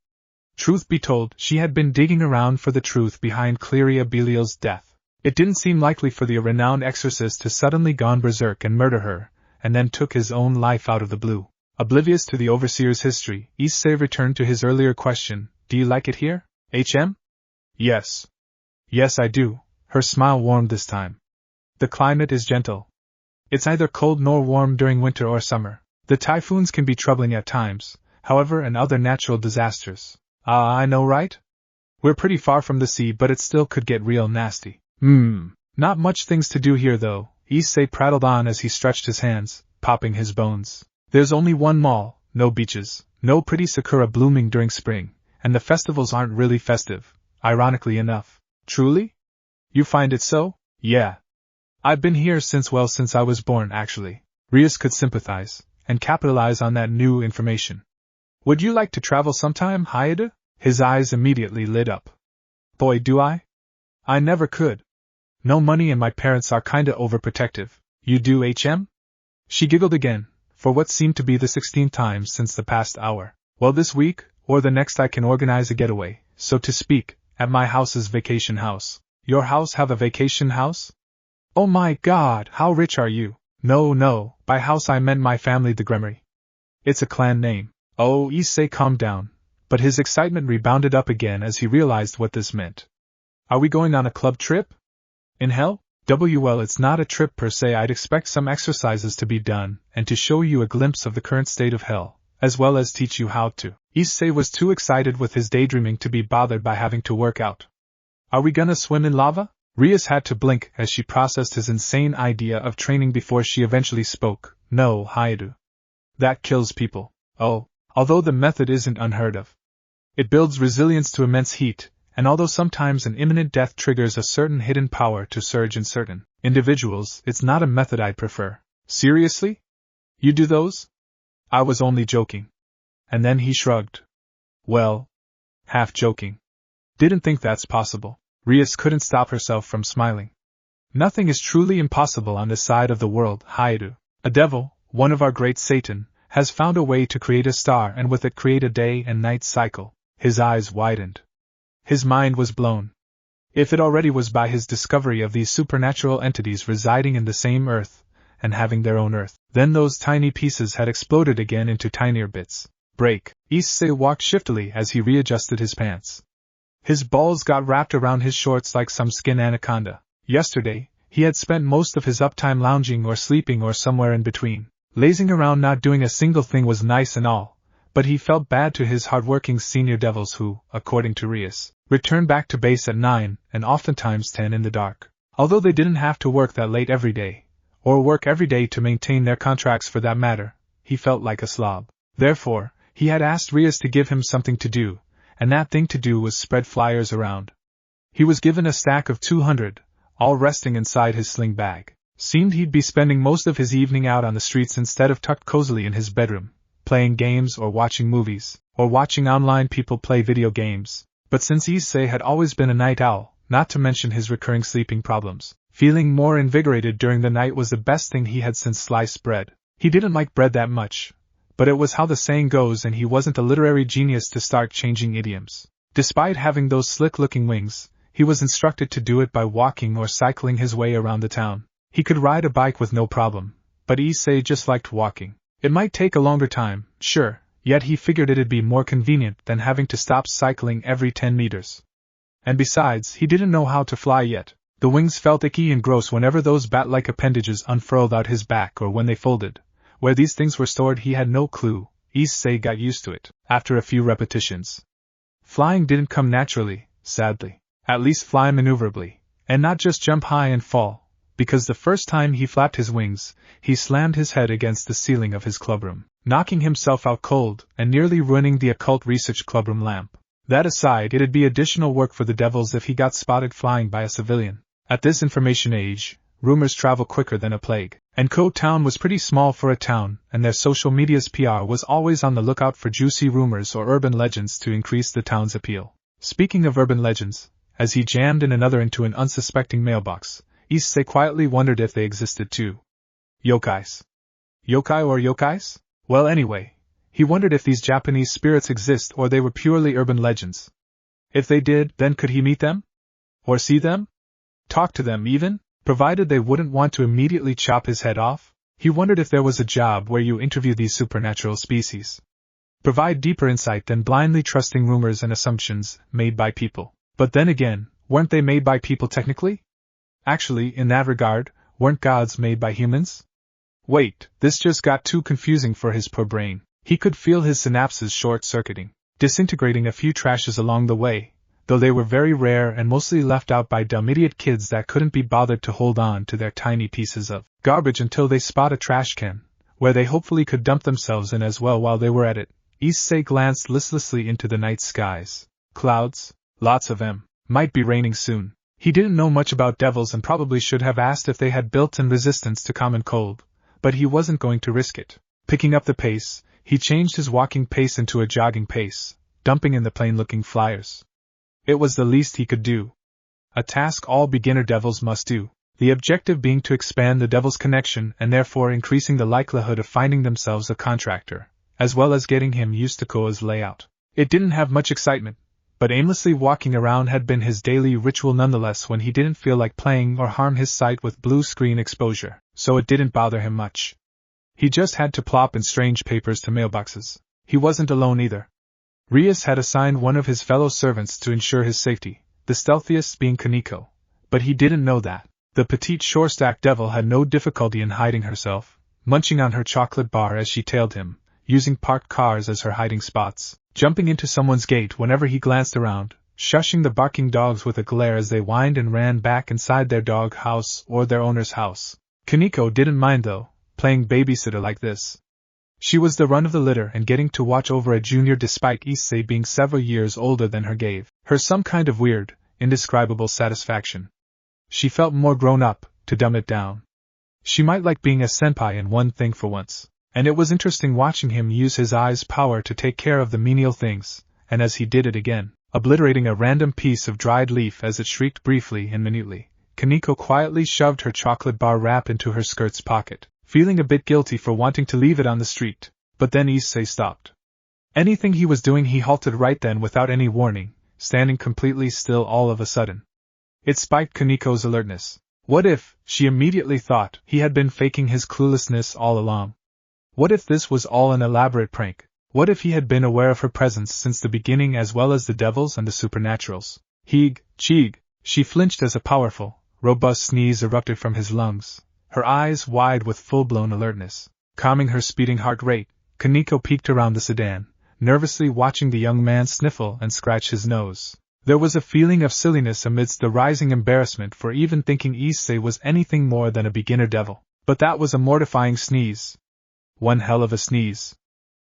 Truth be told, she had been digging around for the truth behind Cleria Belial's death. It didn't seem likely for the renowned exorcist to suddenly gone berserk and murder her, and then took his own life out of the blue. Oblivious to the overseer's history, Issei returned to his earlier question, do you like it here, HM? Yes. Yes, I do. Her smile warmed this time. The climate is gentle. It's neither cold nor warm during winter or summer. The typhoons can be troubling at times, however, and other natural disasters. I know, right? We're pretty far from the sea, but it still could get real nasty. Not much things to do here though, Issei prattled on as he stretched his hands, popping his bones. There's only one mall, no beaches, no pretty sakura blooming during spring, and the festivals aren't really festive, ironically enough. Truly? You find it so? Yeah. I've been here since I was born, actually. Rias could sympathize, and capitalize on that new information. Would you like to travel sometime, Haida? His eyes immediately lit up. Boy, do I? I never could. No money and my parents are kinda overprotective. You do, HM? She giggled again, for what seemed to be the 16th time since the past hour. Well, this week, or the next I can organize a getaway, so to speak, at my house's vacation house. Your house have a vacation house? Oh my god, how rich are you? No, by house I meant my family, the Gremory. It's a clan name. Oh, Issei calmed down, but his excitement rebounded up again as he realized what this meant. Are we going on a club trip? In hell? Well, it's not a trip per se. I'd expect some exercises to be done, and to show you a glimpse of the current state of hell, as well as teach you how to. Issei was too excited with his daydreaming to be bothered by having to work out. Are we gonna swim in lava? Rias had to blink as she processed his insane idea of training before she eventually spoke. No, Haidu. That kills people. Oh, although the method isn't unheard of. It builds resilience to immense heat, and although sometimes an imminent death triggers a certain hidden power to surge in certain individuals, it's not a method I'd prefer. Seriously? You do those? I was only joking. And then he shrugged. Well, half joking. Didn't think that's possible. Rias couldn't stop herself from smiling. Nothing is truly impossible on this side of the world, Haidu. A devil, one of our great Satan, has found a way to create a star and with it create a day and night cycle. His eyes widened. His mind was blown. If it already was by his discovery of these supernatural entities residing in the same earth, and having their own earth, then those tiny pieces had exploded again into tinier bits. Break. Issei walked shiftily as he readjusted his pants. His balls got wrapped around his shorts like some skin anaconda. Yesterday, he had spent most of his uptime lounging or sleeping or somewhere in between. Lazing around not doing a single thing was nice and all, but he felt bad to his hard-working senior devils who, according to Rias, returned back to base at 9 and oftentimes 10 in the dark. Although they didn't have to work that late every day, or work every day to maintain their contracts for that matter, he felt like a slob. Therefore, he had asked Rias to give him something to do, and that thing to do was spread flyers around. He was given a stack of 200, all resting inside his sling bag. Seemed he'd be spending most of his evening out on the streets instead of tucked cozily in his bedroom, playing games or watching movies, or watching online people play video games. But since Issei had always been a night owl, not to mention his recurring sleeping problems, feeling more invigorated during the night was the best thing he had since sliced bread. He didn't like bread that much, but it was how the saying goes, and he wasn't a literary genius to start changing idioms. Despite having those slick-looking wings, he was instructed to do it by walking or cycling his way around the town. He could ride a bike with no problem, but Issei just liked walking. It might take a longer time, sure, yet he figured it'd be more convenient than having to stop cycling every 10 meters. And besides, he didn't know how to fly yet. The wings felt icky and gross whenever those bat-like appendages unfurled out his back or when they folded. Where these things were stored he had no clue. Issei got used to it, after a few repetitions. Flying didn't come naturally, sadly. At least fly maneuverably, and not just jump high and fall, because the first time he flapped his wings, he slammed his head against the ceiling of his clubroom, knocking himself out cold and nearly ruining the occult research clubroom lamp. That aside, it'd be additional work for the devils if he got spotted flying by a civilian. At this information age, rumors travel quicker than a plague, and Ko Town was pretty small for a town, and their social media's PR was always on the lookout for juicy rumors or urban legends to increase the town's appeal. Speaking of urban legends, as he jammed in another into an unsuspecting mailbox, Issei quietly wondered if they existed too. Yokais. Yokai or yokais? Well, anyway, he wondered if these Japanese spirits exist or they were purely urban legends. If they did, then could he meet them? Or see them? Talk to them even? Provided they wouldn't want to immediately chop his head off? He wondered if there was a job where you interview these supernatural species. Provide deeper insight than blindly trusting rumors and assumptions made by people. But then again, weren't they made by people technically? Actually, in that regard, weren't gods made by humans? Wait, this just got too confusing for his poor brain. He could feel his synapses short-circuiting, disintegrating a few trashes along the way, though they were very rare and mostly left out by dumb idiot kids that couldn't be bothered to hold on to their tiny pieces of garbage until they spot a trash can, where they hopefully could dump themselves in as well while they were at it. Issei glanced listlessly into the night skies. Clouds? Lots of them. Might be raining soon. He didn't know much about devils and probably should have asked if they had built-in resistance to common cold, but he wasn't going to risk it. Picking up the pace, he changed his walking pace into a jogging pace, dumping in the plain-looking flyers. It was the least he could do. A task all beginner devils must do, the objective being to expand the devil's connection and therefore increasing the likelihood of finding themselves a contractor, as well as getting him used to Koa's layout. It didn't have much excitement, but aimlessly walking around had been his daily ritual nonetheless when he didn't feel like playing or harm his sight with blue screen exposure, so it didn't bother him much. He just had to plop in strange papers to mailboxes. He wasn't alone either. Rias had assigned one of his fellow servants to ensure his safety, the stealthiest being Koneko, but he didn't know that. The petite shore-stack devil had no difficulty in hiding herself, munching on her chocolate bar as she tailed him, using parked cars as her hiding spots, jumping into someone's gate whenever he glanced around, shushing the barking dogs with a glare as they whined and ran back inside their dog house or their owner's house. Koneko didn't mind though, playing babysitter like this. She was the run of the litter and getting to watch over a junior despite Issei being several years older than her gave her some kind of weird, indescribable satisfaction. She felt more grown up, to dumb it down. She might like being a senpai in one thing for once, and it was interesting watching him use his eyes' power to take care of the menial things, and as he did it again, obliterating a random piece of dried leaf as it shrieked briefly and minutely, Koneko quietly shoved her chocolate bar wrap into her skirt's pocket, feeling a bit guilty for wanting to leave it on the street, but then Issei stopped. Anything he was doing he halted right then without any warning, standing completely still all of a sudden. It spiked Kaneko's alertness. What if, she immediately thought, he had been faking his cluelessness all along? What if this was all an elaborate prank? What if he had been aware of her presence since the beginning as well as the devils and the supernaturals? Cheeg! She flinched as a powerful, robust sneeze erupted from his lungs, her eyes wide with full-blown alertness. Calming her speeding heart rate, Koneko peeked around the sedan, nervously watching the young man sniffle and scratch his nose. There was a feeling of silliness amidst the rising embarrassment for even thinking Issei was anything more than a beginner devil. But that was a mortifying sneeze. One hell of a sneeze.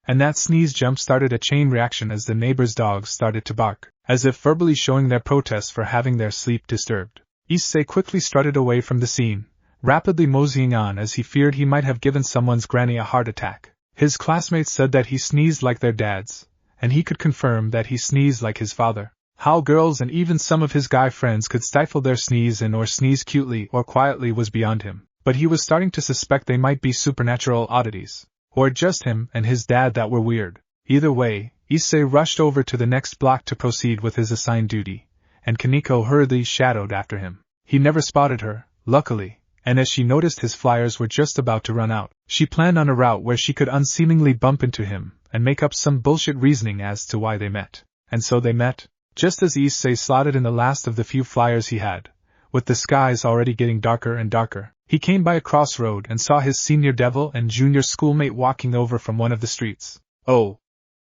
And that sneeze jump-started a chain reaction as the neighbors' dogs started to bark, as if verbally showing their protest for having their sleep disturbed. Issei quickly strutted away from the scene, rapidly moseying on as he feared he might have given someone's granny a heart attack. His classmates said that he sneezed like their dads, and he could confirm that he sneezed like his father. How girls and even some of his guy friends could stifle their sneeze or sneeze cutely or quietly was beyond him, but he was starting to suspect they might be supernatural oddities, or just him and his dad that were weird. Either way, Issei rushed over to the next block to proceed with his assigned duty, and Koneko hurriedly shadowed after him. He never spotted her, luckily, and as she noticed his flyers were just about to run out, she planned on a route where she could unseemingly bump into him and make up some bullshit reasoning as to why they met. And so they met. Just as Issei slotted in the last of the few flyers he had, with the skies already getting darker and darker, he came by a crossroad and saw his senior devil and junior schoolmate walking over from one of the streets. "Oh,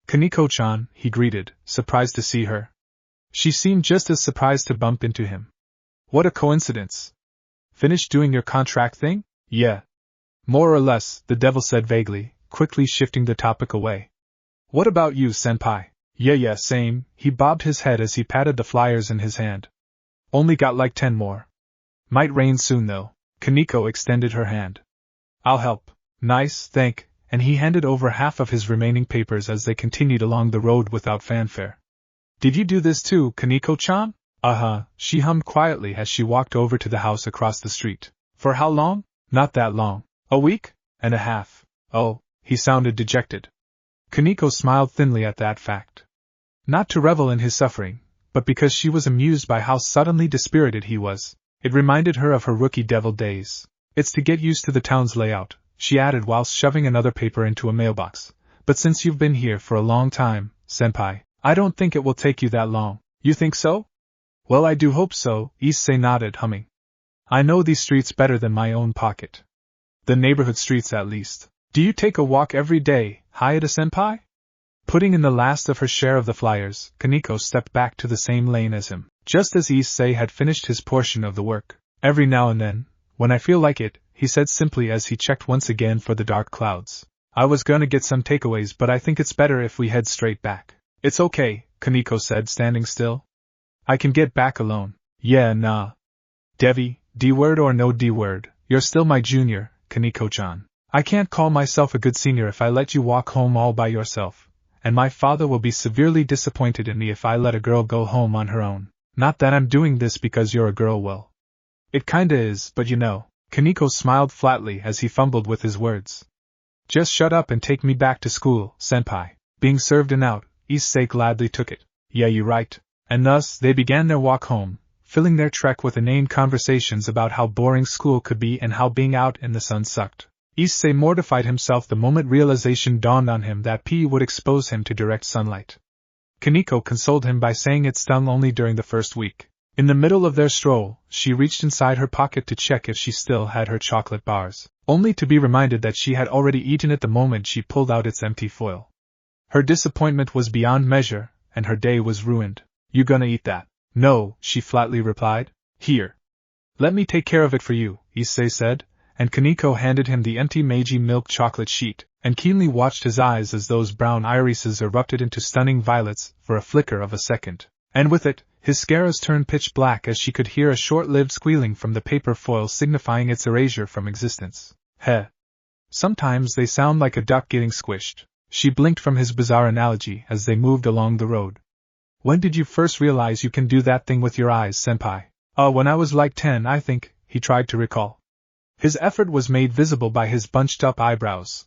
Koneko-chan," he greeted, surprised to see her. She seemed just as surprised to bump into him. "What a coincidence. Finished doing your contract thing?" "Yeah. More or less," the devil said vaguely, quickly shifting the topic away. "What about you, senpai?" Yeah, same," he bobbed his head as he patted the flyers in his hand. "Only got like 10 more. Might rain soon though." Koneko extended her hand. "I'll help." "Nice, thank," and he handed over half of his remaining papers as they continued along the road without fanfare. "Did you do this too, Koneko-chan?" "Uh-huh," she hummed quietly as she walked over to the house across the street. "For how long?" "Not that long. A week and a half." "Oh," he sounded dejected. Koneko smiled thinly at that fact. Not to revel in his suffering, but because she was amused by how suddenly dispirited he was. It reminded her of her rookie devil days. "It's to get used to the town's layout," she added whilst shoving another paper into a mailbox. "But since you've been here for a long time, senpai, I don't think it will take you that long." "You think so?" "Well, I do hope so," Issei nodded, humming. "I know these streets better than my own pocket. The neighborhood streets at least." "Do you take a walk every day, Hayata-senpai?" Putting in the last of her share of the flyers, Koneko stepped back to the same lane as him, just as Issei had finished his portion of the work. "Every now and then, when I feel like it," he said simply as he checked once again for the dark clouds. "I was gonna get some takeaways, but I think it's better if we head straight back." "It's okay," Koneko said, standing still. "I can get back alone." "Yeah, nah. Devi, D-word or no D-word, you're still my junior, Koneko-chan. I can't call myself a good senior if I let you walk home all by yourself. And my father will be severely disappointed in me if I let a girl go home on her own. Not that I'm doing this because you're a girl, well. It kinda is, but you know." Koneko smiled flatly as he fumbled with his words. "Just shut up and take me back to school, senpai." Being served and out, Issei gladly took it. Yeah, you're right. And thus, they began their walk home, filling their trek with inane conversations about how boring school could be and how being out in the sun sucked. Issei mortified himself the moment realization dawned on him that PE would expose him to direct sunlight. Koneko consoled him by saying it stung only during the first week. In the middle of their stroll, she reached inside her pocket to check if she still had her chocolate bars, only to be reminded that she had already eaten it the moment she pulled out its empty foil. Her disappointment was beyond measure, and her day was ruined. You gonna eat that? No, she flatly replied. Here. Let me take care of it for you, Issei said, and Koneko handed him the empty Meiji milk chocolate sheet, and keenly watched his eyes as those brown irises erupted into stunning violets for a flicker of a second. And with it, his scaras turned pitch black as she could hear a short-lived squealing from the paper foil signifying its erasure from existence. Heh. Sometimes they sound like a duck getting squished. She blinked from his bizarre analogy as they moved along the road. When did you first realize you can do that thing with your eyes, senpai? When I was like 10, I think, he tried to recall. His effort was made visible by his bunched-up eyebrows.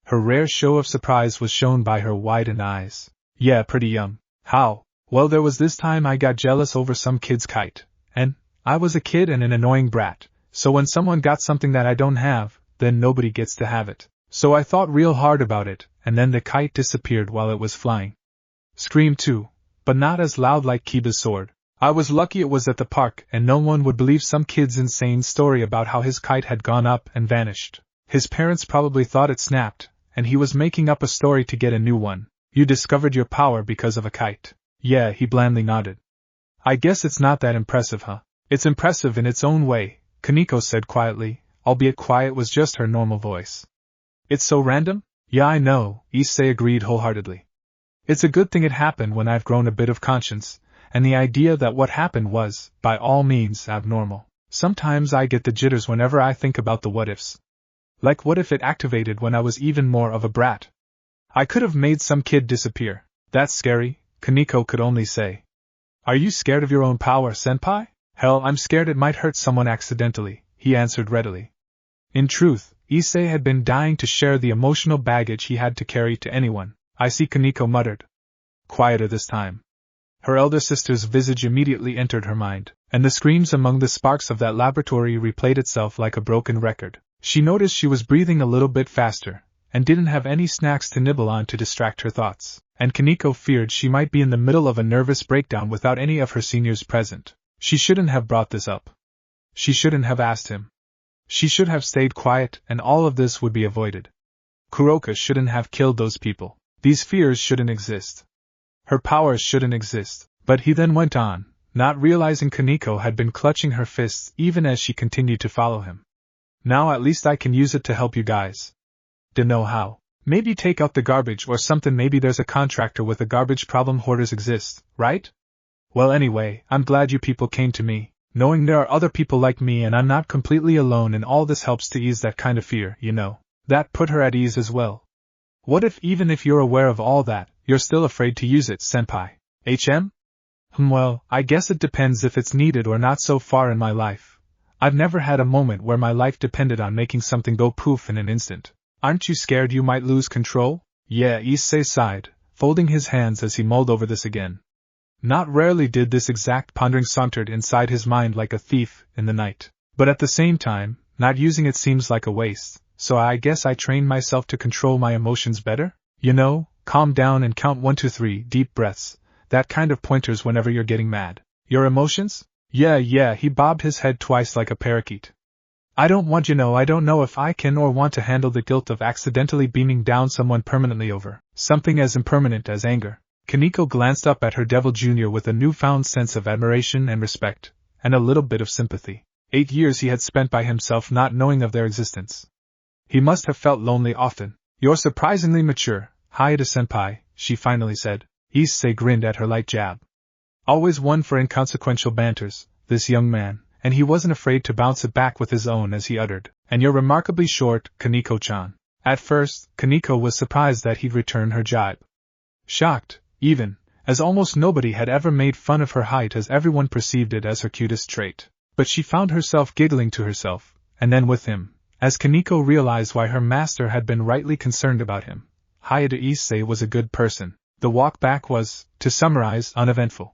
Her rare show of surprise was shown by her widened eyes. Yeah, pretty young. How? Well, there was this time I got jealous over some kid's kite, and I was a kid and an annoying brat, so when someone got something that I don't have, then nobody gets to have it. So I thought real hard about it, and then the kite disappeared while it was flying. Screamed too, but not as loud like Kiba's sword. I was lucky it was at the park and no one would believe some kid's insane story about how his kite had gone up and vanished. His parents probably thought it snapped, and he was making up a story to get a new one. You discovered your power because of a kite. Yeah, he blandly nodded. I guess it's not that impressive, huh? It's impressive in its own way, Koneko said quietly, albeit quiet was just her normal voice. It's so random? Yeah, I know, Issei agreed wholeheartedly. It's a good thing it happened when I've grown a bit of conscience, and the idea that what happened was, by all means, abnormal. Sometimes I get the jitters whenever I think about the what-ifs. Like what if it activated when I was even more of a brat? I could have made some kid disappear. That's scary, Koneko could only say. Are you scared of your own power, senpai? Hell, I'm scared it might hurt someone accidentally, he answered readily. In truth, Issei had been dying to share the emotional baggage he had to carry to anyone. I see, Koneko muttered. Quieter this time. Her elder sister's visage immediately entered her mind, and the screams among the sparks of that laboratory replayed itself like a broken record. She noticed she was breathing a little bit faster, and didn't have any snacks to nibble on to distract her thoughts, and Koneko feared she might be in the middle of a nervous breakdown without any of her seniors present. She shouldn't have brought this up. She shouldn't have asked him. She should have stayed quiet, and all of this would be avoided. Kuroka shouldn't have killed those people. These fears shouldn't exist. Her powers shouldn't exist. But he then went on, not realizing Koneko had been clutching her fists even as she continued to follow him. Now at least I can use it to help you guys. Dunno how. Maybe take out the garbage or something. Maybe there's a contractor with a garbage problem. Hoarders exist, right? Well, anyway, I'm glad you people came to me, knowing there are other people like me and I'm not completely alone, and all this helps to ease that kind of fear, you know. That put her at ease as well. What if even if you're aware of all that, you're still afraid to use it, senpai? Well, I guess it depends if it's needed or not. So far in my life, I've never had a moment where my life depended on making something go poof in an instant. Aren't you scared you might lose control? Yeah, Issei sighed, folding his hands as he mulled over this again. Not rarely did this exact pondering sauntered inside his mind like a thief in the night. But at the same time, not using it seems like a waste, so I guess I trained myself to control my emotions better? You know, calm down and count 1, 2, 3 deep breaths, that kind of pointers whenever you're getting mad. Your emotions? Yeah, he bobbed his head twice like a parakeet. I don't know if I can or want to handle the guilt of accidentally beaming down someone permanently over something as impermanent as anger. Koneko glanced up at her Devil Jr. with a newfound sense of admiration and respect, and a little bit of sympathy. 8 years he had spent by himself not knowing of their existence. He must have felt lonely often. You're surprisingly mature, Hayata-senpai, she finally said. Issei grinned at her light jab. Always one for inconsequential banters, this young man, and he wasn't afraid to bounce it back with his own as he uttered. And you're remarkably short, Koneko-chan. At first, Koneko was surprised that he'd return her jibe. Shocked, even, as almost nobody had ever made fun of her height, as everyone perceived it as her cutest trait. But she found herself giggling to herself, and then with him, as Koneko realized why her master had been rightly concerned about him. Hayata Issei was a good person. The walk back was, to summarize, uneventful.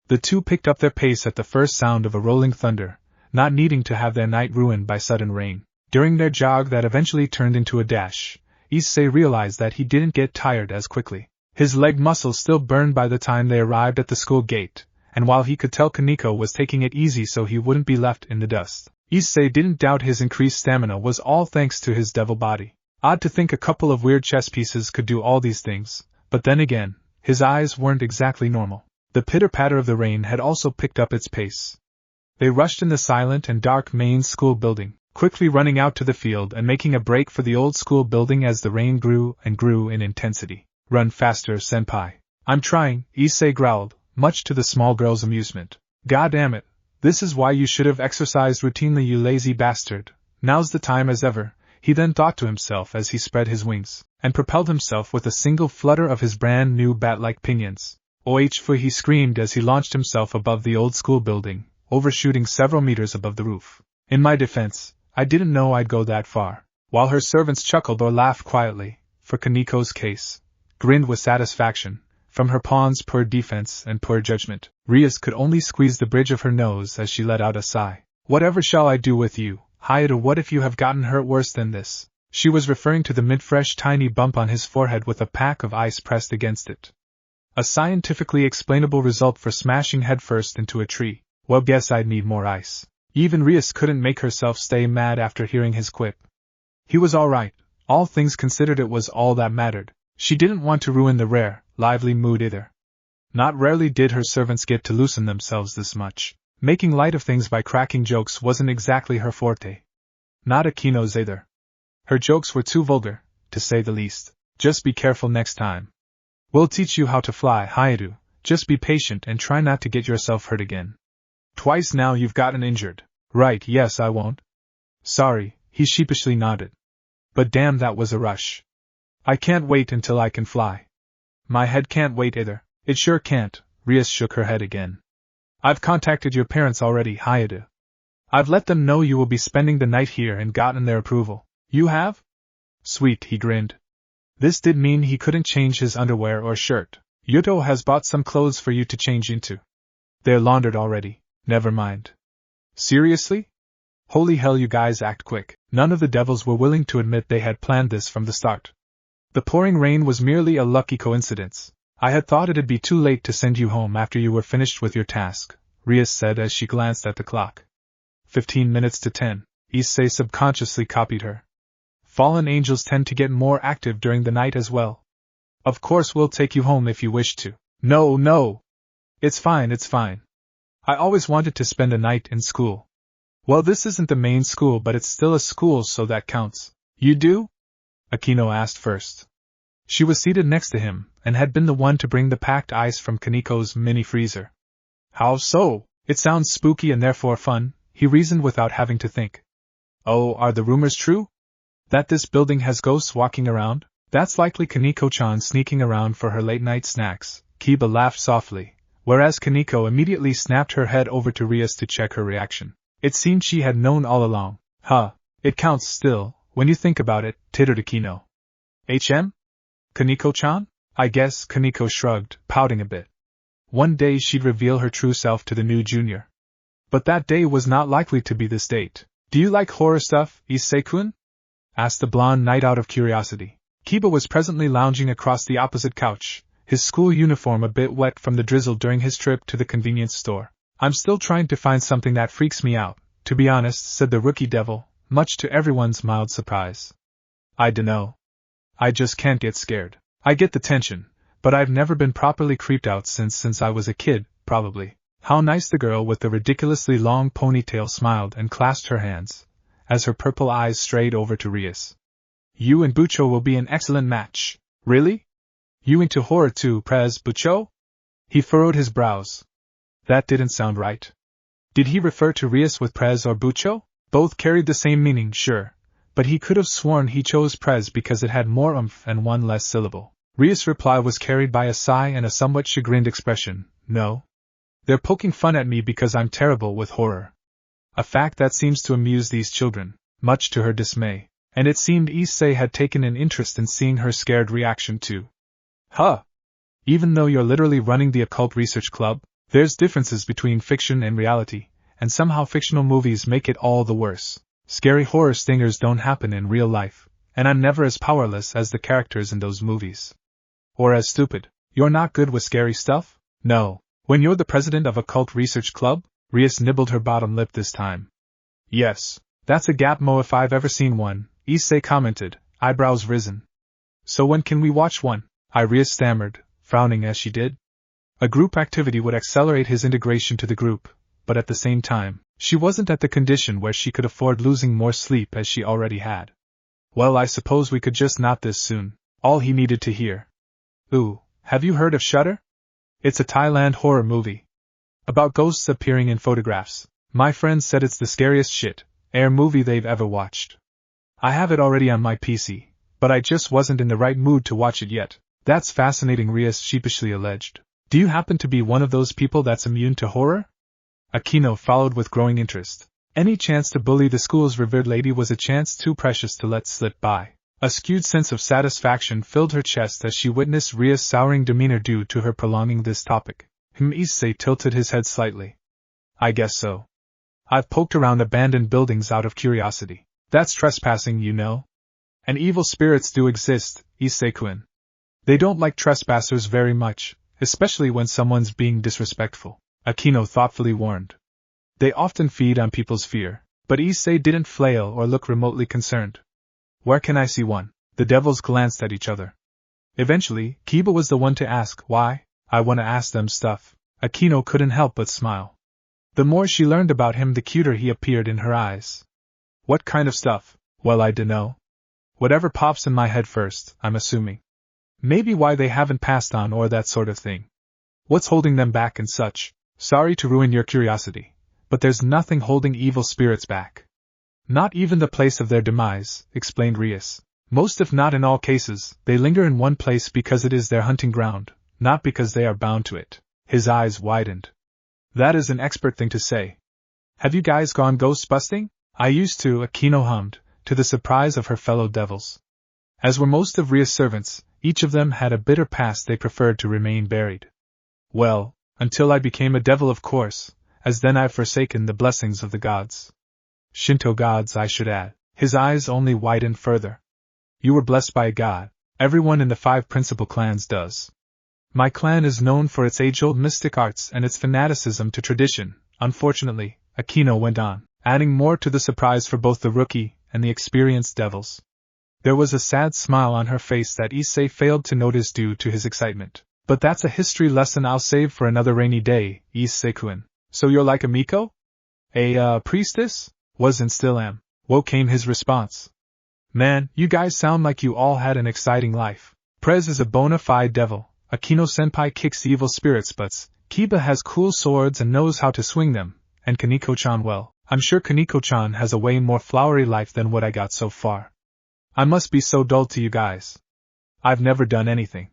The two picked up their pace at the first sound of a rolling thunder, not needing to have their night ruined by sudden rain. During their jog that eventually turned into a dash, Issei realized that he didn't get tired as quickly. His leg muscles still burned by the time they arrived at the school gate, and while he could tell Koneko was taking it easy so he wouldn't be left in the dust, Issei didn't doubt his increased stamina was all thanks to his devil body. Odd to think a couple of weird chess pieces could do all these things, but then again, his eyes weren't exactly normal. The pitter-patter of the rain had also picked up its pace. They rushed in the silent and dark main school building, quickly running out to the field and making a break for the old school building as the rain grew and grew in intensity. Run faster, senpai. I'm trying, Issei growled, much to the small girl's amusement. God damn it, this is why you should have exercised routinely, you lazy bastard. Now's the time as ever, he then thought to himself as he spread his wings, and propelled himself with a single flutter of his brand new bat-like pinions. OH! He screamed as he launched himself above the old school building, overshooting several meters above the roof. In my defense, I didn't know I'd go that far. While her servants chuckled or laughed quietly, for Kaneko's case, grinned with satisfaction, from her pawn's poor defense and poor judgment, Rias could only squeeze the bridge of her nose as she let out a sigh. Whatever shall I do with you, Hayato? What if you have gotten hurt worse than this? She was referring to the mid-fresh tiny bump on his forehead with a pack of ice pressed against it. A scientifically explainable result for smashing headfirst into a tree. Well, guess I'd need more ice. Even Rias couldn't make herself stay mad after hearing his quip. He was alright, all things considered it was all that mattered. She didn't want to ruin the rare, lively mood either. Not rarely did her servants get to loosen themselves this much. Making light of things by cracking jokes wasn't exactly her forte. Not Akino's either. Her jokes were too vulgar, to say the least. Just be careful next time. We'll teach you how to fly, Hayato. Just be patient and try not to get yourself hurt again. Twice now you've gotten injured. Right, yes, I won't. Sorry, he sheepishly nodded. But damn, that was a rush. I can't wait until I can fly. My head can't wait either. It sure can't. Rias shook her head again. I've contacted your parents already, Hayato. I've let them know you will be spending the night here and gotten their approval. You have? Sweet, he grinned. This did mean he couldn't change his underwear or shirt. Yuto has bought some clothes for you to change into. They're laundered already. Never mind. Seriously? Holy hell, you guys act quick. None of the devils were willing to admit they had planned this from the start. The pouring rain was merely a lucky coincidence. I had thought it'd be too late to send you home after you were finished with your task, Rias said as she glanced at the clock. 15 minutes to 10. Issei subconsciously copied her. Fallen angels tend to get more active during the night as well. Of course we'll take you home if you wish to. No. It's fine. I always wanted to spend a night in school. Well, this isn't the main school, but it's still a school, so that counts. You do? Akino asked first. She was seated next to him, and had been the one to bring the packed ice from Kaneko's mini-freezer. How so? It sounds spooky and therefore fun, he reasoned without having to think. Oh, are the rumors true? That this building has ghosts walking around? That's likely Kaneko-chan sneaking around for her late-night snacks, Kiba laughed softly, whereas Koneko immediately snapped her head over to Rias to check her reaction. It seemed she had known all along. It counts still, when you think about it, tittered Akino. Koneko-chan? I guess, Koneko shrugged, pouting a bit. One day she'd reveal her true self to the new junior. But that day was not likely to be this date. Do you like horror stuff, Issei-kun? Asked the blonde knight out of curiosity. Kiba was presently lounging across the opposite couch, his school uniform a bit wet from the drizzle during his trip to the convenience store. I'm still trying to find something that freaks me out, to be honest, said the rookie devil, much to everyone's mild surprise. I dunno. I just can't get scared. I get the tension, but I've never been properly creeped out since I was a kid, probably. How nice, the girl with the ridiculously long ponytail smiled and clasped her hands, as her purple eyes strayed over to Rias. You and Bucho will be an excellent match. Really? You into horror too, Prez Bucho? He furrowed his brows. That didn't sound right. Did he refer to Rias with Prez or Bucho? Both carried the same meaning, sure, but he could have sworn he chose Prez because it had more oomph and one less syllable. Rias' reply was carried by a sigh and a somewhat chagrined expression. No. They're poking fun at me because I'm terrible with horror. A fact that seems to amuse these children, much to her dismay, and it seemed Issei had taken an interest in seeing her scared reaction too. Even though you're literally running the occult research club, there's differences between fiction and reality, and somehow fictional movies make it all the worse. Scary horror stingers don't happen in real life, and I'm never as powerless as the characters in those movies. Or as stupid. You're not good with scary stuff? No. When you're the president of a cult research club? Rias nibbled her bottom lip this time. Yes. That's a gap mo if I've ever seen one, Issei commented, eyebrows risen. So when can we watch one? Rias stammered, frowning as she did. A group activity would accelerate his integration to the group, but at the same time, she wasn't at the condition where she could afford losing more sleep as she already had. Well, I suppose we could just not this soon. All he needed to hear. Ooh, have you heard of Shudder? It's a Thailand horror movie. About ghosts appearing in photographs. My friends said it's the scariest shit movie they've ever watched. I have it already on my PC, but I just wasn't in the right mood to watch it yet. That's fascinating, Rias sheepishly alleged. Do you happen to be one of those people that's immune to horror? Akino followed with growing interest. Any chance to bully the school's revered lady was a chance too precious to let slip by. A skewed sense of satisfaction filled her chest as she witnessed Ria's souring demeanor due to her prolonging this topic. Issei tilted his head slightly. I guess so. I've poked around abandoned buildings out of curiosity. That's trespassing, you know. And evil spirits do exist, Issei-kun. They don't like trespassers very much, especially when someone's being disrespectful, Akino thoughtfully warned. They often feed on people's fear, but Issei didn't flail or look remotely concerned. Where can I see one? The devils glanced at each other. Eventually, Kiba was the one to ask, why? I want to ask them stuff. Akino couldn't help but smile. The more she learned about him, the cuter he appeared in her eyes. What kind of stuff? Well, I dunno. Whatever pops in my head first, I'm assuming. Maybe why they haven't passed on or that sort of thing. What's holding them back and such? Sorry to ruin your curiosity, but there's nothing holding evil spirits back. Not even the place of their demise, explained Rias. Most if not in all cases, they linger in one place because it is their hunting ground, not because they are bound to it. His eyes widened. That is an expert thing to say. Have you guys gone ghost busting? I used to, Akino hummed, to the surprise of her fellow devils. As were most of Ria's servants, each of them had a bitter past they preferred to remain buried. Well, until I became a devil, of course, as then I've forsaken the blessings of the gods. Shinto gods, I should add. His eyes only widened further. You were blessed by a god. Everyone in the 5 principal clans does. My clan is known for its age-old mystic arts and its fanaticism to tradition, unfortunately, Akino went on, adding more to the surprise for both the rookie and the experienced devils. There was a sad smile on her face that Issei failed to notice due to his excitement. But that's a history lesson I'll save for another rainy day, Issei-kun. So you're like a Miko? A priestess? Was and still am. Woe came his response. Man, you guys sound like you all had an exciting life. Prez is a bona fide devil. Akino-senpai kicks evil spirits' butts. Kiba has cool swords and knows how to swing them. And Kaneko-chan, well, I'm sure Kaneko-chan has a way more flowery life than what I got so far. I must be so dull to you guys. I've never done anything.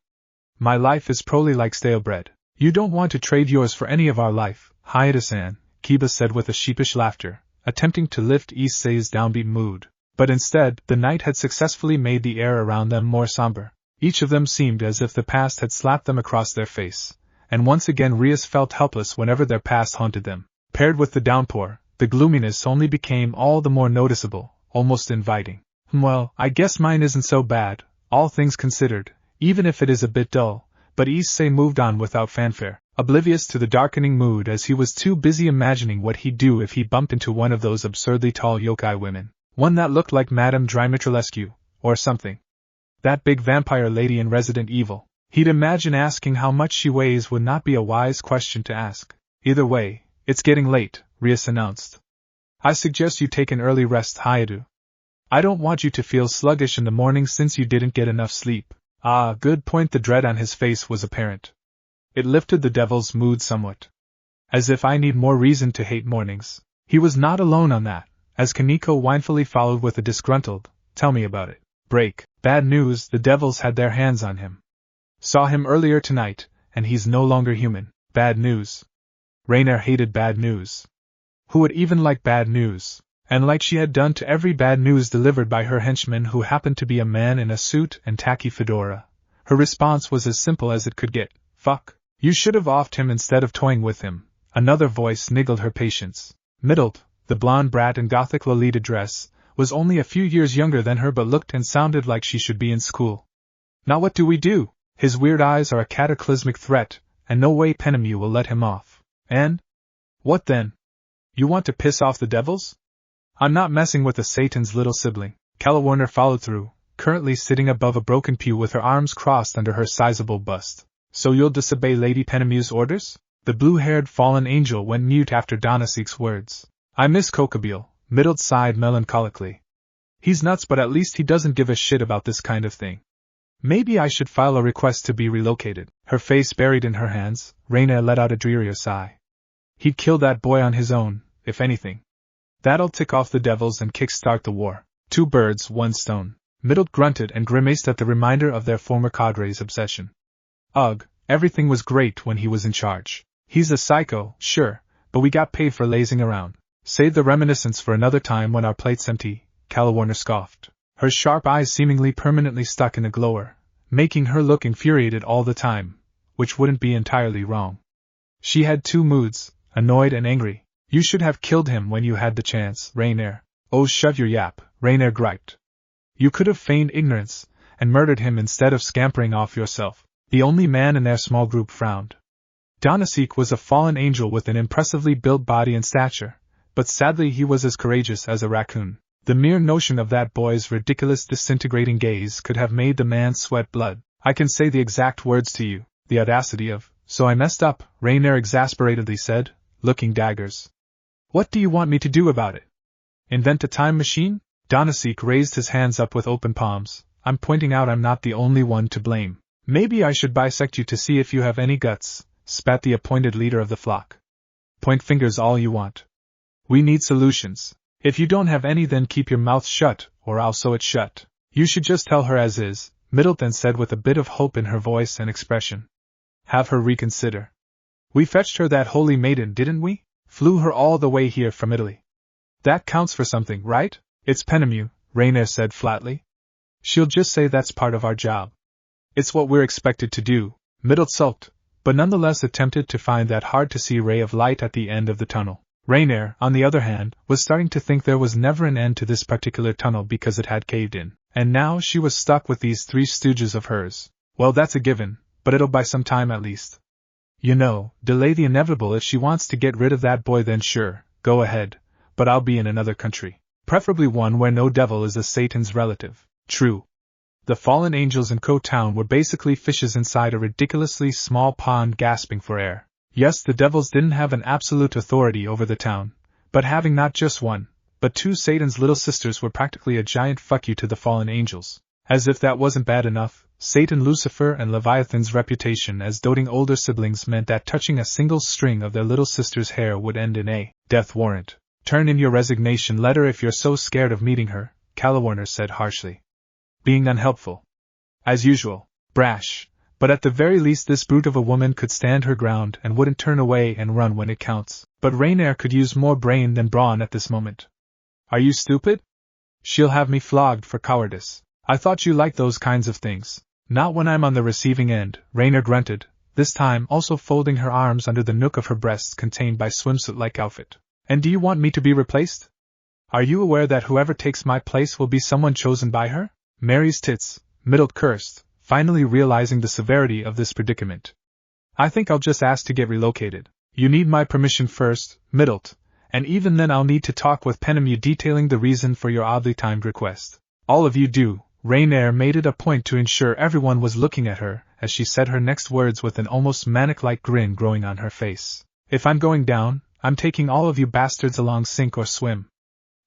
My life is probably like stale bread. You don't want to trade yours for any of our life, Hayata-san, Kiba said with a sheepish laughter, attempting to lift Issei's downbeat mood. But instead, the night had successfully made the air around them more somber. Each of them seemed as if the past had slapped them across their face, and once again Rias felt helpless whenever their past haunted them. Paired with the downpour, the gloominess only became all the more noticeable, almost inviting. Well, I guess mine isn't so bad, all things considered, even if it is a bit dull, but Issei moved on without fanfare, oblivious to the darkening mood as he was too busy imagining what he'd do if he bumped into one of those absurdly tall yokai women. One that looked like Madame Drymitrulescu, or something. That big vampire lady in Resident Evil. He'd imagine asking how much she weighs would not be a wise question to ask. Either way, it's getting late, Rias announced. I suggest you take an early rest, Hayatu. I don't want you to feel sluggish in the morning since you didn't get enough sleep. Ah, good point. The dread on his face was apparent. It lifted the devil's mood somewhat. As if I need more reason to hate mornings. He was not alone on that, as Kaneko whinfully followed with a disgruntled, tell me about it. Break. Bad news, the devils had their hands on him. Saw him earlier tonight, and he's no longer human. Bad news. Rainier hated bad news. Who would even like bad news? And like she had done to every bad news delivered by her henchman who happened to be a man in a suit and tacky fedora, her response was as simple as it could get. Fuck. You should have offed him instead of toying with him. Another voice niggled her patience. Middled, the blonde brat in gothic Lolita dress, was only a few years younger than her but looked and sounded like she should be in school. Now what do we do? His weird eyes are a cataclysmic threat, and no way Penemu will let him off. And? What then? You want to piss off the devils? I'm not messing with the Satan's little sibling. Calawarner followed through, currently sitting above a broken pew with her arms crossed under her sizable bust. So you'll disobey Lady Penemu's orders? The blue-haired fallen angel went mute after Donasik's words. I miss Kokobile, Middled sighed melancholically. He's nuts, but at least he doesn't give a shit about this kind of thing. Maybe I should file a request to be relocated. Her face buried in her hands, Raina let out a drearier sigh. He'd kill that boy on his own, if anything. That'll tick off the devils and kickstart the war. 2 birds, 1 stone. Middled grunted and grimaced at the reminder of their former cadre's obsession. Ugh, everything was great when he was in charge. He's a psycho, sure, but we got paid for lazing around. Save the reminiscence for another time when our plate's empty, Calawarner scoffed. Her sharp eyes seemingly permanently stuck in a glower, making her look infuriated all the time, which wouldn't be entirely wrong. She had 2 moods, annoyed and angry. You should have killed him when you had the chance, Rainier. Oh, shut your yap, Rainier griped. You could have feigned ignorance, and murdered him instead of scampering off yourself. The only man in their small group frowned. Donasik was a fallen angel with an impressively built body and stature, but sadly he was as courageous as a raccoon. The mere notion of that boy's ridiculous disintegrating gaze could have made the man sweat blood. I can say the exact words to you, the audacity of, so I messed up, Rainier exasperatedly said, looking daggers. What do you want me to do about it? Invent a time machine? Donasik raised his hands up with open palms. I'm pointing out I'm not the only one to blame. Maybe I should bisect you to see if you have any guts, spat the appointed leader of the flock. Point fingers all you want. We need solutions. If you don't have any, then keep your mouth shut, or I'll sew it shut. You should just tell her as is, Middleton said with a bit of hope in her voice and expression. Have her reconsider. We fetched her that holy maiden, didn't we? Flew her all the way here from Italy. That counts for something, right? It's Penemu, Rainier said flatly. She'll just say that's part of our job. It's what we're expected to do, Middle sulked, but nonetheless attempted to find that hard-to-see ray of light at the end of the tunnel. Rainier, on the other hand, was starting to think there was never an end to this particular tunnel because it had caved in, and now she was stuck with these 3 stooges of hers. Well, that's a given, but it'll buy some time at least. You know, delay the inevitable. If she wants to get rid of that boy, then sure, go ahead, but I'll be in another country. Preferably one where no devil is a Satan's relative. True. The fallen angels in Ko-Town were basically fishes inside a ridiculously small pond gasping for air. Yes, the devils didn't have an absolute authority over the town, but having not just 1, but 2 Satan's little sisters were practically a giant fuck you to the fallen angels. As if that wasn't bad enough, Satan Lucifer and Leviathan's reputation as doting older siblings meant that touching a single string of their little sister's hair would end in a death warrant. Turn in your resignation letter if you're so scared of meeting her, Calawarner said harshly. Being unhelpful. As usual, brash, but at the very least this brute of a woman could stand her ground and wouldn't turn away and run when it counts. But Rainier could use more brain than brawn at this moment. Are you stupid? She'll have me flogged for cowardice. I thought you liked those kinds of things. Not when I'm on the receiving end, Rainier grunted, this time also folding her arms under the nook of her breasts contained by swimsuit-like outfit. And do you want me to be replaced? Are you aware that whoever takes my place will be someone chosen by her? Mary's tits, Middle cursed, finally realizing the severity of this predicament. I think I'll just ask to get relocated. You need my permission first, Middlet, and even then I'll need to talk with Penemu detailing the reason for your oddly timed request. All of you do. Rainier made it a point to ensure everyone was looking at her as she said her next words with an almost manic-like grin growing on her face. If I'm going down, I'm taking all of you bastards along, sink or swim.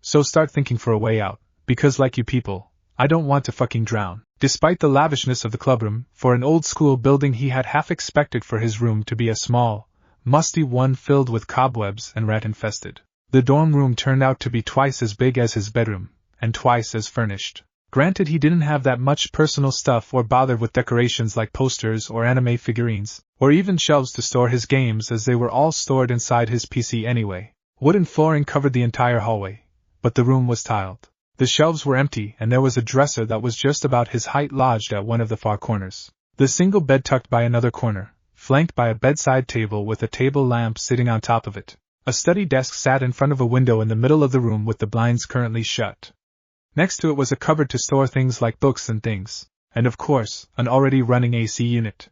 So start thinking for a way out, because like you people, I don't want to fucking drown. Despite the lavishness of the clubroom, for an old-school building he had half expected for his room to be a small, musty one filled with cobwebs and rat-infested. The dorm room turned out to be twice as big as his bedroom, and twice as furnished. Granted, he didn't have that much personal stuff or bother with decorations like posters or anime figurines, or even shelves to store his games, as they were all stored inside his PC anyway. Wooden flooring covered the entire hallway, but the room was tiled. The shelves were empty, and there was a dresser that was just about his height lodged at one of the far corners. The single bed tucked by another corner, flanked by a bedside table with a table lamp sitting on top of it. A study desk sat in front of a window in the middle of the room with the blinds currently shut. Next to it was a cupboard to store things like books and things, and of course, an already running AC unit.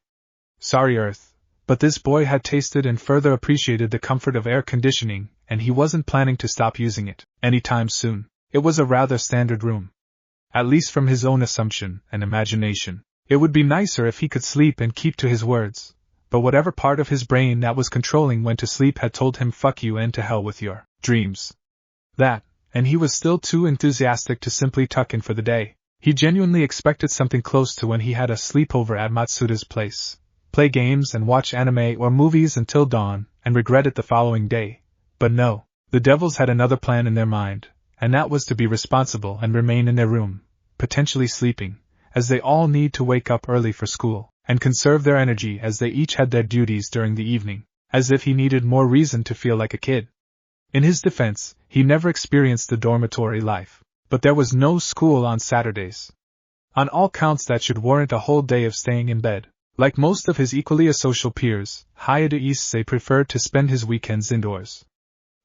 Sorry, Earth, but this boy had tasted and further appreciated the comfort of air conditioning, and he wasn't planning to stop using it anytime soon. It was a rather standard room. At least from his own assumption and imagination. It would be nicer if he could sleep and keep to his words, but whatever part of his brain that was controlling when to sleep had told him fuck you and to hell with your dreams. That, and he was still too enthusiastic to simply tuck in for the day. He genuinely expected something close to when he had a sleepover at Matsuda's place, play games and watch anime or movies until dawn, and regret it the following day. But no, the devils had another plan in their mind, and that was to be responsible and remain in their room, potentially sleeping, as they all need to wake up early for school, and conserve their energy as they each had their duties during the evening, as if he needed more reason to feel like a kid. In his defense, he never experienced the dormitory life, but there was no school on Saturdays. On all counts that should warrant a whole day of staying in bed. Like most of his equally asocial peers, Hayate Issei preferred to spend his weekends indoors.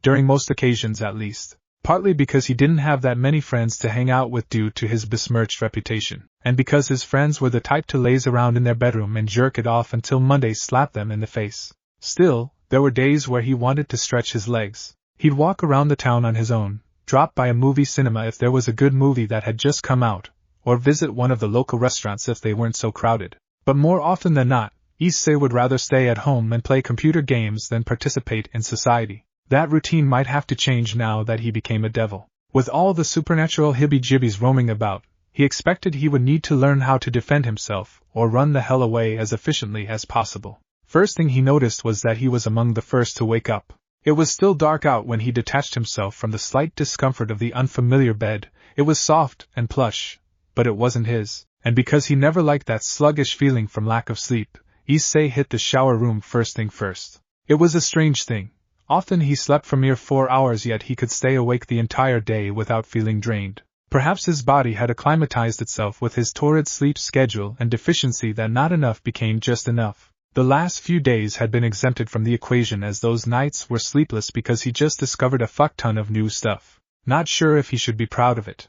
During most occasions at least. Partly because he didn't have that many friends to hang out with due to his besmirched reputation, and because his friends were the type to laze around in their bedroom and jerk it off until Monday slapped them in the face. Still, there were days where he wanted to stretch his legs. He'd walk around the town on his own, drop by a movie cinema if there was a good movie that had just come out, or visit one of the local restaurants if they weren't so crowded. But more often than not, Issei would rather stay at home and play computer games than participate in society. That routine might have to change now that he became a devil. With all the supernatural hibby-jibbies roaming about, he expected he would need to learn how to defend himself, or run the hell away as efficiently as possible. First thing he noticed was that he was among the first to wake up. It was still dark out when he detached himself from the slight discomfort of the unfamiliar bed. It was soft and plush, but it wasn't his, and because he never liked that sluggish feeling from lack of sleep, Issei hit the shower room first thing first. It was a strange thing. Often he slept for mere 4 hours, yet he could stay awake the entire day without feeling drained. Perhaps his body had acclimatized itself with his torrid sleep schedule and deficiency that not enough became just enough. The last few days had been exempted from the equation as those nights were sleepless because he just discovered a fuck ton of new stuff. Not sure if he should be proud of it.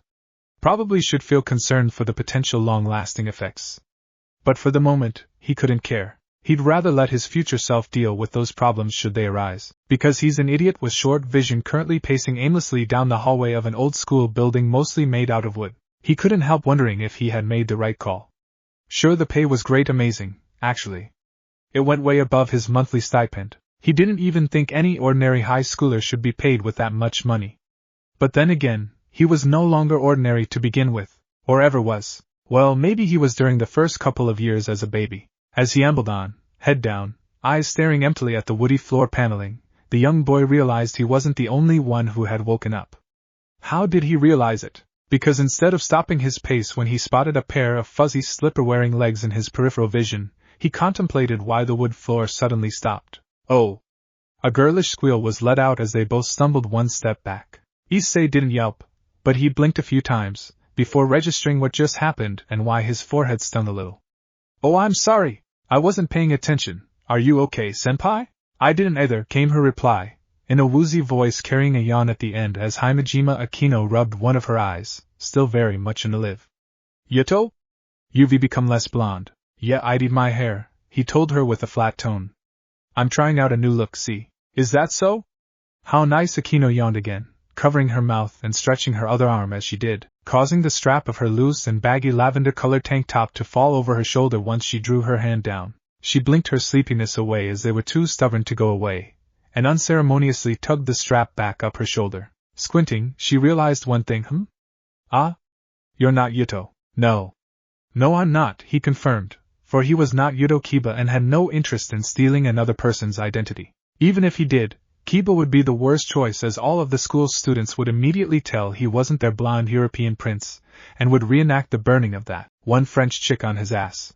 Probably should feel concerned for the potential long-lasting effects. But for the moment, he couldn't care. He'd rather let his future self deal with those problems should they arise, because he's an idiot with short vision currently pacing aimlessly down the hallway of an old-school building mostly made out of wood. He couldn't help wondering if he had made the right call. Sure, the pay was great, amazing, actually. It went way above his monthly stipend. He didn't even think any ordinary high schooler should be paid with that much money. But then again, he was no longer ordinary to begin with, or ever was. Well, maybe he was during the first couple of years as a baby. As he ambled on, head down, eyes staring emptily at the woody floor paneling, the young boy realized he wasn't the only one who had woken up. How did he realize it? Because instead of stopping his pace when he spotted a pair of fuzzy slipper-wearing legs in his peripheral vision, he contemplated why the wood floor suddenly stopped. Oh! A girlish squeal was let out as they both stumbled one step back. Issei didn't yelp, but he blinked a few times, before registering what just happened and why his forehead stung a little. Oh, I'm sorry! I wasn't paying attention. Are you okay, senpai? I didn't either, came her reply, in a woozy voice carrying a yawn at the end as Himejima Akino rubbed one of her eyes, still very much in the live. Yato? You've become less blonde. Yeah, I dyed my hair, he told her with a flat tone. I'm trying out a new look, see. Is that so? How nice, Akino yawned again, covering her mouth and stretching her other arm as she did, causing the strap of her loose and baggy lavender-colored tank top to fall over her shoulder once she drew her hand down. She blinked her sleepiness away as they were too stubborn to go away, and unceremoniously tugged the strap back up her shoulder. Squinting, she realized one thing. Ah? You're not Yuto. No. No, I'm not, he confirmed, for he was not Yuto Kiba and had no interest in stealing another person's identity. Even if he did, Kiba would be the worst choice as all of the school's students would immediately tell he wasn't their blonde European prince, and would reenact the burning of that one French chick on his ass.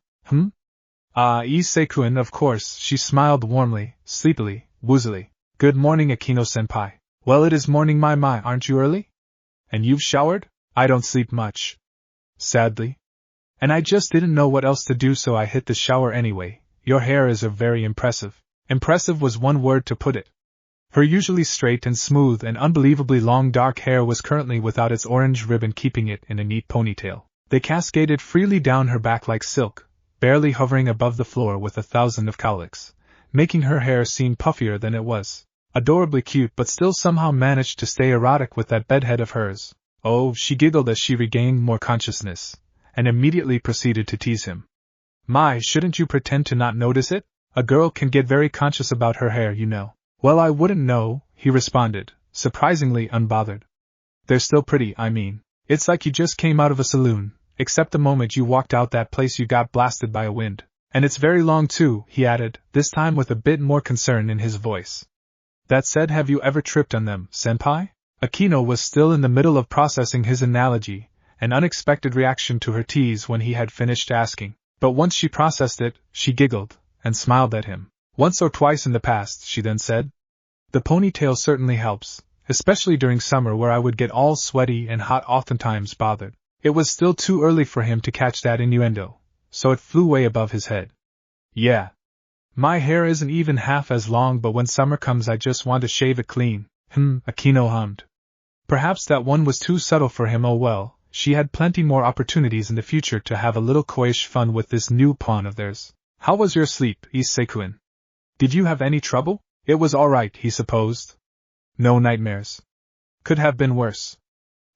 Issei-kun, of course, she smiled warmly, sleepily, woozily. Good morning, Akino-senpai. Well, it is morning, my, aren't you early? And you've showered? I don't sleep much. Sadly. And I just didn't know what else to do, so I hit the shower anyway, your hair is very impressive. Impressive was one word to put it. Her usually straight and smooth and unbelievably long dark hair was currently without its orange ribbon keeping it in a neat ponytail. They cascaded freely down her back like silk, barely hovering above the floor with 1,000 of cowlicks, making her hair seem puffier than it was. Adorably cute, but still somehow managed to stay erotic with that bedhead of hers. Oh, she giggled as she regained more consciousness, and immediately proceeded to tease him. My, shouldn't you pretend to not notice it? A girl can get very conscious about her hair, you know. Well, I wouldn't know, he responded, surprisingly unbothered. They're still pretty, I mean. It's like you just came out of a saloon, except the moment you walked out that place you got blasted by a wind. And it's very long too, he added, this time with a bit more concern in his voice. That said, have you ever tripped on them, senpai? Akino was still in the middle of processing his analogy, an unexpected reaction to her tease when he had finished asking. But once she processed it, she giggled, and smiled at him. Once or twice in the past, she then said. The ponytail certainly helps, especially during summer where I would get all sweaty and hot, oftentimes bothered. It was still too early for him to catch that innuendo, so it flew way above his head. Yeah. My hair isn't even half as long, but when summer comes I just want to shave it clean. Akino hummed. Perhaps that one was too subtle for him. Oh well, she had plenty more opportunities in the future to have a little coyish fun with this new pawn of theirs. How was your sleep, Issei-kun? Did you have any trouble? It was all right, he supposed. No nightmares. Could have been worse.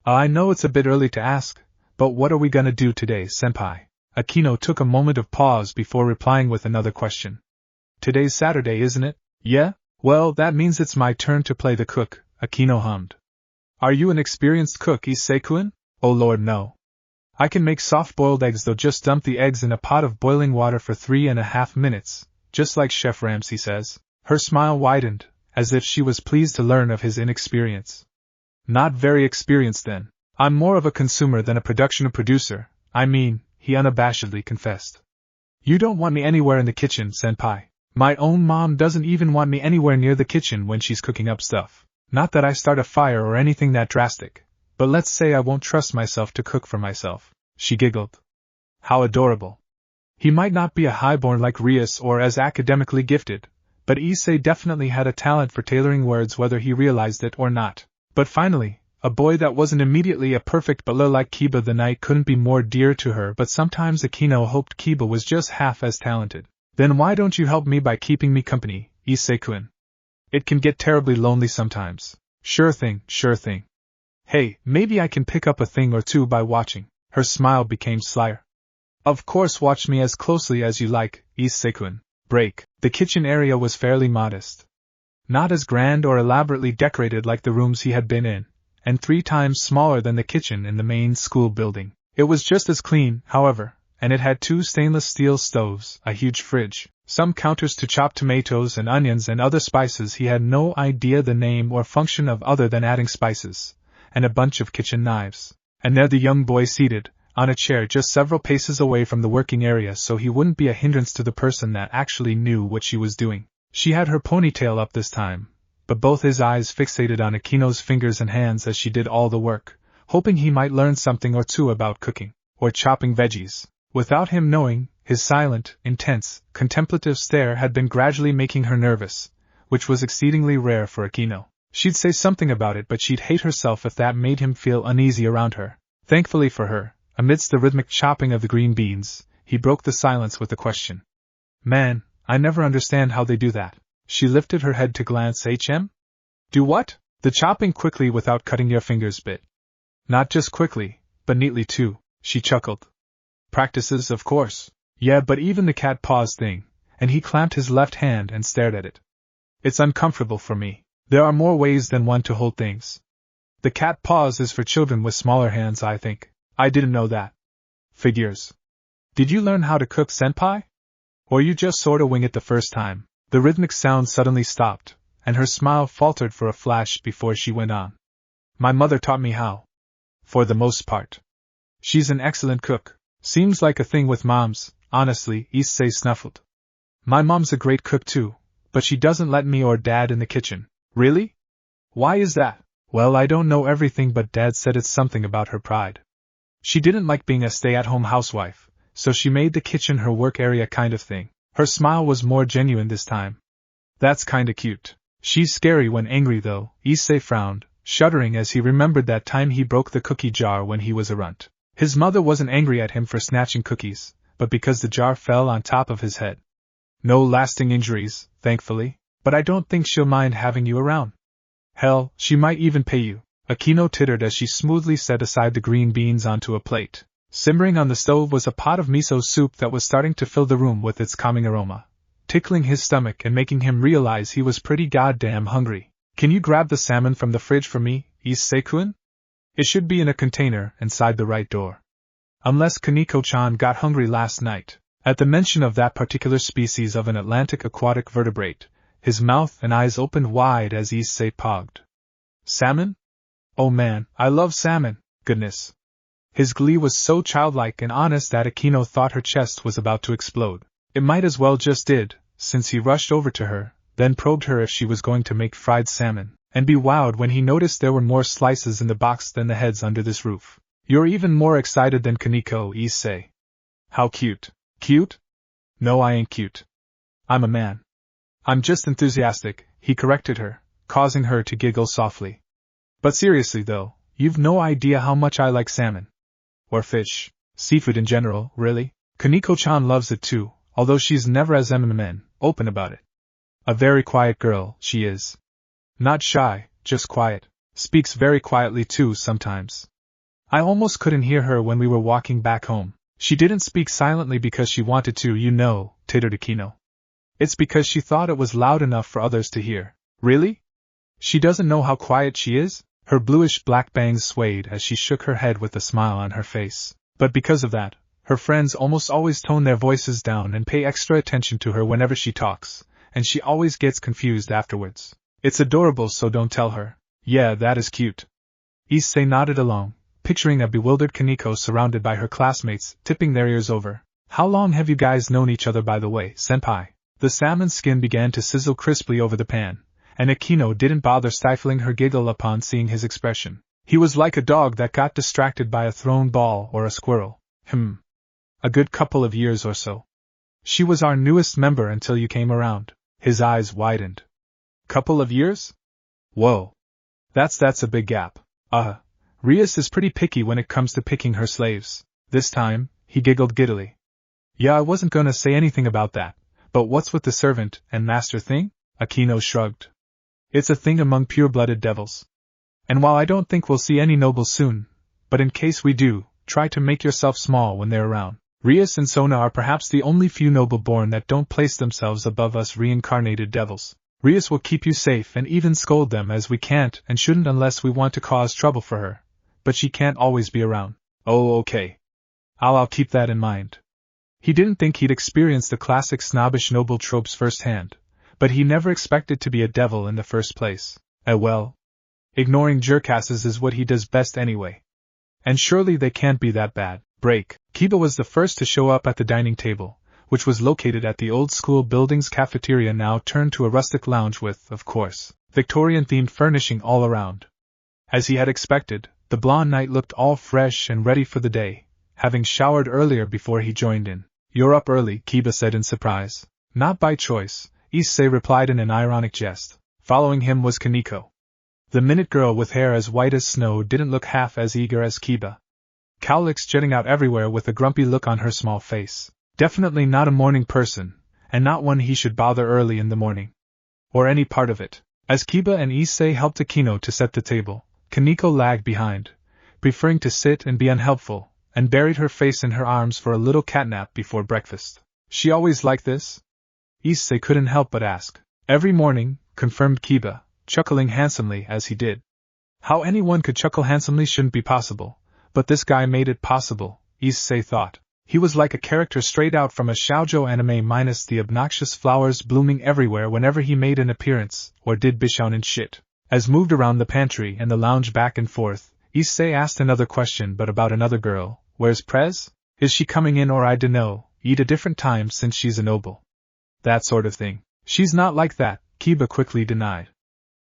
I know it's a bit early to ask, but what are we gonna do today, senpai? Akino took a moment of pause before replying with another question. Today's Saturday, isn't it? Yeah? Well, that means it's my turn to play the cook, Akino hummed. Are you an experienced cook, Issei-kun? Oh lord, no. I can make soft-boiled eggs though. Just dump the eggs in a pot of boiling water for 3.5 minutes, just like Chef Ramsay says. Her smile widened, as if she was pleased to learn of his inexperience. Not very experienced then. I'm more of a consumer than a production producer, I mean, he unabashedly confessed. You don't want me anywhere in the kitchen, senpai. My own mom doesn't even want me anywhere near the kitchen when she's cooking up stuff. Not that I start a fire or anything that drastic. But let's say I won't trust myself to cook for myself. She giggled. How adorable. He might not be a highborn like Rias or as academically gifted, but Issei definitely had a talent for tailoring words whether he realized it or not. But finally, a boy that wasn't immediately a perfect butler like Kiba the Knight couldn't be more dear to her, but sometimes Akino hoped Kiba was just half as talented. Then why don't you help me by keeping me company, Issei-kun? It can get terribly lonely sometimes. Sure thing, sure thing. Hey, maybe I can pick up a thing or two by watching. Her smile became slyer. Of course, watch me as closely as you like, Issei-kun. Break. The kitchen area was fairly modest. Not as grand or elaborately decorated like the rooms he had been in, and 3 times smaller than the kitchen in the main school building. It was just as clean, however, and it had 2 stainless steel stoves, a huge fridge, some counters to chop tomatoes and onions and other spices he had no idea the name or function of other than adding spices, and a bunch of kitchen knives. And there the young boy seated, on a chair just several paces away from the working area so he wouldn't be a hindrance to the person that actually knew what she was doing. She had her ponytail up this time, but both his eyes fixated on Akino's fingers and hands as she did all the work, hoping he might learn something or two about cooking, or chopping veggies. Without him knowing, his silent, intense, contemplative stare had been gradually making her nervous, which was exceedingly rare for Akino. She'd say something about it, but she'd hate herself if that made him feel uneasy around her. Thankfully for her, amidst the rhythmic chopping of the green beans, he broke the silence with a question. Man, I never understand how they do that. She lifted her head to glance. Do what? The chopping quickly without cutting your fingers bit. Not just quickly, but neatly too, she chuckled. Practices, of course. Yeah, but even the cat paws thing, and he clamped his left hand and stared at it. It's uncomfortable for me. There are more ways than one to hold things. The cat paws is for children with smaller hands, I think. I didn't know that. Figures. Did you learn how to cook, senpai? Or you just sorta wing it the first time? The rhythmic sound suddenly stopped, and her smile faltered for a flash before she went on. My mother taught me how. For the most part. She's an excellent cook. Seems like a thing with moms, honestly, Issei snuffled. My mom's a great cook too, but she doesn't let me or Dad in the kitchen. Really? Why is that? Well, I don't know everything, but Dad said it's something about her pride. She didn't like being a stay-at-home housewife, so she made the kitchen her work area kind of thing. Her smile was more genuine this time. That's kinda cute. She's scary when angry though, Issei frowned, shuddering as he remembered that time he broke the cookie jar when he was a runt. His mother wasn't angry at him for snatching cookies, but because the jar fell on top of his head. No lasting injuries, thankfully, but I don't think she'll mind having you around. Hell, she might even pay you. Akino tittered as she smoothly set aside the green beans onto a plate. Simmering on the stove was a pot of miso soup that was starting to fill the room with its calming aroma, tickling his stomach and making him realize he was pretty goddamn hungry. Can you grab the salmon from the fridge for me, Issei-kun? It should be in a container inside the right door. Unless Koneko-chan got hungry last night. At the mention of that particular species of an Atlantic aquatic vertebrate, his mouth and eyes opened wide as Issei pogged. Salmon? Oh man, I love salmon, goodness. His glee was so childlike and honest that Akino thought her chest was about to explode. It might as well just did, since he rushed over to her, then probed her if she was going to make fried salmon, and be wowed when he noticed there were more slices in the box than the heads under this roof. You're even more excited than Koneko, Issei. How cute. Cute? No, I ain't cute. I'm a man. I'm just enthusiastic, he corrected her, causing her to giggle softly. But seriously though, you've no idea how much I like salmon. Or fish. Seafood in general, really. Koneko-chan loves it too, although she's never as open about it. A very quiet girl, she is. Not shy, just quiet. Speaks very quietly too sometimes. I almost couldn't hear her when we were walking back home. She didn't speak silently because she wanted to, you know, tittered Akino. It's because she thought it was loud enough for others to hear. Really? She doesn't know how quiet she is? Her bluish-black bangs swayed as she shook her head with a smile on her face. But because of that, her friends almost always tone their voices down and pay extra attention to her whenever she talks, and she always gets confused afterwards. It's adorable, so don't tell her. Yeah, that is cute. Issei nodded along, picturing a bewildered Koneko surrounded by her classmates, tipping their ears over. How long have you guys known each other, by the way, senpai? The salmon skin began to sizzle crisply over the pan, and Akino didn't bother stifling her giggle upon seeing his expression. He was like a dog that got distracted by a thrown ball or a squirrel. A good couple of years or so. She was our newest member until you came around. His eyes widened. Couple of years? Whoa. That's a big gap. Rias is pretty picky when it comes to picking her slaves. This time, he giggled giddily. Yeah, I wasn't gonna say anything about that, but what's with the servant and master thing? Akino shrugged. It's a thing among pure-blooded devils. And while I don't think we'll see any nobles soon, but in case we do, try to make yourself small when they're around. Rias and Sona are perhaps the only few noble-born that don't place themselves above us reincarnated devils. Rias will keep you safe and even scold them as we can't and shouldn't unless we want to cause trouble for her. But she can't always be around. Oh, okay. I'll keep that in mind. He didn't think he'd experience the classic snobbish noble tropes firsthand, but he never expected to be a devil in the first place. Well, ignoring jerkasses is what he does best anyway. And surely they can't be that bad. Break. Kiba was the first to show up at the dining table, which was located at the old school building's cafeteria, now turned to a rustic lounge with, of course, Victorian-themed furnishing all around. As he had expected, the blonde knight looked all fresh and ready for the day, having showered earlier before he joined in. You're up early, Kiba said in surprise. Not by choice, Issei replied in an ironic jest. Following him was Koneko. The minute girl with hair as white as snow didn't look half as eager as Kiba. Cowlicks jutting out everywhere with a grumpy look on her small face. Definitely not a morning person, and not one he should bother early in the morning. Or any part of it. As Kiba and Issei helped Akino to set the table, Koneko lagged behind, preferring to sit and be unhelpful, and buried her face in her arms for a little catnap before breakfast. She always like this? Issei couldn't help but ask. Every morning, confirmed Kiba, chuckling handsomely as he did. How anyone could chuckle handsomely shouldn't be possible, but this guy made it possible, Issei thought. He was like a character straight out from a shoujo anime minus the obnoxious flowers blooming everywhere whenever he made an appearance, or did bishounen shit. As moved around the pantry and the lounge back and forth, Issei asked another question but about another girl. Where's Prez? Is she coming in or I dunno, eat a different time since she's a noble? That sort of thing. She's not like that, Kiba quickly denied.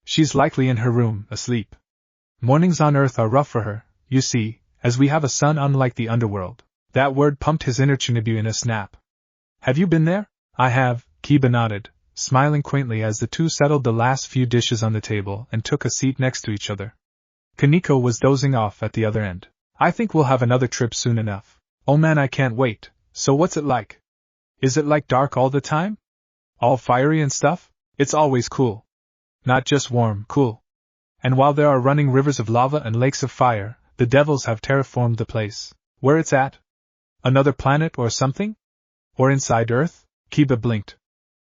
She's likely in her room, asleep. Mornings on Earth are rough for her, you see, as we have a sun unlike the underworld. That word pumped his inner Chunibu in a snap. Have you been there? I have, Kiba nodded, smiling quaintly as the two settled the last few dishes on the table and took a seat next to each other. Kaneko was dozing off at the other end. I think we'll have another trip soon enough. Oh man, I can't wait. So what's it like? Is it like dark all the time? All fiery and stuff? It's always cool. Not just warm, cool. And while there are running rivers of lava and lakes of fire, the devils have terraformed the place. Where it's at? Another planet or something? Or inside Earth? Kiba blinked.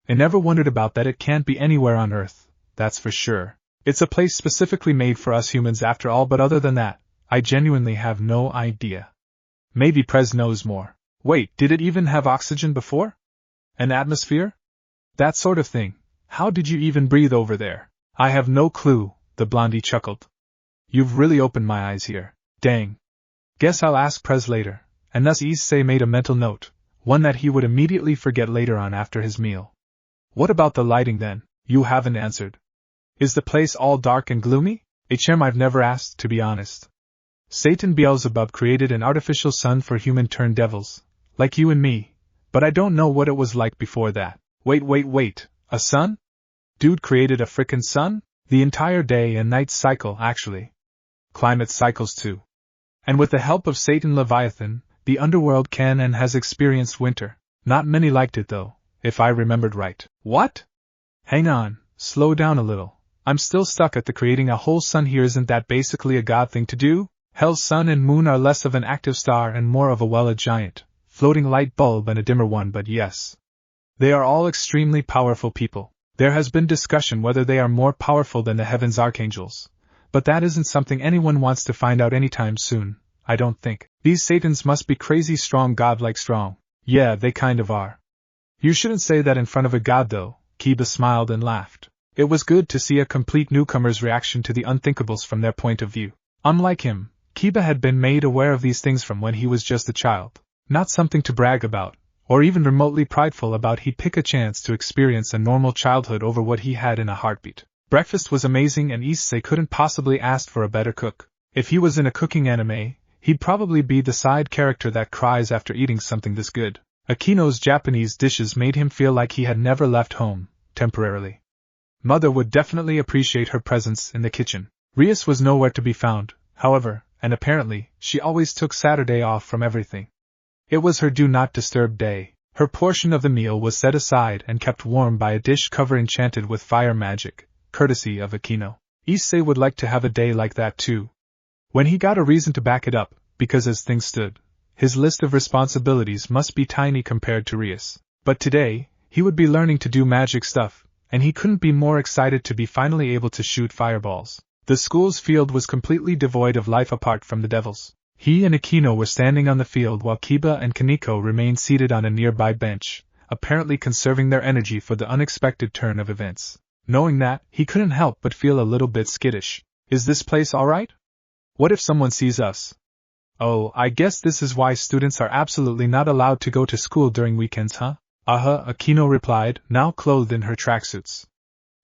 I never wondered about that. It can't be anywhere on Earth, that's for sure. It's a place specifically made for us humans after all, but other than that, I genuinely have no idea. Maybe Prez knows more. Wait, did it even have oxygen before? An atmosphere? That sort of thing. How did you even breathe over there? I have no clue, the blondie chuckled. You've really opened my eyes here. Dang. Guess I'll ask Prez later. And thus Issei made a mental note, one that he would immediately forget later on after his meal. What about the lighting then? You haven't answered. Is the place all dark and gloomy? HM, I've never asked, to be honest. Satan Beelzebub created an artificial sun for human-turned-devils, like you and me, but I don't know what it was like before that. Wait, a sun? Dude created a frickin' sun? The entire day and night cycle, actually. Climate cycles too. And with the help of Satan Leviathan, the underworld can and has experienced winter. Not many liked it though, if I remembered right. What? Hang on, slow down a little. I'm still stuck at the creating a whole sun here. Isn't that basically a god thing to do? Hell's sun and moon are less of an active star and more of a giant, floating light bulb and a dimmer one, but yes. They are all extremely powerful people. There has been discussion whether they are more powerful than the heavens' archangels. But that isn't something anyone wants to find out anytime soon, I don't think. These Satans must be crazy strong, godlike strong. Yeah, they kind of are. You shouldn't say that in front of a god though, Kiba smiled and laughed. It was good to see a complete newcomer's reaction to the unthinkables from their point of view. Unlike him, Kiba had been made aware of these things from when he was just a child. Not something to brag about, or even remotely prideful about. He'd pick a chance to experience a normal childhood over what he had in a heartbeat. Breakfast was amazing and Issei couldn't possibly ask for a better cook. If he was in a cooking anime, he'd probably be the side character that cries after eating something this good. Akino's Japanese dishes made him feel like he had never left home, temporarily. Mother would definitely appreciate her presence in the kitchen. Rias was nowhere to be found, however, and apparently, she always took Saturday off from everything. It was her do not disturb day. Her portion of the meal was set aside and kept warm by a dish cover enchanted with fire magic, courtesy of Akino. Issei would like to have a day like that too. When he got a reason to back it up, because as things stood, his list of responsibilities must be tiny compared to Rias. But today, he would be learning to do magic stuff, and he couldn't be more excited to be finally able to shoot fireballs. The school's field was completely devoid of life apart from the devils. He and Akino were standing on the field while Kiba and Koneko remained seated on a nearby bench, apparently conserving their energy for the unexpected turn of events. Knowing that, he couldn't help but feel a little bit skittish. Is this place alright? What if someone sees us? Oh, I guess this is why students are absolutely not allowed to go to school during weekends, huh? Akino replied, now clothed in her tracksuits.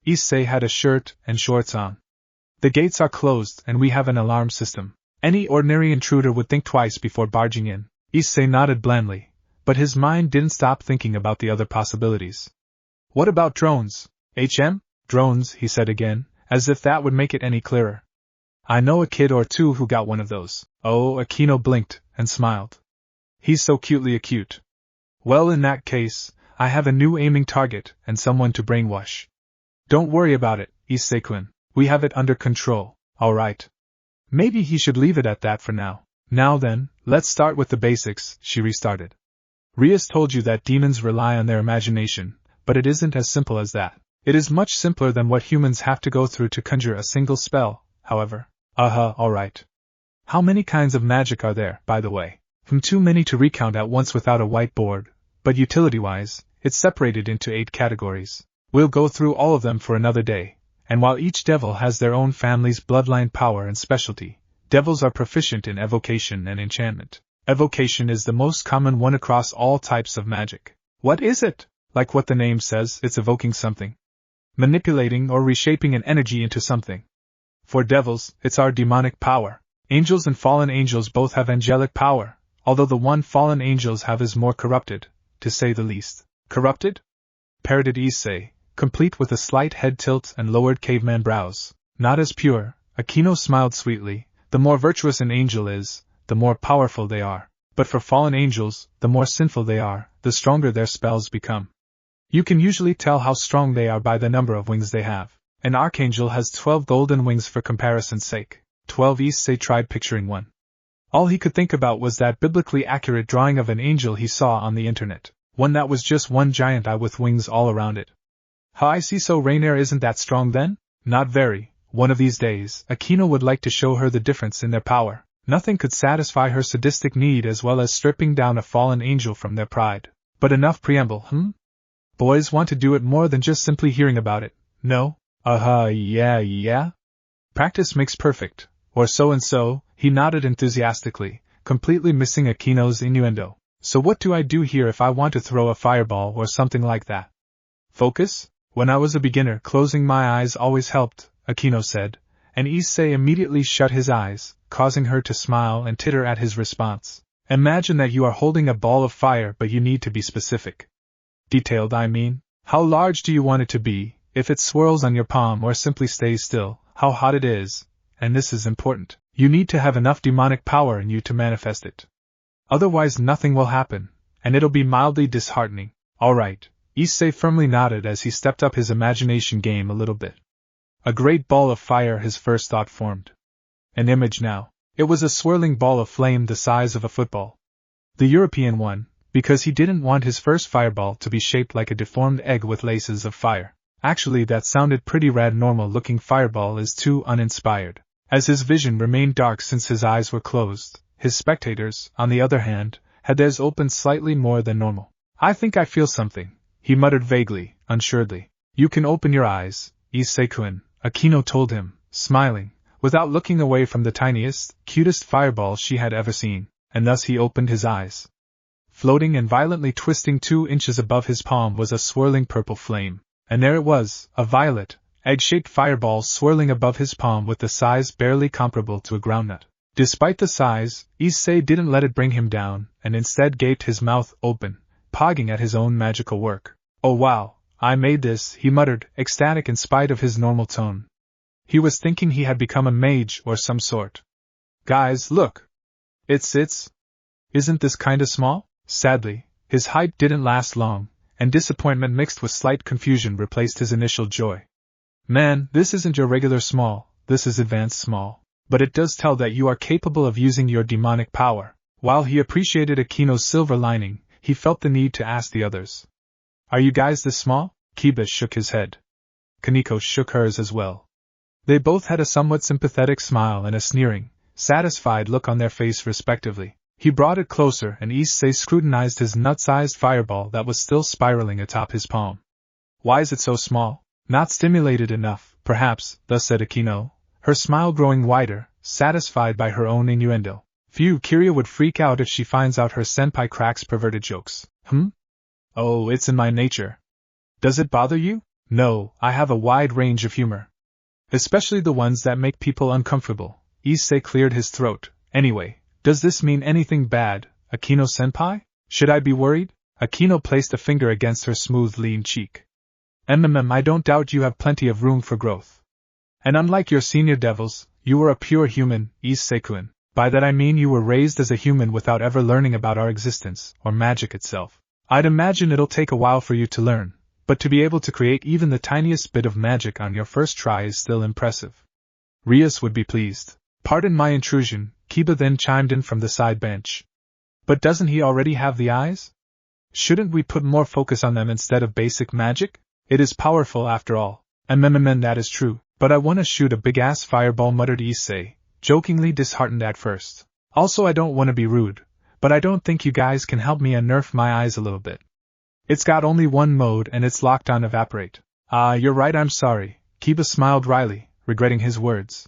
Issei had a shirt and shorts on. The gates are closed and we have an alarm system. Any ordinary intruder would think twice before barging in. Issei nodded blandly, but his mind didn't stop thinking about the other possibilities. What about drones? Drones, he said again, as if that would make it any clearer. I know a kid or two who got one of those. Oh, Akino blinked and smiled. He's so cutely acute. Well, in that case, I have a new aiming target and someone to brainwash. Don't worry about it, Issei-kun. We have it under control, alright. Maybe he should leave it at that for now. Now then, let's start with the basics, she restarted. Rias told you that demons rely on their imagination, but it isn't as simple as that. It is much simpler than what humans have to go through to conjure a single spell, however. Alright. How many kinds of magic are there, by the way? Too many to recount at once without a whiteboard, but utility-wise, it's separated into 8 categories. We'll go through all of them for another day. And while each devil has their own family's bloodline power and specialty, devils are proficient in evocation and enchantment. Evocation is the most common one across all types of magic. What is it? Like what the name says, it's evoking something. Manipulating or reshaping an energy into something. For devils, it's our demonic power. Angels and fallen angels both have angelic power, although the one fallen angels have is more corrupted, to say the least. Corrupted? parroted Issei, complete with a slight head tilt and lowered caveman brows. Not as pure, Akino smiled sweetly. The more virtuous an angel is, the more powerful they are. But for fallen angels, the more sinful they are, the stronger their spells become. You can usually tell how strong they are by the number of wings they have. An archangel has 12 golden wings for comparison's sake. 12. Issei tried picturing one. All he could think about was that biblically accurate drawing of an angel he saw on the internet. One that was just one giant eye with wings all around it. How I see so Rainier isn't that strong then? Not very. One of these days, Akino would like to show her the difference in their power. Nothing could satisfy her sadistic need as well as stripping down a fallen angel from their pride. But enough preamble, Boys want to do it more than just simply hearing about it, no? Yeah? Practice makes perfect, or so and so, he nodded enthusiastically, completely missing Akino's innuendo. So what do I do here if I want to throw a fireball or something like that? Focus? When I was a beginner, closing my eyes always helped, Akino said, and Issei immediately shut his eyes, causing her to smile and titter at his response. Imagine that you are holding a ball of fire, but you need to be specific. Detailed, I mean. How large do you want it to be, if it swirls on your palm or simply stays still, how hot it is, and this is important, you need to have enough demonic power in you to manifest it. Otherwise nothing will happen, and it'll be mildly disheartening. Alright, Issei firmly nodded as he stepped up his imagination game a little bit. A great ball of fire, his first thought formed. An image now. It was a swirling ball of flame the size of a football. The European one, because he didn't want his first fireball to be shaped like a deformed egg with laces of fire. Actually, that sounded pretty rad. Normal-looking fireball is too uninspired. As his vision remained dark since his eyes were closed, his spectators, on the other hand, had theirs opened slightly more than normal. I think I feel something, he muttered vaguely, unsuredly. You can open your eyes, Issei-kun, Akino told him, smiling, without looking away from the tiniest, cutest fireball she had ever seen, and thus he opened his eyes. Floating and violently twisting 2 inches above his palm was a swirling purple flame, and there it was, a violet, egg-shaped fireball swirling above his palm with the size barely comparable to a groundnut. Despite the size, Issei didn't let it bring him down, and instead gaped his mouth open, pogging at his own magical work. Oh wow, I made this, he muttered, ecstatic in spite of his normal tone. He was thinking he had become a mage or some sort. Guys, look! Isn't this kinda small? Sadly, his hype didn't last long, and disappointment mixed with slight confusion replaced his initial joy. Man, this isn't your regular small, this is advanced small. But it does tell that you are capable of using your demonic power. While he appreciated Akino's silver lining, he felt the need to ask the others. Are you guys this small? Kiba shook his head. Koneko shook hers as well. They both had a somewhat sympathetic smile and a sneering, satisfied look on their face respectively. He brought it closer and Issei scrutinized his nut-sized fireball that was still spiraling atop his palm. Why is it so small? Not stimulated enough, perhaps, thus said Akino, her smile growing wider, satisfied by her own innuendo. Phew, Kiria would freak out if she finds out her senpai cracks perverted jokes. Oh, it's in my nature. Does it bother you? No, I have a wide range of humor. Especially the ones that make people uncomfortable. Issei cleared his throat. Anyway, does this mean anything bad, Akino-senpai? Should I be worried? Akino placed a finger against her smooth, lean cheek. I don't doubt you have plenty of room for growth. And unlike your senior devils, you were a pure human, Issei-kun. By that I mean you were raised as a human without ever learning about our existence, or magic itself. I'd imagine it'll take a while for you to learn, but to be able to create even the tiniest bit of magic on your first try is still impressive. Rias would be pleased. Pardon my intrusion, Kiba then chimed in from the side bench. But doesn't he already have the eyes? Shouldn't we put more focus on them instead of basic magic? It is powerful after all. That is true, but I want to shoot a big-ass fireball, muttered Issei, jokingly disheartened at first. Also, I don't want to be rude, but I don't think you guys can help me unnerf my eyes a little bit. It's got only one mode and it's locked on evaporate. You're right, I'm sorry. Kiba smiled wryly, regretting his words.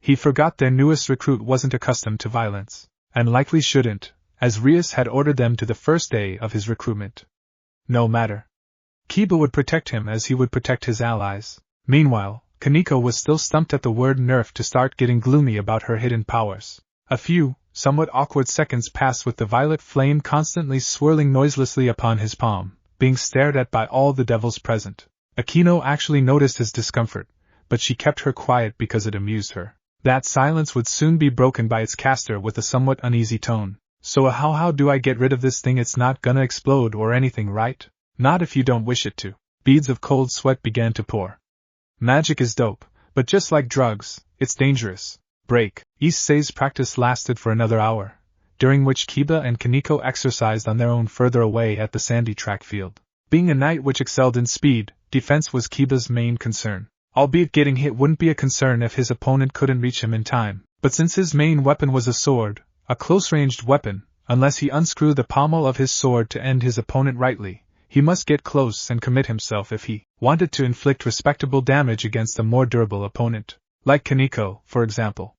He forgot their newest recruit wasn't accustomed to violence, and likely shouldn't, as Rias had ordered them to the first day of his recruitment. No matter. Kiba would protect him as he would protect his allies. Meanwhile, Koneko was still stumped at the word nerf to start getting gloomy about her hidden powers. A few, somewhat awkward seconds passed with the violet flame constantly swirling noiselessly upon his palm, being stared at by all the devils present. Akino actually noticed his discomfort, but she kept her quiet because it amused her. That silence would soon be broken by its caster with a somewhat uneasy tone. So how do I get rid of this thing? It's not gonna explode or anything, right? Not if you don't wish it to. Beads of cold sweat began to pour. Magic is dope, but just like drugs, it's dangerous. Break. Issei's practice lasted for another hour, during which Kiba and Koneko exercised on their own further away at the sandy track field. Being a knight which excelled in speed, defense was Kiba's main concern. Albeit getting hit wouldn't be a concern if his opponent couldn't reach him in time, but since his main weapon was a sword, a close-ranged weapon, unless he unscrewed the pommel of his sword to end his opponent rightly, he must get close and commit himself if he wanted to inflict respectable damage against a more durable opponent, like Koneko, for example.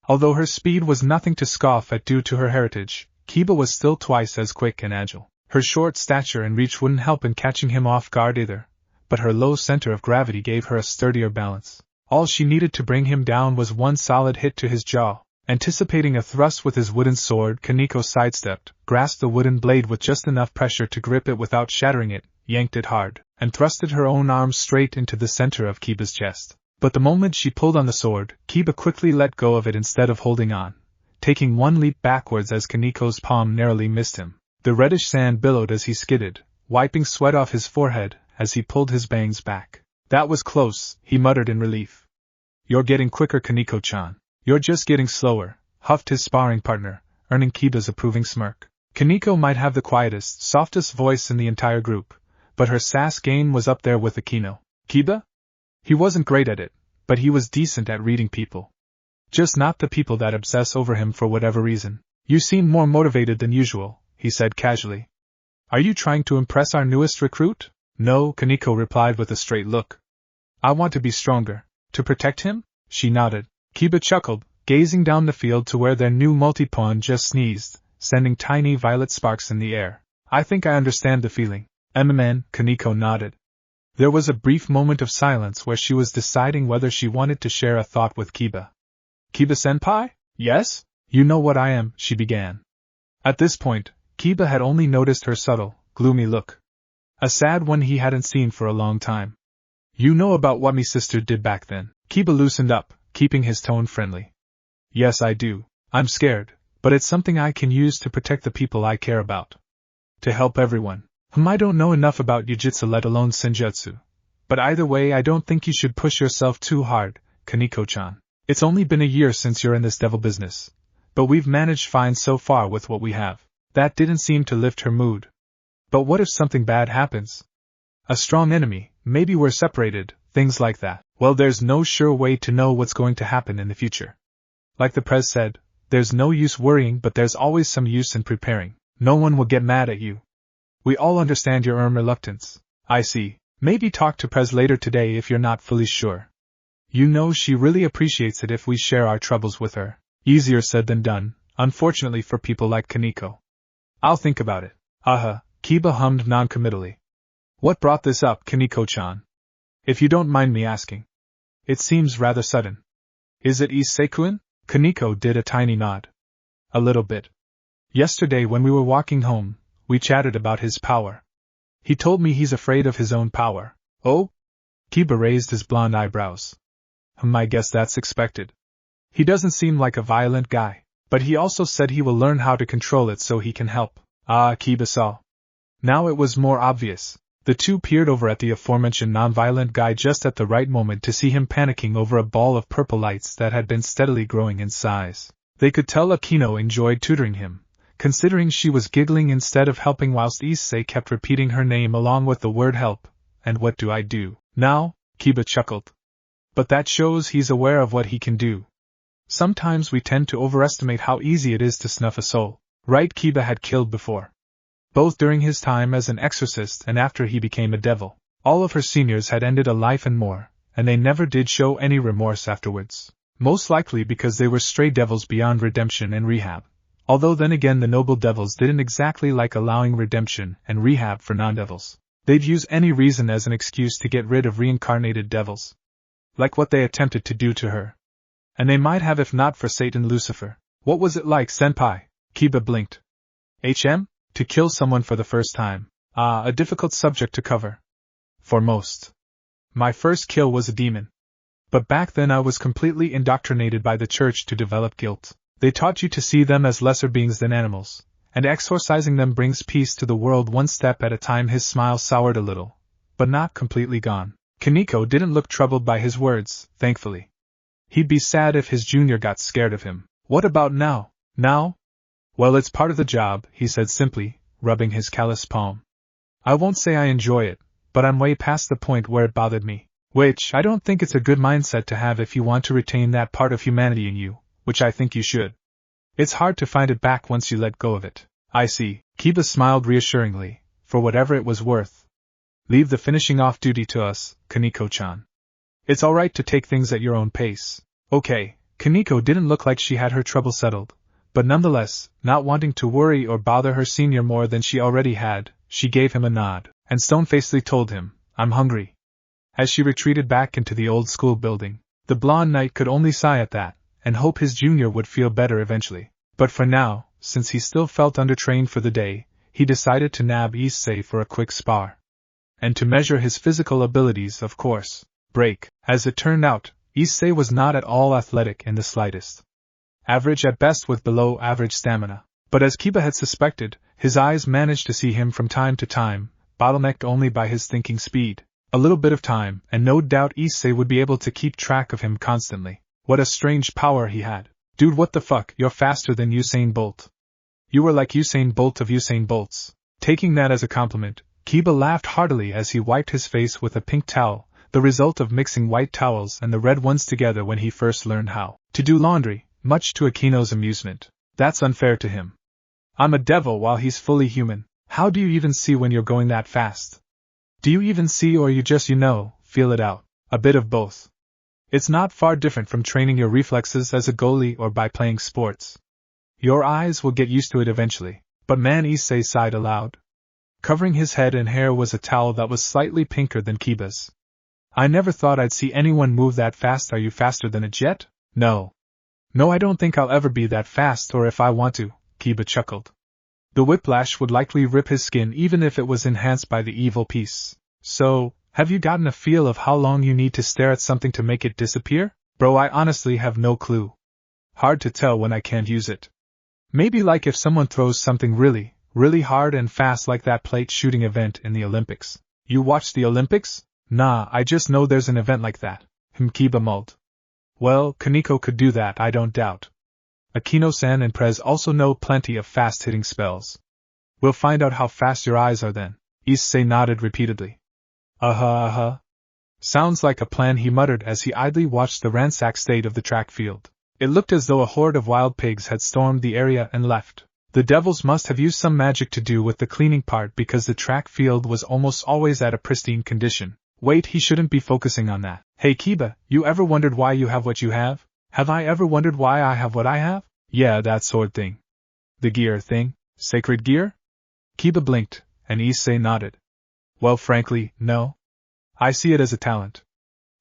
Although her speed was nothing to scoff at due to her heritage, Kiba was still twice as quick and agile. Her short stature and reach wouldn't help in catching him off guard either, but her low center of gravity gave her a sturdier balance. All she needed to bring him down was one solid hit to his jaw. Anticipating a thrust with his wooden sword, Koneko sidestepped, grasped the wooden blade with just enough pressure to grip it without shattering it, yanked it hard, and thrusted her own arm straight into the center of Kiba's chest. But the moment she pulled on the sword, Kiba quickly let go of it instead of holding on, taking one leap backwards as Kaneko's palm narrowly missed him. The reddish sand billowed as he skidded, wiping sweat off his forehead as he pulled his bangs back. That was close, he muttered in relief. You're getting quicker, Koneko-chan. You're just getting slower, huffed his sparring partner, earning Kiba's approving smirk. Koneko might have the quietest, softest voice in the entire group, but her sass game was up there with Akino. Kiba? He wasn't great at it, but he was decent at reading people. Just not the people that obsess over him for whatever reason. You seem more motivated than usual, he said casually. Are you trying to impress our newest recruit? No, Koneko replied with a straight look. I want to be stronger. To protect him? She nodded. Kiba chuckled, gazing down the field to where their new multi-pawn just sneezed, sending tiny violet sparks in the air. I think I understand the feeling. Koneko nodded. There was a brief moment of silence where she was deciding whether she wanted to share a thought with Kiba. Kiba-senpai? Yes? You know what I am, she began. At this point, Kiba had only noticed her subtle, gloomy look. A sad one he hadn't seen for a long time. You know about what me sister did back then. Kiba loosened up, keeping his tone friendly. Yes, I do. I'm scared, but it's something I can use to protect the people I care about. To help everyone. I don't know enough about jiu-jitsu, let alone senjutsu. But either way, I don't think you should push yourself too hard, Koneko-chan. It's only been a year since you're in this devil business, but we've managed fine so far with what we have. That didn't seem to lift her mood. But what if something bad happens? A strong enemy, maybe we're separated, things like that. Well, there's no sure way to know what's going to happen in the future. Like the Prez said, there's no use worrying, but there's always some use in preparing. No one will get mad at you. We all understand your reluctance. I see. Maybe talk to Prez later today if you're not fully sure. You know she really appreciates it if we share our troubles with her. Easier said than done, unfortunately for people like Koneko. I'll think about it. Kiba hummed non-committally. What brought this up, Koneko-chan? If you don't mind me asking. It seems rather sudden. Is it Issei-kun? Koneko did a tiny nod. A little bit. Yesterday when we were walking home, we chatted about his power. He told me he's afraid of his own power. Oh? Kiba raised his blonde eyebrows. I guess that's expected. He doesn't seem like a violent guy, but he also said he will learn how to control it so he can help. Kiba saw. Now it was more obvious. The two peered over at the aforementioned non-violent guy just at the right moment to see him panicking over a ball of purple lights that had been steadily growing in size. They could tell Akino enjoyed tutoring him, considering she was giggling instead of helping whilst Issei kept repeating her name along with the word help. And what do I do now? Kiba chuckled. But that shows he's aware of what he can do. Sometimes we tend to overestimate how easy it is to snuff a soul. Right, Kiba had killed before. Both during his time as an exorcist and after he became a devil. All of her seniors had ended a life and more, and they never did show any remorse afterwards. Most likely because they were stray devils beyond redemption and rehab. Although then again the noble devils didn't exactly like allowing redemption and rehab for non-devils. They'd use any reason as an excuse to get rid of reincarnated devils. Like what they attempted to do to her. And they might have if not for Satan Lucifer. What was it like, senpai? Kiba blinked. To kill someone for the first time. A difficult subject to cover. For most. My first kill was a demon. But back then I was completely indoctrinated by the church to develop guilt. They taught you to see them as lesser beings than animals, and exorcising them brings peace to the world one step at a time. His smile soured a little, but not completely gone. Koneko didn't look troubled by his words, thankfully. He'd be sad if his junior got scared of him. What about now? Now? Well, it's part of the job, he said simply, rubbing his calloused palm. I won't say I enjoy it, but I'm way past the point where it bothered me. Which I don't think it's a good mindset to have if you want to retain that part of humanity in you, which I think you should. It's hard to find it back once you let go of it. I see, Kiba smiled reassuringly, for whatever it was worth. Leave the finishing off duty to us, Koneko-chan. It's alright to take things at your own pace. Okay, Koneko didn't look like she had her trouble settled, but nonetheless, not wanting to worry or bother her senior more than she already had, she gave him a nod, and stone-facedly told him, I'm hungry. As she retreated back into the old school building, the blonde knight could only sigh at that, and hope his junior would feel better eventually. But for now, since he still felt undertrained for the day, he decided to nab Issei for a quick spar. And to measure his physical abilities, of course. Break. As it turned out, Issei was not at all athletic in the slightest. Average at best with below average stamina. But as Kiba had suspected, his eyes managed to see him from time to time, bottlenecked only by his thinking speed. A little bit of time, and no doubt Issei would be able to keep track of him constantly. What a strange power he had. Dude, what the fuck, you're faster than Usain Bolt. You were like Usain Bolt of Usain Bolts. Taking that as a compliment, Kiba laughed heartily as he wiped his face with a pink towel, the result of mixing white towels and the red ones together when he first learned how to do laundry, much to Akino's amusement. That's unfair to him. I'm a devil while he's fully human. How do you even see when you're going that fast? Do you even see, or you just, feel it out? A bit of both. It's not far different from training your reflexes as a goalie or by playing sports. Your eyes will get used to it eventually. But man, Issei sighed aloud. Covering his head and hair was a towel that was slightly pinker than Kiba's. I never thought I'd see anyone move that fast. Are you faster than a jet? No. No, I don't think I'll ever be that fast, or if I want to, Kiba chuckled. The whiplash would likely rip his skin even if it was enhanced by the evil piece. So, have you gotten a feel of how long you need to stare at something to make it disappear? Bro, I honestly have no clue. Hard to tell when I can't use it. Maybe like if someone throws something really, really hard and fast like that plate shooting event in the Olympics. You watch the Olympics? Nah, I just know there's an event like that. Kiba mulled. Well, Koneko could do that, I don't doubt. Akino-san and Prez also know plenty of fast-hitting spells. We'll find out how fast your eyes are then. Issei nodded repeatedly. Sounds like a plan, he muttered as he idly watched the ransacked state of the track field. It looked as though a horde of wild pigs had stormed the area and left. The devils must have used some magic to do with the cleaning part because the track field was almost always at a pristine condition. Wait, he shouldn't be focusing on that. Hey Kiba, you ever wondered why you have what you have? Have I ever wondered why I have what I have? Yeah, that sword thing. The gear thing? Sacred gear? Kiba blinked, and Issei nodded. Well, frankly, no. I see it as a talent.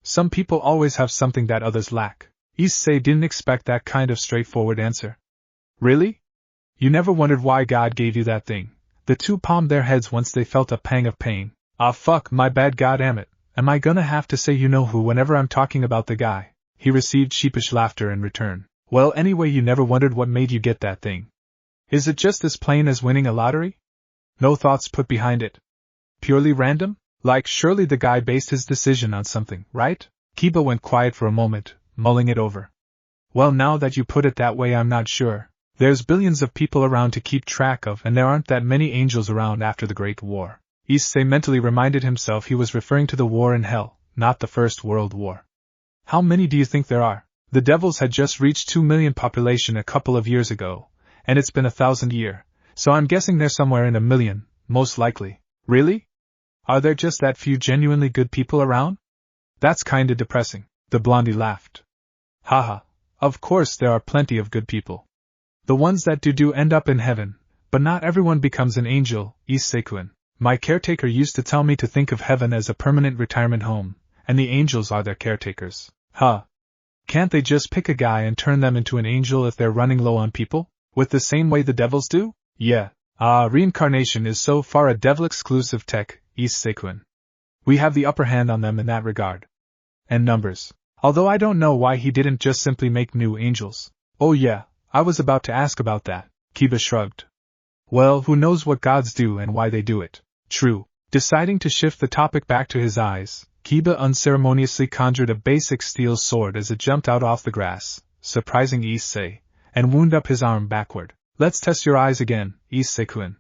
Some people always have something that others lack. Issei didn't expect that kind of straightforward answer. Really? You never wondered why God gave you that thing? The two palmed their heads once they felt a pang of pain. Ah fuck, my bad, goddammit. Am I gonna have to say you-know-who whenever I'm talking about the guy? He received sheepish laughter in return. Well, anyway, you never wondered what made you get that thing. Is it just as plain as winning a lottery? No thoughts put behind it? Purely random? Like, surely the guy based his decision on something, right? Kiba went quiet for a moment, mulling it over. Well, now that you put it that way, I'm not sure. There's billions of people around to keep track of, and there aren't that many angels around after the Great War. Issei mentally reminded himself he was referring to the war in hell, not the First World War. How many do you think there are? The devils had just reached 2 million population a couple of years ago, and it's been 1,000 years, so I'm guessing they're somewhere in 1 million, most likely. Really? Are there just that few genuinely good people around? That's kinda depressing. The blondie laughed. Haha, of course there are plenty of good people. The ones that do end up in heaven, but not everyone becomes an angel, Issei-kun. My caretaker used to tell me to think of heaven as a permanent retirement home, and the angels are their caretakers. Huh. Can't they just pick a guy and turn them into an angel if they're running low on people? With the same way the devils do? Yeah, Ah, reincarnation is so far a devil-exclusive tech, Issei-kun. We have the upper hand on them in that regard. And numbers. Although I don't know why he didn't just simply make new angels. Oh yeah, I was about to ask about that, Kiba shrugged. Well, who knows what gods do and why they do it. True. Deciding to shift the topic back to his eyes, Kiba unceremoniously conjured a basic steel sword as it jumped out off the grass, surprising Issei, and wound up his arm backward. Let's test your eyes again, Issei-kun.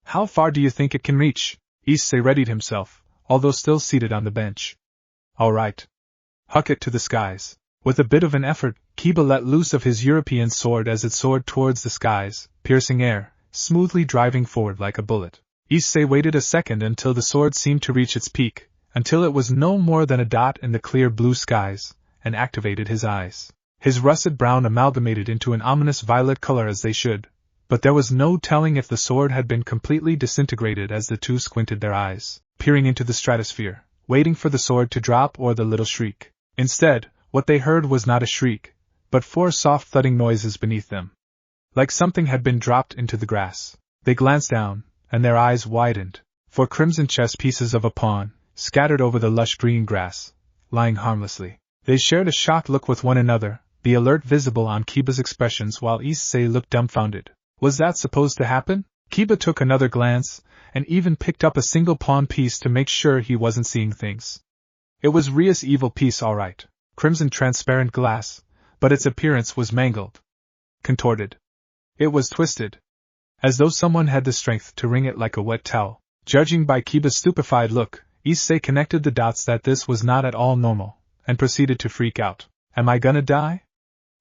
How far do you think it can reach? Issei readied himself, although still seated on the bench. All right. Huck it to the skies. With a bit of an effort, Kiba let loose of his European sword as it soared towards the skies, piercing air, smoothly driving forward like a bullet. Issei waited a second until the sword seemed to reach its peak, until it was no more than a dot in the clear blue skies, and activated his eyes. His russet brown amalgamated into an ominous violet color as they should, but there was no telling if the sword had been completely disintegrated as the two squinted their eyes, peering into the stratosphere, waiting for the sword to drop or the little shriek. Instead, what they heard was not a shriek, but 4 soft thudding noises beneath them. Like something had been dropped into the grass. They glanced down, and their eyes widened, for crimson chess pieces of a pawn, scattered over the lush green grass, lying harmlessly. They shared a shocked look with one another, the alert visible on Kiba's expressions while Issei looked dumbfounded. Was that supposed to happen? Kiba took another glance, and even picked up a single pawn piece to make sure he wasn't seeing things. It was Ria's evil piece all right, crimson transparent glass, but its appearance was mangled. Contorted. It was twisted. As though someone had the strength to wring it like a wet towel. Judging by Kiba's stupefied look, Issei connected the dots that this was not at all normal, and proceeded to freak out. Am I gonna die?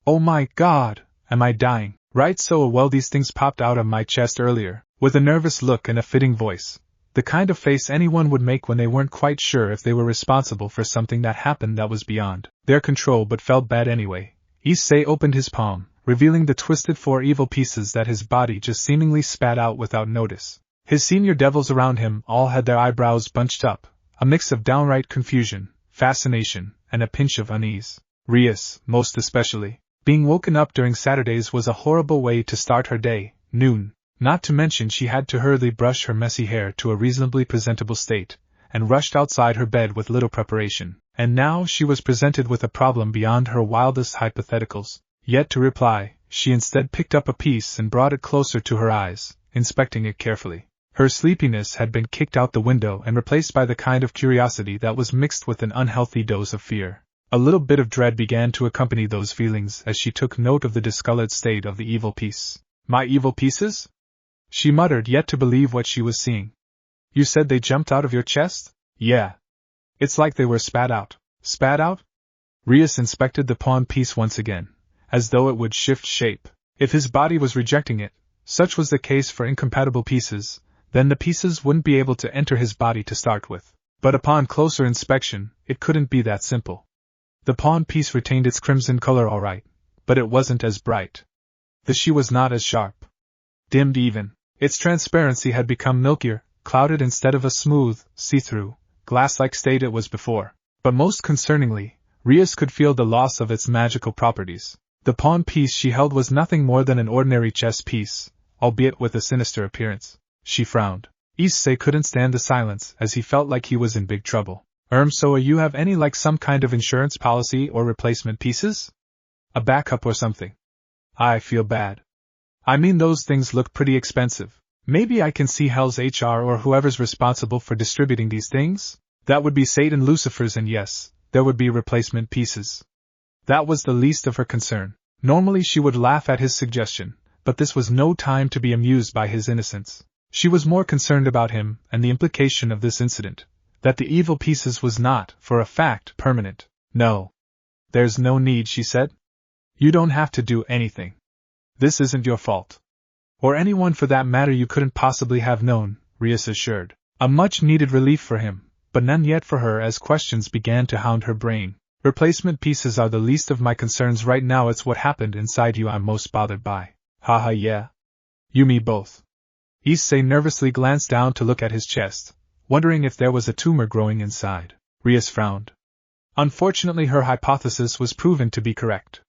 Oh my god, am I dying? Right, so well, these things popped out of my chest earlier, with a nervous look and a fitting voice. The kind of face anyone would make when they weren't quite sure if they were responsible for something that happened that was beyond their control but felt bad anyway. Issei opened his palm, revealing the twisted 4 evil pieces that his body just seemingly spat out without notice. His senior devils around him all had their eyebrows bunched up, a mix of downright confusion, fascination, and a pinch of unease. Rias, most especially. Being woken up during Saturdays was a horrible way to start her day, noon. Not to mention she had to hurriedly brush her messy hair to a reasonably presentable state, and rushed outside her bed with little preparation. And now she was presented with a problem beyond her wildest hypotheticals. Yet to reply, she instead picked up a piece and brought it closer to her eyes, inspecting it carefully. Her sleepiness had been kicked out the window and replaced by the kind of curiosity that was mixed with an unhealthy dose of fear. A little bit of dread began to accompany those feelings as she took note of the discolored state of the evil piece. My evil pieces? She muttered, yet to believe what she was seeing. You said they jumped out of your chest? Yeah. It's like they were spat out. Spat out? Rias inspected the pawn piece once again, as though it would shift shape. If his body was rejecting it, such was the case for incompatible pieces, then the pieces wouldn't be able to enter his body to start with. But upon closer inspection, it couldn't be that simple. The pawn piece retained its crimson color all right, but it wasn't as bright. The she was not as sharp. Dimmed even. Its transparency had become milkier, clouded instead of a smooth, see-through, glass-like state it was before. But most concerningly, Rias could feel the loss of its magical properties. The pawn piece she held was nothing more than an ordinary chess piece, albeit with a sinister appearance. She frowned. Issei couldn't stand the silence as he felt like he was in big trouble. So you have any like some kind of insurance policy or replacement pieces? A backup or something? I feel bad. I mean, those things look pretty expensive. Maybe I can see Hell's HR or whoever's responsible for distributing these things? That would be Satan Lucifer's, and yes, there would be replacement pieces. That was the least of her concern. Normally she would laugh at his suggestion, but this was no time to be amused by his innocence. She was more concerned about him and the implication of this incident. That the evil pieces was not, for a fact, permanent. No. There's no need, she said. You don't have to do anything. This isn't your fault. Or anyone for that matter. You couldn't possibly have known, Rias assured. A much-needed relief for him, but none yet for her as questions began to hound her brain. Replacement pieces are the least of my concerns right now. It's what happened inside you I'm most bothered by. Haha, yeah. You me both. Issei nervously glanced down to look at his chest, wondering if there was a tumor growing inside. Rias frowned. Unfortunately, her hypothesis was proven to be correct.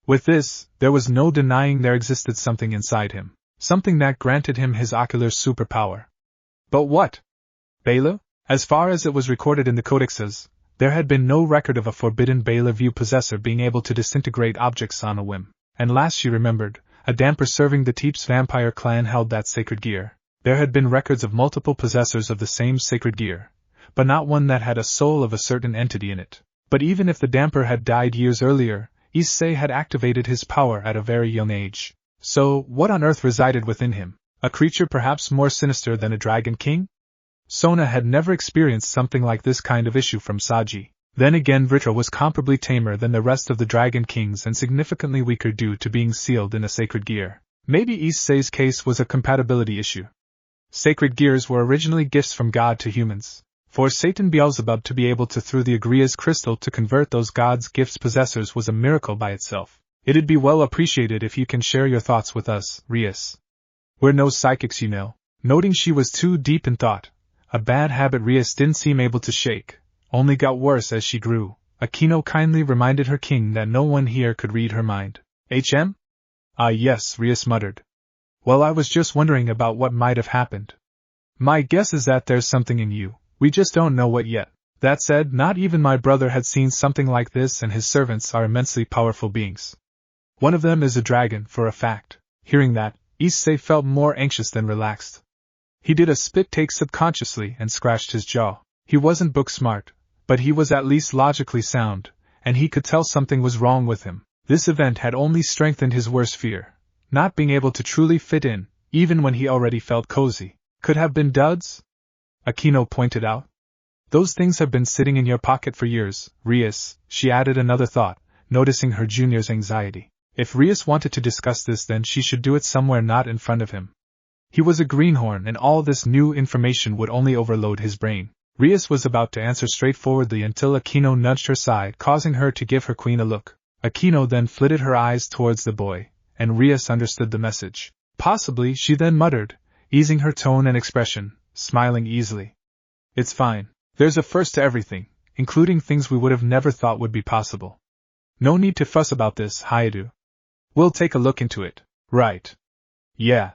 With this, there was no denying there existed something inside him. something that granted him his ocular superpower. But what? Bela? As far as it was recorded in the codexes, there had been no record of a forbidden Bela view possessor being able to disintegrate objects on a whim. And last she remembered, a damper serving the Teeps vampire clan held that sacred gear. There had been records of multiple possessors of the same sacred gear, but not one that had a soul of a certain entity in it. But even if the damper had died years earlier, Issei had activated his power at a very young age. So, what on earth resided within him? A creature perhaps more sinister than a dragon king? Sona had never experienced something like this kind of issue from Saji. Then again, Vritra was comparably tamer than the rest of the dragon kings and significantly weaker due to being sealed in a sacred gear. Maybe Issei's case was a compatibility issue. Sacred gears were originally gifts from God to humans. For Satan Beelzebub to be able to through the Agria's crystal to convert those God's gifts possessors was a miracle by itself. It'd be well appreciated if you can share your thoughts with us, Rias. We're no psychics, you know. Noting she was too deep in thought, a bad habit Rias didn't seem able to shake, only got worse as she grew. Akino kindly reminded her king that no one here could read her mind. HM? Ah yes, Rias muttered. Well, I was just wondering about what might have happened. My guess is that there's something in you. We just don't know what yet. That said, not even my brother had seen something like this, and his servants are immensely powerful beings. One of them is a dragon, for a fact. Hearing that, Issei felt more anxious than relaxed. He did a spit take subconsciously and scratched his jaw. He wasn't book smart, but he was at least logically sound, and he could tell something was wrong with him. This event had only strengthened his worst fear, not being able to truly fit in, even when he already felt cozy. Could have been duds? Akino pointed out. Those things have been sitting in your pocket for years, Rias, she added another thought, noticing her junior's anxiety. If Rias wanted to discuss this, then she should do it somewhere not in front of him. He was a greenhorn, and all this new information would only overload his brain. Rias was about to answer straightforwardly until Akino nudged her side, causing her to give her queen a look. Akino then flitted her eyes towards the boy, and Rias understood the message. Possibly, she then muttered, easing her tone and expression, smiling easily. It's fine. There's a first to everything, including things we would have never thought would be possible. No need to fuss about this, Hayadu. We'll take a look into it. Right. Yeah,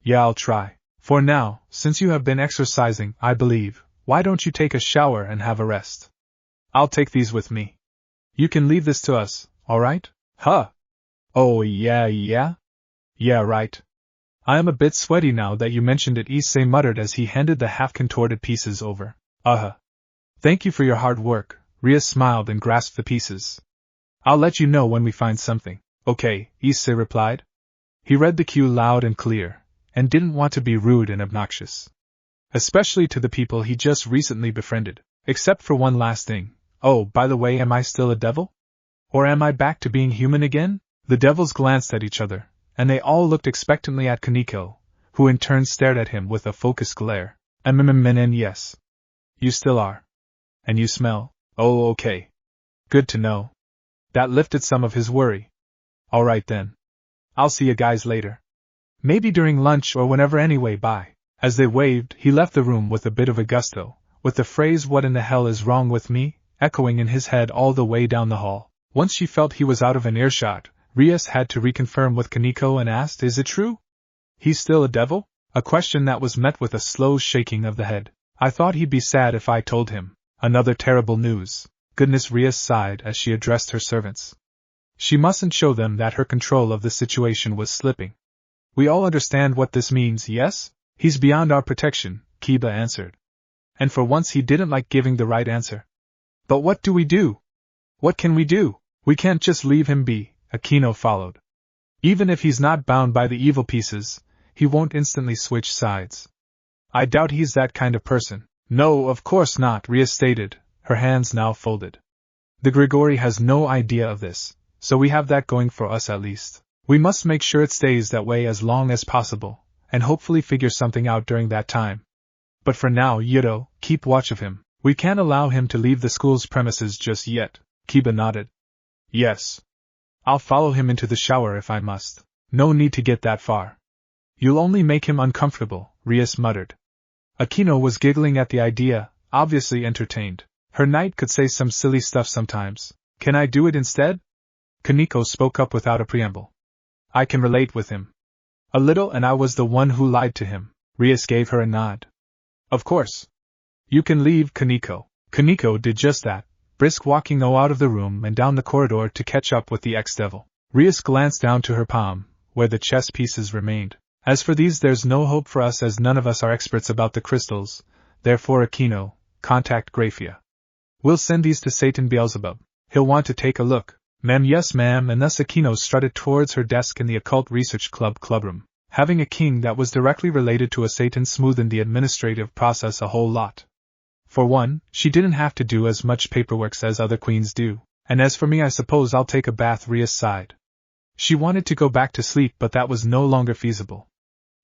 I'll try. For now, since you have been exercising, I believe, why don't you take a shower and have a rest? I'll take these with me. You can leave this to us, alright? Huh? Oh yeah? Yeah, right. I am a bit sweaty now that you mentioned it, Issei muttered as he handed the half-contorted pieces over. Thank you for your hard work, Rias smiled and grasped the pieces. I'll let you know when we find something. Okay, Issei replied. He read the cue loud and clear, and didn't want to be rude and obnoxious. Especially to the people he just recently befriended. Except for one last thing. Oh, by the way, am I still a devil? Or am I back to being human again? The devils glanced at each other, and they all looked expectantly at Koneko, who in turn stared at him with a focused glare. And yes. You still are. And you smell. Oh, okay. Good to know. That lifted some of his worry. Alright then. I'll see you guys later. Maybe during lunch or whenever anyway, bye. As they waved, he left the room with a bit of a gusto, with the phrase "What in the hell is wrong with me?" echoing in his head all the way down the hall. Once she felt he was out of an earshot, Rias had to reconfirm with Koneko and asked, "Is it true? He's still a devil?" A question that was met with a slow shaking of the head. I thought he'd be sad if I told him. Another terrible news. Goodness, Rias sighed as she addressed her servants. She mustn't show them that her control of the situation was slipping. We all understand what this means, yes? He's beyond our protection, Kiba answered. And for once he didn't like giving the right answer. But what do we do? What can we do? We can't just leave him be, Akino followed. Even if he's not bound by the evil pieces, he won't instantly switch sides. I doubt he's that kind of person. No, of course not, Ria stated, her hands now folded. The Grigori has no idea of this, so we have that going for us at least. We must make sure it stays that way as long as possible, and hopefully figure something out during that time. But for now, Yudo, keep watch of him. We can't allow him to leave the school's premises just yet. Kiba nodded. Yes. I'll follow him into the shower if I must. No need to get that far. You'll only make him uncomfortable, Rias muttered. Akino was giggling at the idea, obviously entertained. Her knight could say some silly stuff sometimes. Can I do it instead? Koneko spoke up without a preamble. I can relate with him. A little, and I was the one who lied to him. Rias gave her a nod. Of course. You can leave, Koneko. Koneko did just that, brisk walking out of the room and down the corridor to catch up with the ex-devil. Rias glanced down to her palm, where the chess pieces remained. As for these, there's no hope for us as none of us are experts about the crystals, therefore Akino, contact Grayfia. We'll send these to Satan Beelzebub. He'll want to take a look. Ma'am, yes ma'am, and thus Akino strutted towards her desk in the Occult Research Club Clubroom. Having a king that was directly related to a Satan smoothened the administrative process a whole lot. For one, she didn't have to do as much paperwork as other queens do, and as for me, I suppose I'll take a bath. Rias sighed. She wanted to go back to sleep, but that was no longer feasible.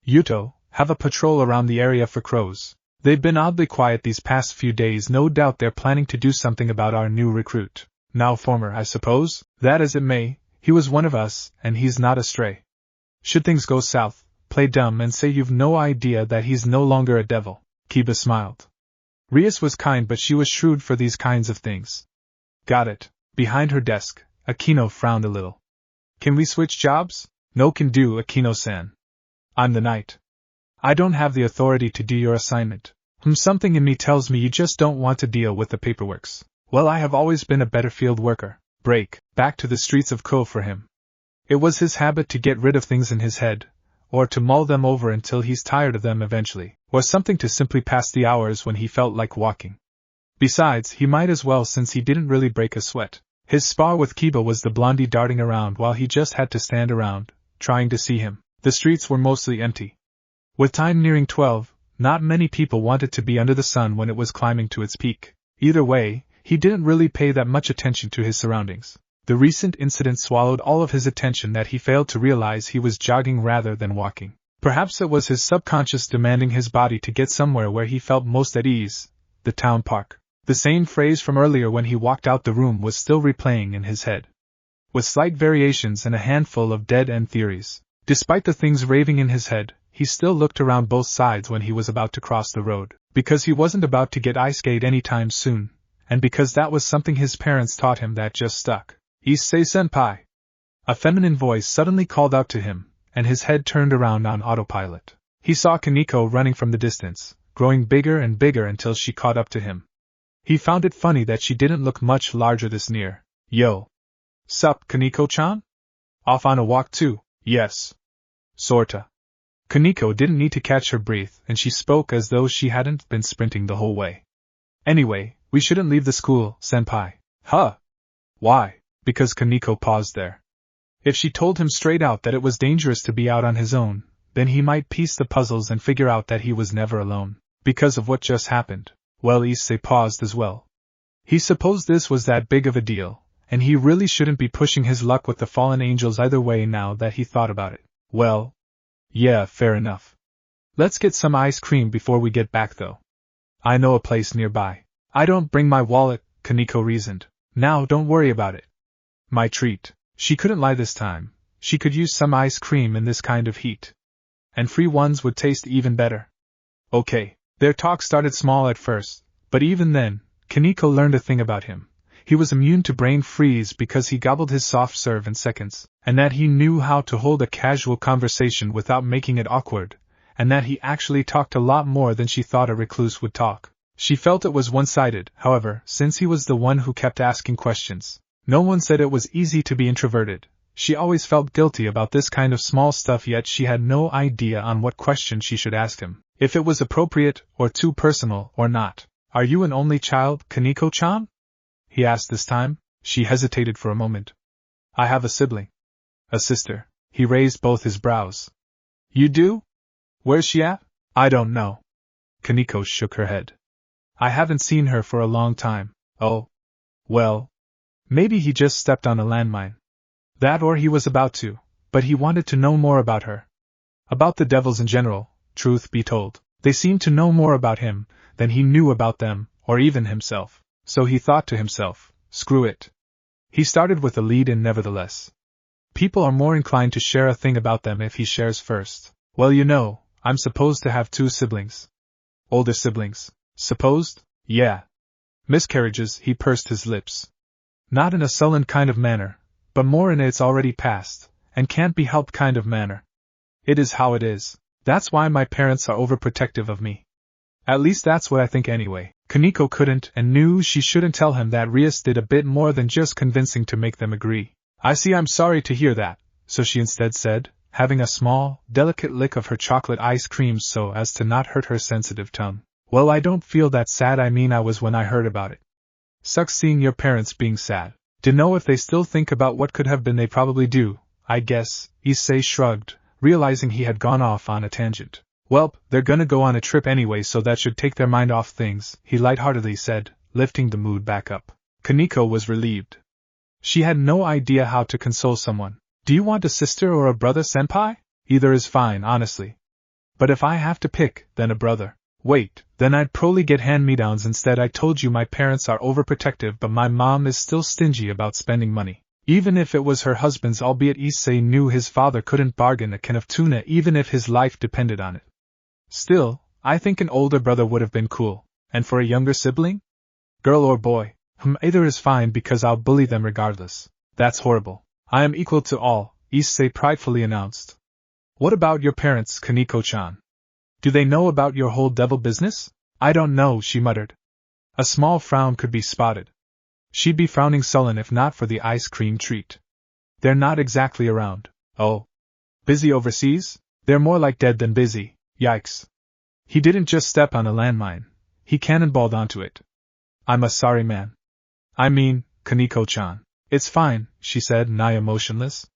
Yuto, have a patrol around the area for crows. They've been oddly quiet these past few days. No doubt they're planning to do something about our new recruit. Now former, I suppose. That as it may, he was one of us, and he's not a stray. Should things go south, play dumb and say you've no idea that he's no longer a devil. Kiba smiled. Rias was kind, but she was shrewd for these kinds of things. Got it. Behind her desk, Akino frowned a little. Can we switch jobs? No can do, Akino-san. I'm the knight. I don't have the authority to do your assignment. Something in me tells me you just don't want to deal with the paperworks. Well, I have always been a better field worker. Break, back to the streets of Ko for him. It was his habit to get rid of things in his head, or to mull them over until he's tired of them eventually, or something to simply pass the hours when he felt like walking. Besides, he might as well since he didn't really break a sweat. His spar with Kiba was the blondie darting around while he just had to stand around, trying to see him. The streets were mostly empty. With time nearing 12, not many people wanted to be under the sun when it was climbing to its peak. Either way, he didn't really pay that much attention to his surroundings. The recent incident swallowed all of his attention that he failed to realize he was jogging rather than walking. Perhaps it was his subconscious demanding his body to get somewhere where he felt most at ease, the town park. The same phrase from earlier when he walked out the room was still replaying in his head, with slight variations and a handful of dead-end theories. Despite the things raving in his head, he still looked around both sides when he was about to cross the road, because he wasn't about to get ice-skate anytime soon, and because that was something his parents taught him that just stuck. Issei-senpai! A feminine voice suddenly called out to him, and his head turned around on autopilot. He saw Koneko running from the distance, growing bigger and bigger until she caught up to him. He found it funny that she didn't look much larger this near. Yo! Sup, Koneko-chan? Off on a walk too? Yes. Sorta. Koneko didn't need to catch her breath, and she spoke as though she hadn't been sprinting the whole way. Anyway, we shouldn't leave the school, senpai. Huh? Why? Because Koneko paused there. If she told him straight out that it was dangerous to be out on his own, then he might piece the puzzles and figure out that he was never alone. Because of what just happened. Well, Issei paused as well. He supposed this was that big of a deal, and he really shouldn't be pushing his luck with the fallen angels either way now that he thought about it. Well, yeah, fair enough. Let's get some ice cream before we get back though. I know a place nearby. I don't bring my wallet, Koneko reasoned. Now don't worry about it. My treat. She couldn't lie this time. She could use some ice cream in this kind of heat. And free ones would taste even better. Okay. Their talk started small at first, but even then, Koneko learned a thing about him. He was immune to brain freeze because he gobbled his soft serve in seconds, and that he knew how to hold a casual conversation without making it awkward, and that he actually talked a lot more than she thought a recluse would talk. She felt it was one-sided, however, since he was the one who kept asking questions. No one said it was easy to be introverted. She always felt guilty about this kind of small stuff, yet she had no idea on what question she should ask him, if it was appropriate, or too personal, or not. Are you an only child, Koneko-chan? He asked this time. She hesitated for a moment. I have a sibling. A sister. He raised both his brows. You do? Where's she at? I don't know. Koneko shook her head. I haven't seen her for a long time. Oh. Well. Maybe he just stepped on a landmine. That or he was about to, but he wanted to know more about her. About the devils in general, truth be told. They seemed to know more about him than he knew about them, or even himself. So he thought to himself, screw it. He started with a lead in nevertheless. People are more inclined to share a thing about them if he shares first. Well, you know, I'm supposed to have 2 siblings. Older siblings. Supposed? Yeah. Miscarriages, he pursed his lips. Not in a sullen kind of manner, but more in a it's already past, and can't be helped kind of manner. It is how it is. That's why my parents are overprotective of me. At least that's what I think anyway. Koneko couldn't and knew she shouldn't tell him that Rias did a bit more than just convincing to make them agree. I see, I'm sorry to hear that, so she instead said, having a small, delicate lick of her chocolate ice cream so as to not hurt her sensitive tongue. Well, I don't feel that sad, I mean I was when I heard about it. Sucks seeing your parents being sad. To know if they still think about what could have been, they probably do, I guess, Issei shrugged, realizing he had gone off on a tangent. Welp, they're gonna go on a trip anyway, so that should take their mind off things, he lightheartedly said, lifting the mood back up. Koneko was relieved. She had no idea how to console someone. Do you want a sister or a brother, senpai? Either is fine, honestly. But if I have to pick, then a brother. Wait, then I'd probably get hand-me-downs instead. I told you my parents are overprotective, but my mom is still stingy about spending money. Even if it was her husband's, albeit Issei knew his father couldn't bargain a can of tuna even if his life depended on it. Still, I think an older brother would have been cool. And for a younger sibling? Girl or boy? Either is fine because I'll bully them regardless. That's horrible. I am equal to all, Issei pridefully announced. What about your parents, Koneko-chan? Do they know about your whole devil business? I don't know, she muttered. A small frown could be spotted. She'd be frowning sullen if not for the ice cream treat. They're not exactly around. Oh. Busy overseas? They're more like dead than busy. Yikes. He didn't just step on a landmine. He cannonballed onto it. I'm a sorry man. I mean, Koneko-chan. It's fine, she said, nigh emotionless.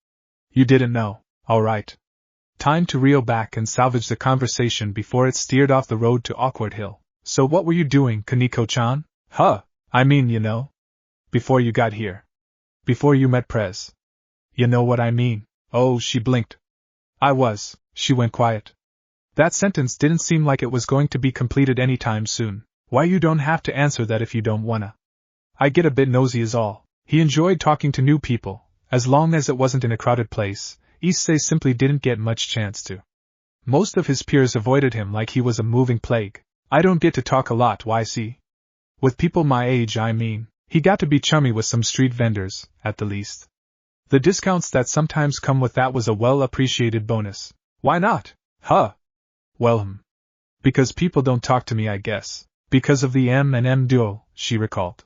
You didn't know. All right. Time to reel back and salvage the conversation before it steered off the road to Awkward Hill. So what were you doing, Koneko-chan? I mean, you know. Before you got here. Before you met Prez. You know what I mean. Oh, she blinked. She went quiet. That sentence didn't seem like it was going to be completed anytime soon. Why, you don't have to answer that if you don't wanna. I get a bit nosy is all. He enjoyed talking to new people, as long as it wasn't in a crowded place. Issei simply didn't get much chance to. Most of his peers avoided him like he was a moving plague. I don't get to talk a lot, why see? With people my age, I mean. He got to be chummy with some street vendors, at the least. The discounts that sometimes come with that was a well-appreciated bonus. Why not? Well, because people don't talk to me, I guess. Because of the M&M duo, she recalled.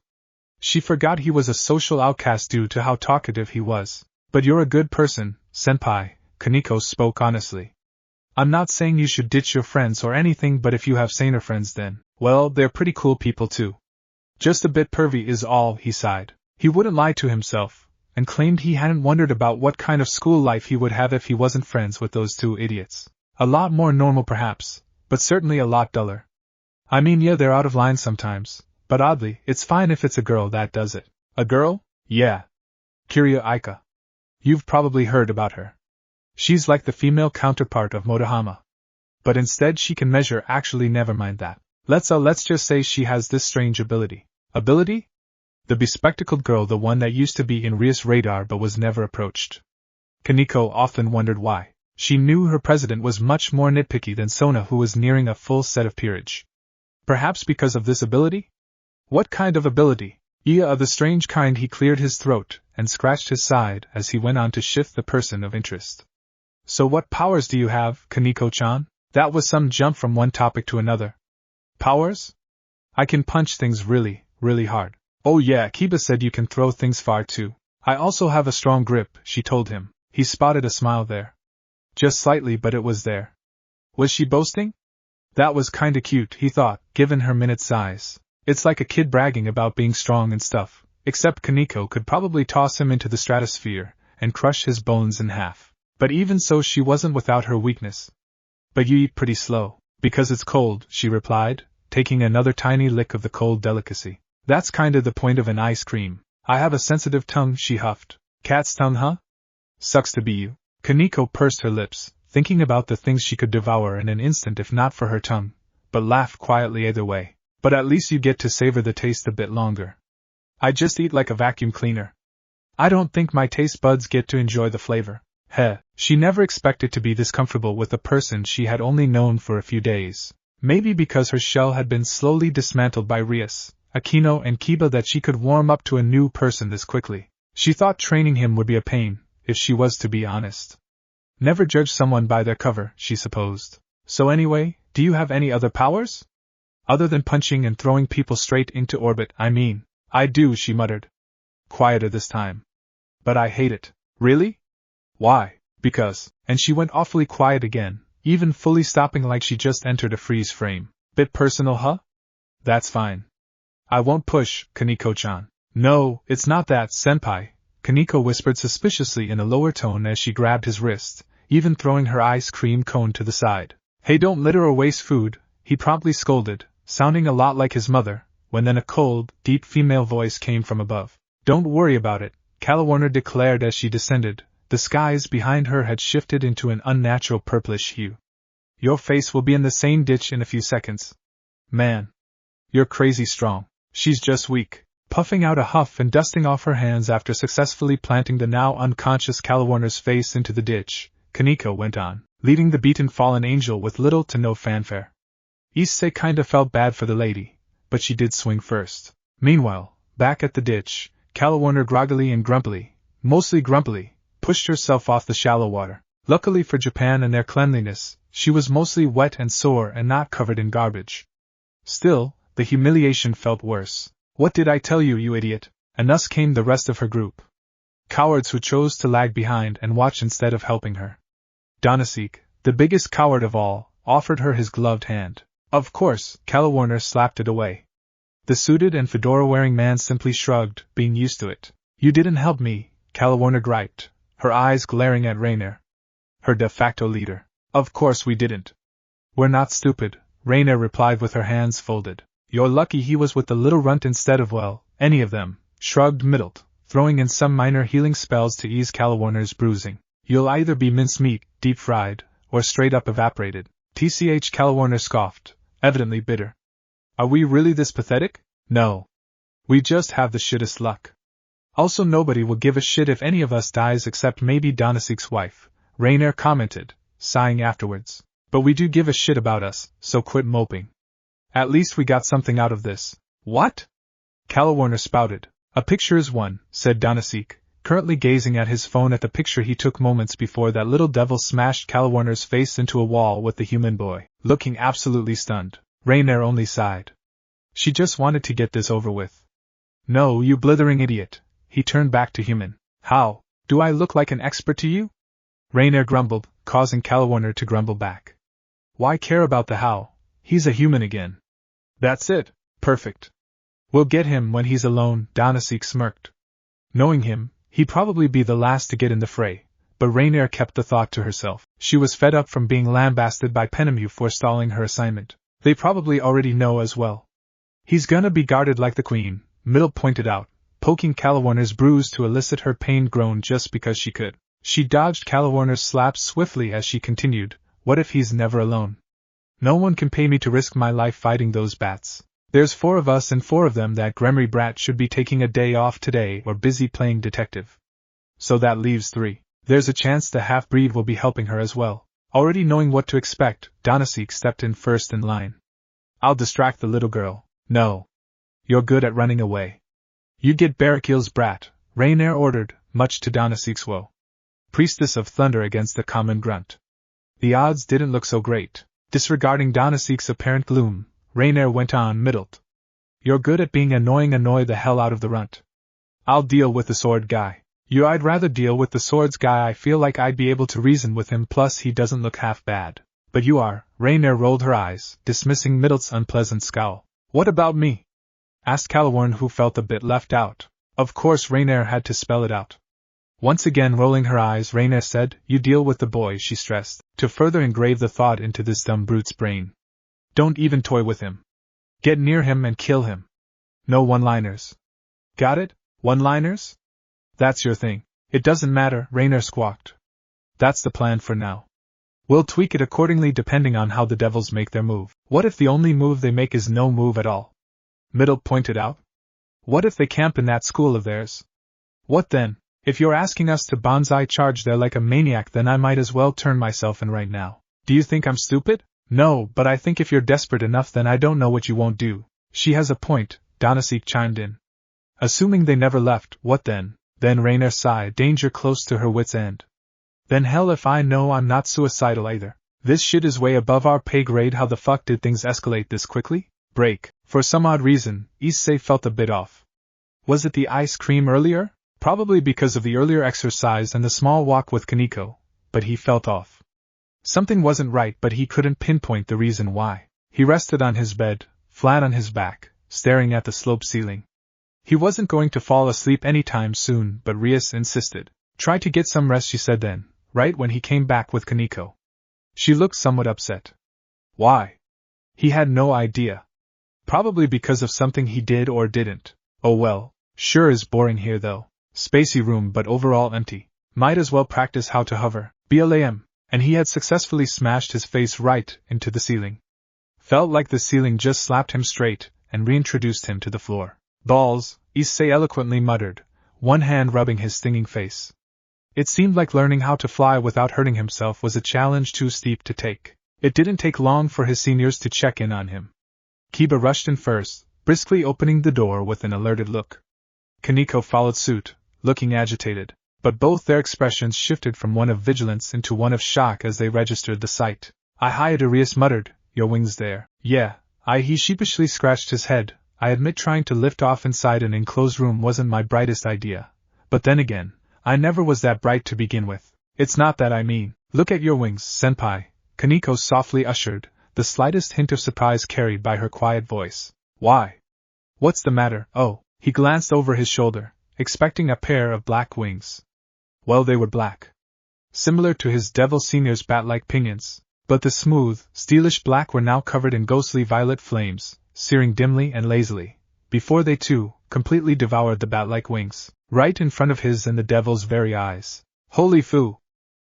She forgot he was a social outcast due to how talkative he was. But you're a good person, senpai, Koneko spoke honestly. I'm not saying you should ditch your friends or anything, but if you have saner friends then, well, they're pretty cool people too. Just a bit pervy is all, he sighed. He wouldn't lie to himself, and claimed he hadn't wondered about what kind of school life he would have if he wasn't friends with those two idiots. A lot more normal perhaps, but certainly a lot duller. I mean, yeah, they're out of line sometimes, but oddly, it's fine if it's a girl that does it. A girl? Yeah. Kiria Aika. You've probably heard about her. She's like the female counterpart of Motohama. But instead she can measure. Actually, never mind that. Let's just say she has this strange ability. Ability? The bespectacled girl, the one that used to be in Rias' radar but was never approached. Koneko often wondered why. She knew her president was much more nitpicky than Sona, who was nearing a full set of peerage. Perhaps because of this ability? What kind of ability? Of the strange kind. He cleared his throat and scratched his side as he went on to shift the person of interest. So what powers do you have, Koneko-chan? That was some jump from one topic to another. Powers? I can punch things really, really hard. Oh yeah, Kiba said you can throw things far too. I also have a strong grip, she told him. He spotted a smile there. Just slightly, but it was there. Was she boasting? That was kinda cute, he thought, given her minute size. It's like a kid bragging about being strong and stuff, except Koneko could probably toss him into the stratosphere and crush his bones in half. But even so, she wasn't without her weakness. But you eat pretty slow. Because it's cold, she replied, taking another tiny lick of the cold delicacy. That's kinda the point of an ice cream. I have a sensitive tongue, she huffed. Cat's tongue, huh? Sucks to be you. Koneko pursed her lips, thinking about the things she could devour in an instant if not for her tongue, but laughed quietly either way. But at least you get to savor the taste a bit longer. I just eat like a vacuum cleaner. I don't think my taste buds get to enjoy the flavor. She never expected to be this comfortable with a person she had only known for a few days. Maybe because her shell had been slowly dismantled by Rias, Akino and Kiba that she could warm up to a new person this quickly. She thought training him would be a pain, if she was to be honest. Never judge someone by their cover, she supposed. So anyway, do you have any other powers? Other than punching and throwing people straight into orbit, I mean. I do, she muttered. Quieter this time. But I hate it. Really? Why? Because, and she went awfully quiet again, even fully stopping like she just entered a freeze frame. Bit personal, huh? That's fine. I won't push, Kaneko-chan. No, it's not that, senpai, Kaneko whispered suspiciously in a lower tone as she grabbed his wrist, even throwing her ice cream cone to the side. Hey, don't litter or waste food, he promptly scolded, sounding a lot like his mother, when then a cold, deep female voice came from above. Don't worry about it, Calawarner declared as she descended. The skies behind her had shifted into an unnatural purplish hue. Your face will be in the same ditch in a few seconds. Man. You're crazy strong. She's just weak. Puffing out a huff and dusting off her hands after successfully planting the now unconscious Calawarner's face into the ditch, Kaneko went on, leading the beaten fallen angel with little to no fanfare. Issei kinda felt bad for the lady, but she did swing first. Meanwhile, back at the ditch, Calawarner groggily and grumpily, mostly grumpily, pushed herself off the shallow water. Luckily for Japan and their cleanliness, she was mostly wet and sore and not covered in garbage. Still, the humiliation felt worse. What did I tell you, you idiot? And thus came the rest of her group. Cowards who chose to lag behind and watch instead of helping her. Danzydanz, the biggest coward of all, offered her his gloved hand. Of course, Calawarner slapped it away. The suited and fedora-wearing man simply shrugged, being used to it. You didn't help me, Calawarner griped, her eyes glaring at Rainier, her de facto leader. Of course we didn't. We're not stupid, Rainier replied with her hands folded. You're lucky he was with the little runt instead of, well, any of them, shrugged Middlet, throwing in some minor healing spells to ease Calawarner's bruising. You'll either be mincemeat, deep-fried, or straight-up evaporated. TCH Calawarner scoffed, evidently bitter. Are we really this pathetic? No. We just have the shittest luck. Also nobody will give a shit if any of us dies except maybe Danzyg's wife, Rainier commented, sighing afterwards. But we do give a shit about us, so quit moping. At least we got something out of this. What? Calawarner spouted. A picture is one, said Danzydanz, currently gazing at his phone at the picture he took moments before that little devil smashed Calawarner's face into a wall with the human boy, looking absolutely stunned. Rainier only sighed. She just wanted to get this over with. No, you blithering idiot. He turned back to human. How? Do I look like an expert to you? Rainier grumbled, causing Calawarner to grumble back. Why care about the how? He's a human again. That's it. Perfect. We'll get him when he's alone, Danzydanz smirked. Knowing him, he'd probably be the last to get in the fray, but Rainier kept the thought to herself. She was fed up from being lambasted by Penemu for stalling her assignment. They probably already know as well. He's gonna be guarded like the queen, Middle pointed out, poking Calawarner's bruise to elicit her pained groan just because she could. She dodged Calawarner's slaps swiftly as she continued, what if he's never alone? No one can pay me to risk my life fighting those bats. There's 4 of us and 4 of them that Gremory brat should be taking a day off today or busy playing detective. So that leaves 3. There's a chance the half-breed will be helping her as well. Already knowing what to expect, Danzydanz stepped in first in line. I'll distract the little girl. No. You're good at running away. You get Barracuda's brat, Rainier ordered, much to Danzyg's woe. Priestess of Thunder against the common grunt. The odds didn't look so great. Disregarding Danzyg's apparent gloom, Rainier went on, Middlet. You're good at being annoying, annoy the hell out of the runt. I'll deal with the sword guy. I'd rather deal with the swords guy. I feel like I'd be able to reason with him, plus he doesn't look half bad. But you are, Rainier rolled her eyes, dismissing Middlet's unpleasant scowl. What about me? Asked Calawarner, who felt a bit left out. Of course Rainier had to spell it out. Once again rolling her eyes, Rainier said, You deal with the boy, she stressed, to further engrave the thought into this dumb brute's brain. Don't even toy with him. Get near him and kill him. No one-liners. Got it? One-liners? That's your thing. It doesn't matter, Rainier squawked. That's the plan for now. We'll tweak it accordingly depending on how the devils make their move. What if the only move they make is no move at all? Middle pointed out. What if they camp in that school of theirs? What then? If you're asking us to bonsai charge there like a maniac, then I might as well turn myself in right now. Do you think I'm stupid? No, but I think if you're desperate enough, then I don't know what you won't do. She has a point, Danzydanz chimed in. Assuming they never left, what then? Then Rainier sighed, danger close to her wit's end. Then hell if I know I'm not suicidal either. This shit is way above our pay grade. How the fuck did things escalate this quickly? Break. For some odd reason, Issei felt a bit off. Was it the ice cream earlier? Probably because of the earlier exercise and the small walk with Koneko, but he felt off. Something wasn't right, but he couldn't pinpoint the reason why. He rested on his bed, flat on his back, staring at the sloped ceiling. He wasn't going to fall asleep anytime soon, but Rias insisted. Try to get some rest, she said then, right when he came back with Koneko. She looked somewhat upset. Why? He had no idea. Probably because of something he did or didn't. Oh well, sure is boring here though. Spacey room but overall empty. Might as well practice how to hover. BLAM. And he had successfully smashed his face right into the ceiling. Felt like the ceiling just slapped him straight and reintroduced him to the floor. Balls, Issei eloquently muttered, one hand rubbing his stinging face. It seemed like learning how to fly without hurting himself was a challenge too steep to take. It didn't take long for his seniors to check in on him. Kiba rushed in first, briskly opening the door with an alerted look. Koneko followed suit, looking agitated, but both their expressions shifted from one of vigilance into one of shock as they registered the sight. Rias muttered, your wings there. Yeah, he sheepishly scratched his head. I admit trying to lift off inside an enclosed room wasn't my brightest idea. But then again, I never was that bright to begin with. It's not that I mean. Look at your wings, senpai, Koneko softly ushered, the slightest hint of surprise carried by her quiet voice. Why? What's the matter? Oh, he glanced over his shoulder, expecting a pair of black wings. Well, they were black. Similar to his devil senior's bat-like pinions, but the smooth, steelish black were now covered in ghostly violet flames, searing dimly and lazily, before they too completely devoured the bat-like wings, right in front of his and the devil's very eyes. Holy foo!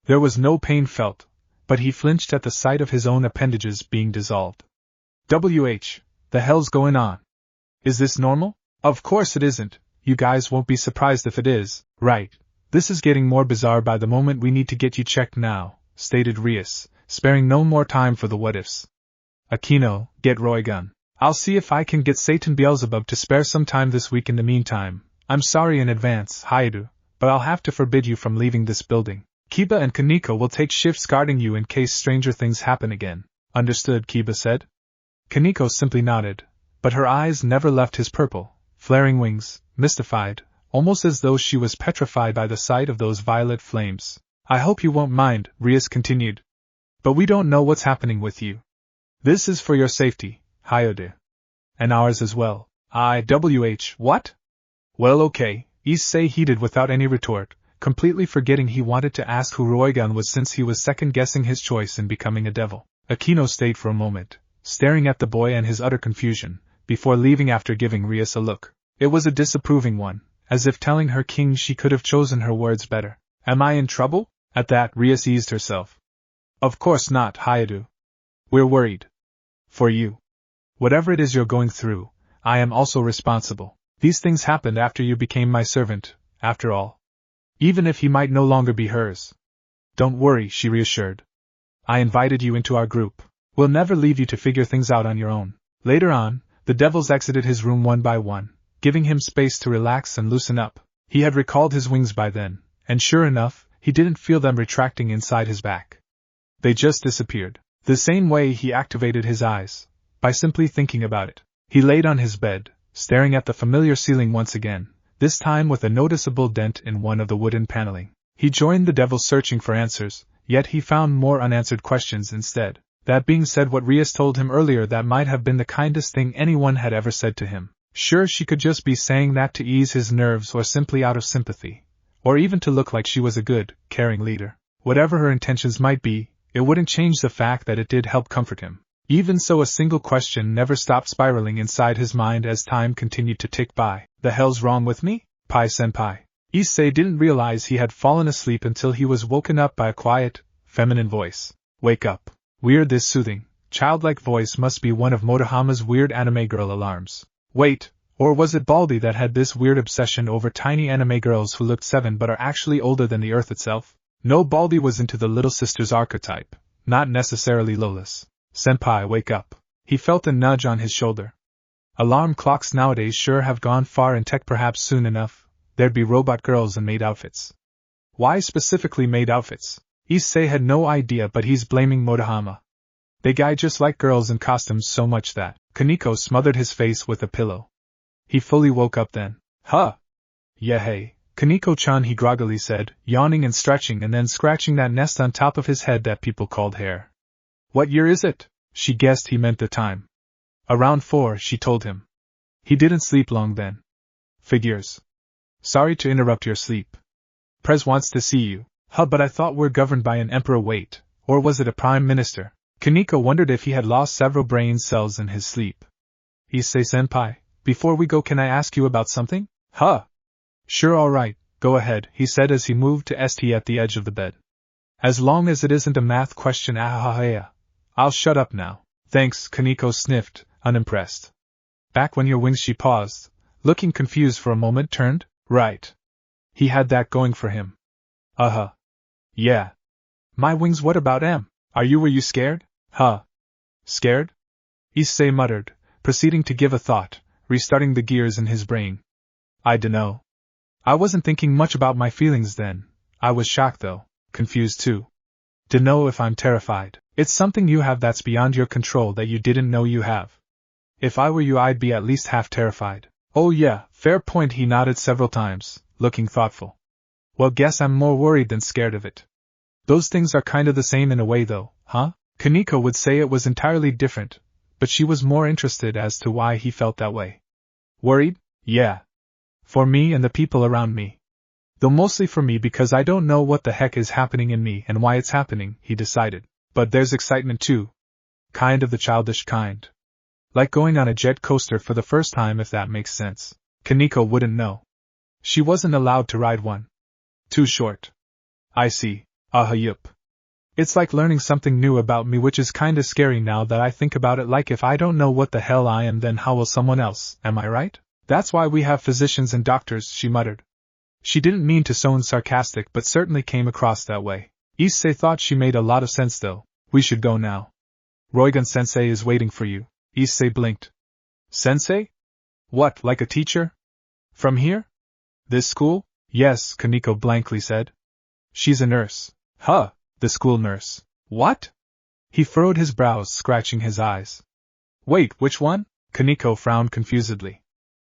There was no pain felt, but he flinched at the sight of his own appendages being dissolved. WH, the hell's going on? Is this normal? Of course it isn't, you guys won't be surprised if it is, right? This is getting more bizarre by the moment. We need to get you checked now, stated Rias, sparing no more time for the what-ifs. Akino, get Roygun. I'll see if I can get Satan Beelzebub to spare some time this week. In the meantime, I'm sorry in advance, Hayato, but I'll have to forbid you from leaving this building. Kiba and Koneko will take shifts guarding you in case stranger things happen again. Understood, Kiba said. Koneko simply nodded, but her eyes never left his purple, flaring wings, mystified, almost as though she was petrified by the sight of those violet flames. I hope you won't mind, Rias continued. But we don't know what's happening with you. This is for your safety, Hayato. And ours as well. What? Well, okay, Issei heated without any retort, completely forgetting he wanted to ask who Roygun was since he was second-guessing his choice in becoming a devil. Akino stayed for a moment, staring at the boy and his utter confusion, before leaving after giving Rias a look. It was a disapproving one, as if telling her king she could have chosen her words better. Am I in trouble? At that, Rias eased herself. Of course not, Hayato. We're worried. For you. Whatever it is you're going through, I am also responsible. These things happened after you became my servant, after all. Even if he might no longer be hers. Don't worry, she reassured. I invited you into our group. We'll never leave you to figure things out on your own. Later on, the devils exited his room one by one, giving him space to relax and loosen up. He had recalled his wings by then, and sure enough, he didn't feel them retracting inside his back. They just disappeared. The same way he activated his eyes, by simply thinking about it. He laid on his bed, staring at the familiar ceiling once again, this time with a noticeable dent in one of the wooden paneling. He joined the devils searching for answers, yet he found more unanswered questions instead. That being said, what Rias told him earlier, that might have been the kindest thing anyone had ever said to him. Sure, she could just be saying that to ease his nerves or simply out of sympathy, or even to look like she was a good, caring leader. Whatever her intentions might be, it wouldn't change the fact that it did help comfort him. Even so, a single question never stopped spiraling inside his mind as time continued to tick by. The hell's wrong with me? Pai-senpai. Issei didn't realize he had fallen asleep until he was woken up by a quiet, feminine voice. Wake up. Weird, this soothing, childlike voice must be one of Motohama's weird anime girl alarms. Wait, or was it Baldy that had this weird obsession over tiny anime girls who looked 7 but are actually older than the Earth itself? No, Baldy was into the little sister's archetype, not necessarily Lola's. Senpai, wake up. He felt a nudge on his shoulder. Alarm clocks nowadays sure have gone far in tech. Perhaps soon enough, there'd be robot girls in maid outfits. Why specifically maid outfits? Issei had no idea, but he's blaming Motohama. They guy just like girls in costumes so much that Koneko smothered his face with a pillow. He fully woke up then. Huh? Yeah, hey, Koneko-chan, he groggily said, yawning and stretching and then scratching that nest on top of his head that people called hair. What year is it? She guessed he meant the time. Around 4, she told him. He didn't sleep long then. Figures. Sorry to interrupt your sleep. Prez wants to see you. Huh, but I thought we're governed by an emperor. Wait, or was it a prime minister? Koneko wondered if he had lost several brain cells in his sleep. Issei-senpai, before we go, can I ask you about something? Huh? Sure, alright, go ahead, he said as he moved to st at the edge of the bed. As long as it isn't a math question, ahahaya. I'll shut up now. Thanks, Koneko sniffed, unimpressed. Back when your wings, she paused, looking confused for a moment, turned, right. He had that going for him. Uh-huh. Yeah. My wings, what about em? Were you scared? Huh. Scared? Issei muttered, proceeding to give a thought, restarting the gears in his brain. I dunno. I wasn't thinking much about my feelings then. I was shocked though, confused too. Dunno if I'm terrified. It's something you have that's beyond your control that you didn't know you have. If I were you, I'd be at least half terrified. Oh yeah, fair point, he nodded several times, looking thoughtful. Well, guess I'm more worried than scared of it. Those things are kind of the same in a way though, huh? Koneko would say it was entirely different, but she was more interested as to why he felt that way. Worried? Yeah. For me and the people around me. Though mostly for me because I don't know what the heck is happening in me and why it's happening, he decided. But there's excitement too. Kind of the childish kind. Like going on a jet coaster for the first time, if that makes sense. Koneko wouldn't know. She wasn't allowed to ride one. Too short. I see. Yup. It's like learning something new about me, which is kinda scary now that I think about it. Like, if I don't know what the hell I am, then how will someone else, am I right? That's why we have physicians and doctors, she muttered. She didn't mean to sound sarcastic, but certainly came across that way. Issei thought she made a lot of sense though. We should go now. Roigun-sensei is waiting for you. Issei blinked. Sensei? What, like a teacher? From here? This school? Yes, Koneko blankly said. She's a nurse. Huh, the school nurse. What? He furrowed his brows, scratching his eyes. Wait, which one? Koneko frowned confusedly.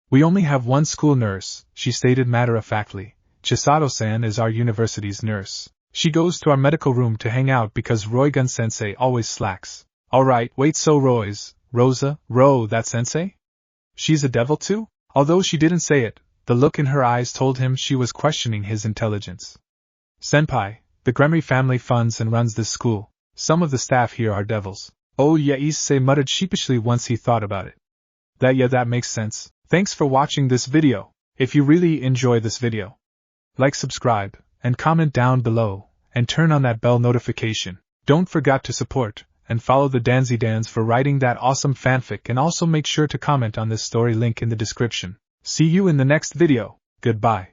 We only have one school nurse, she stated matter-of-factly. Chisato-san is our university's nurse. She goes to our medical room to hang out because Roigun-sensei always slacks. Alright, wait, so that sensei? She's a devil too? Although she didn't say it, the look in her eyes told him she was questioning his intelligence. Senpai, the Gremry family funds and runs this school. Some of the staff here are devils. Oh yeah, Issei muttered sheepishly once he thought about it. That makes sense. Thanks for watching this video. If you really enjoy this video, like, subscribe, and comment down below, and turn on that bell notification. Don't forget to support and follow the DanzyDanz for writing that awesome fanfic, and also make sure to comment on this story, link in the description. See you in the next video. Goodbye.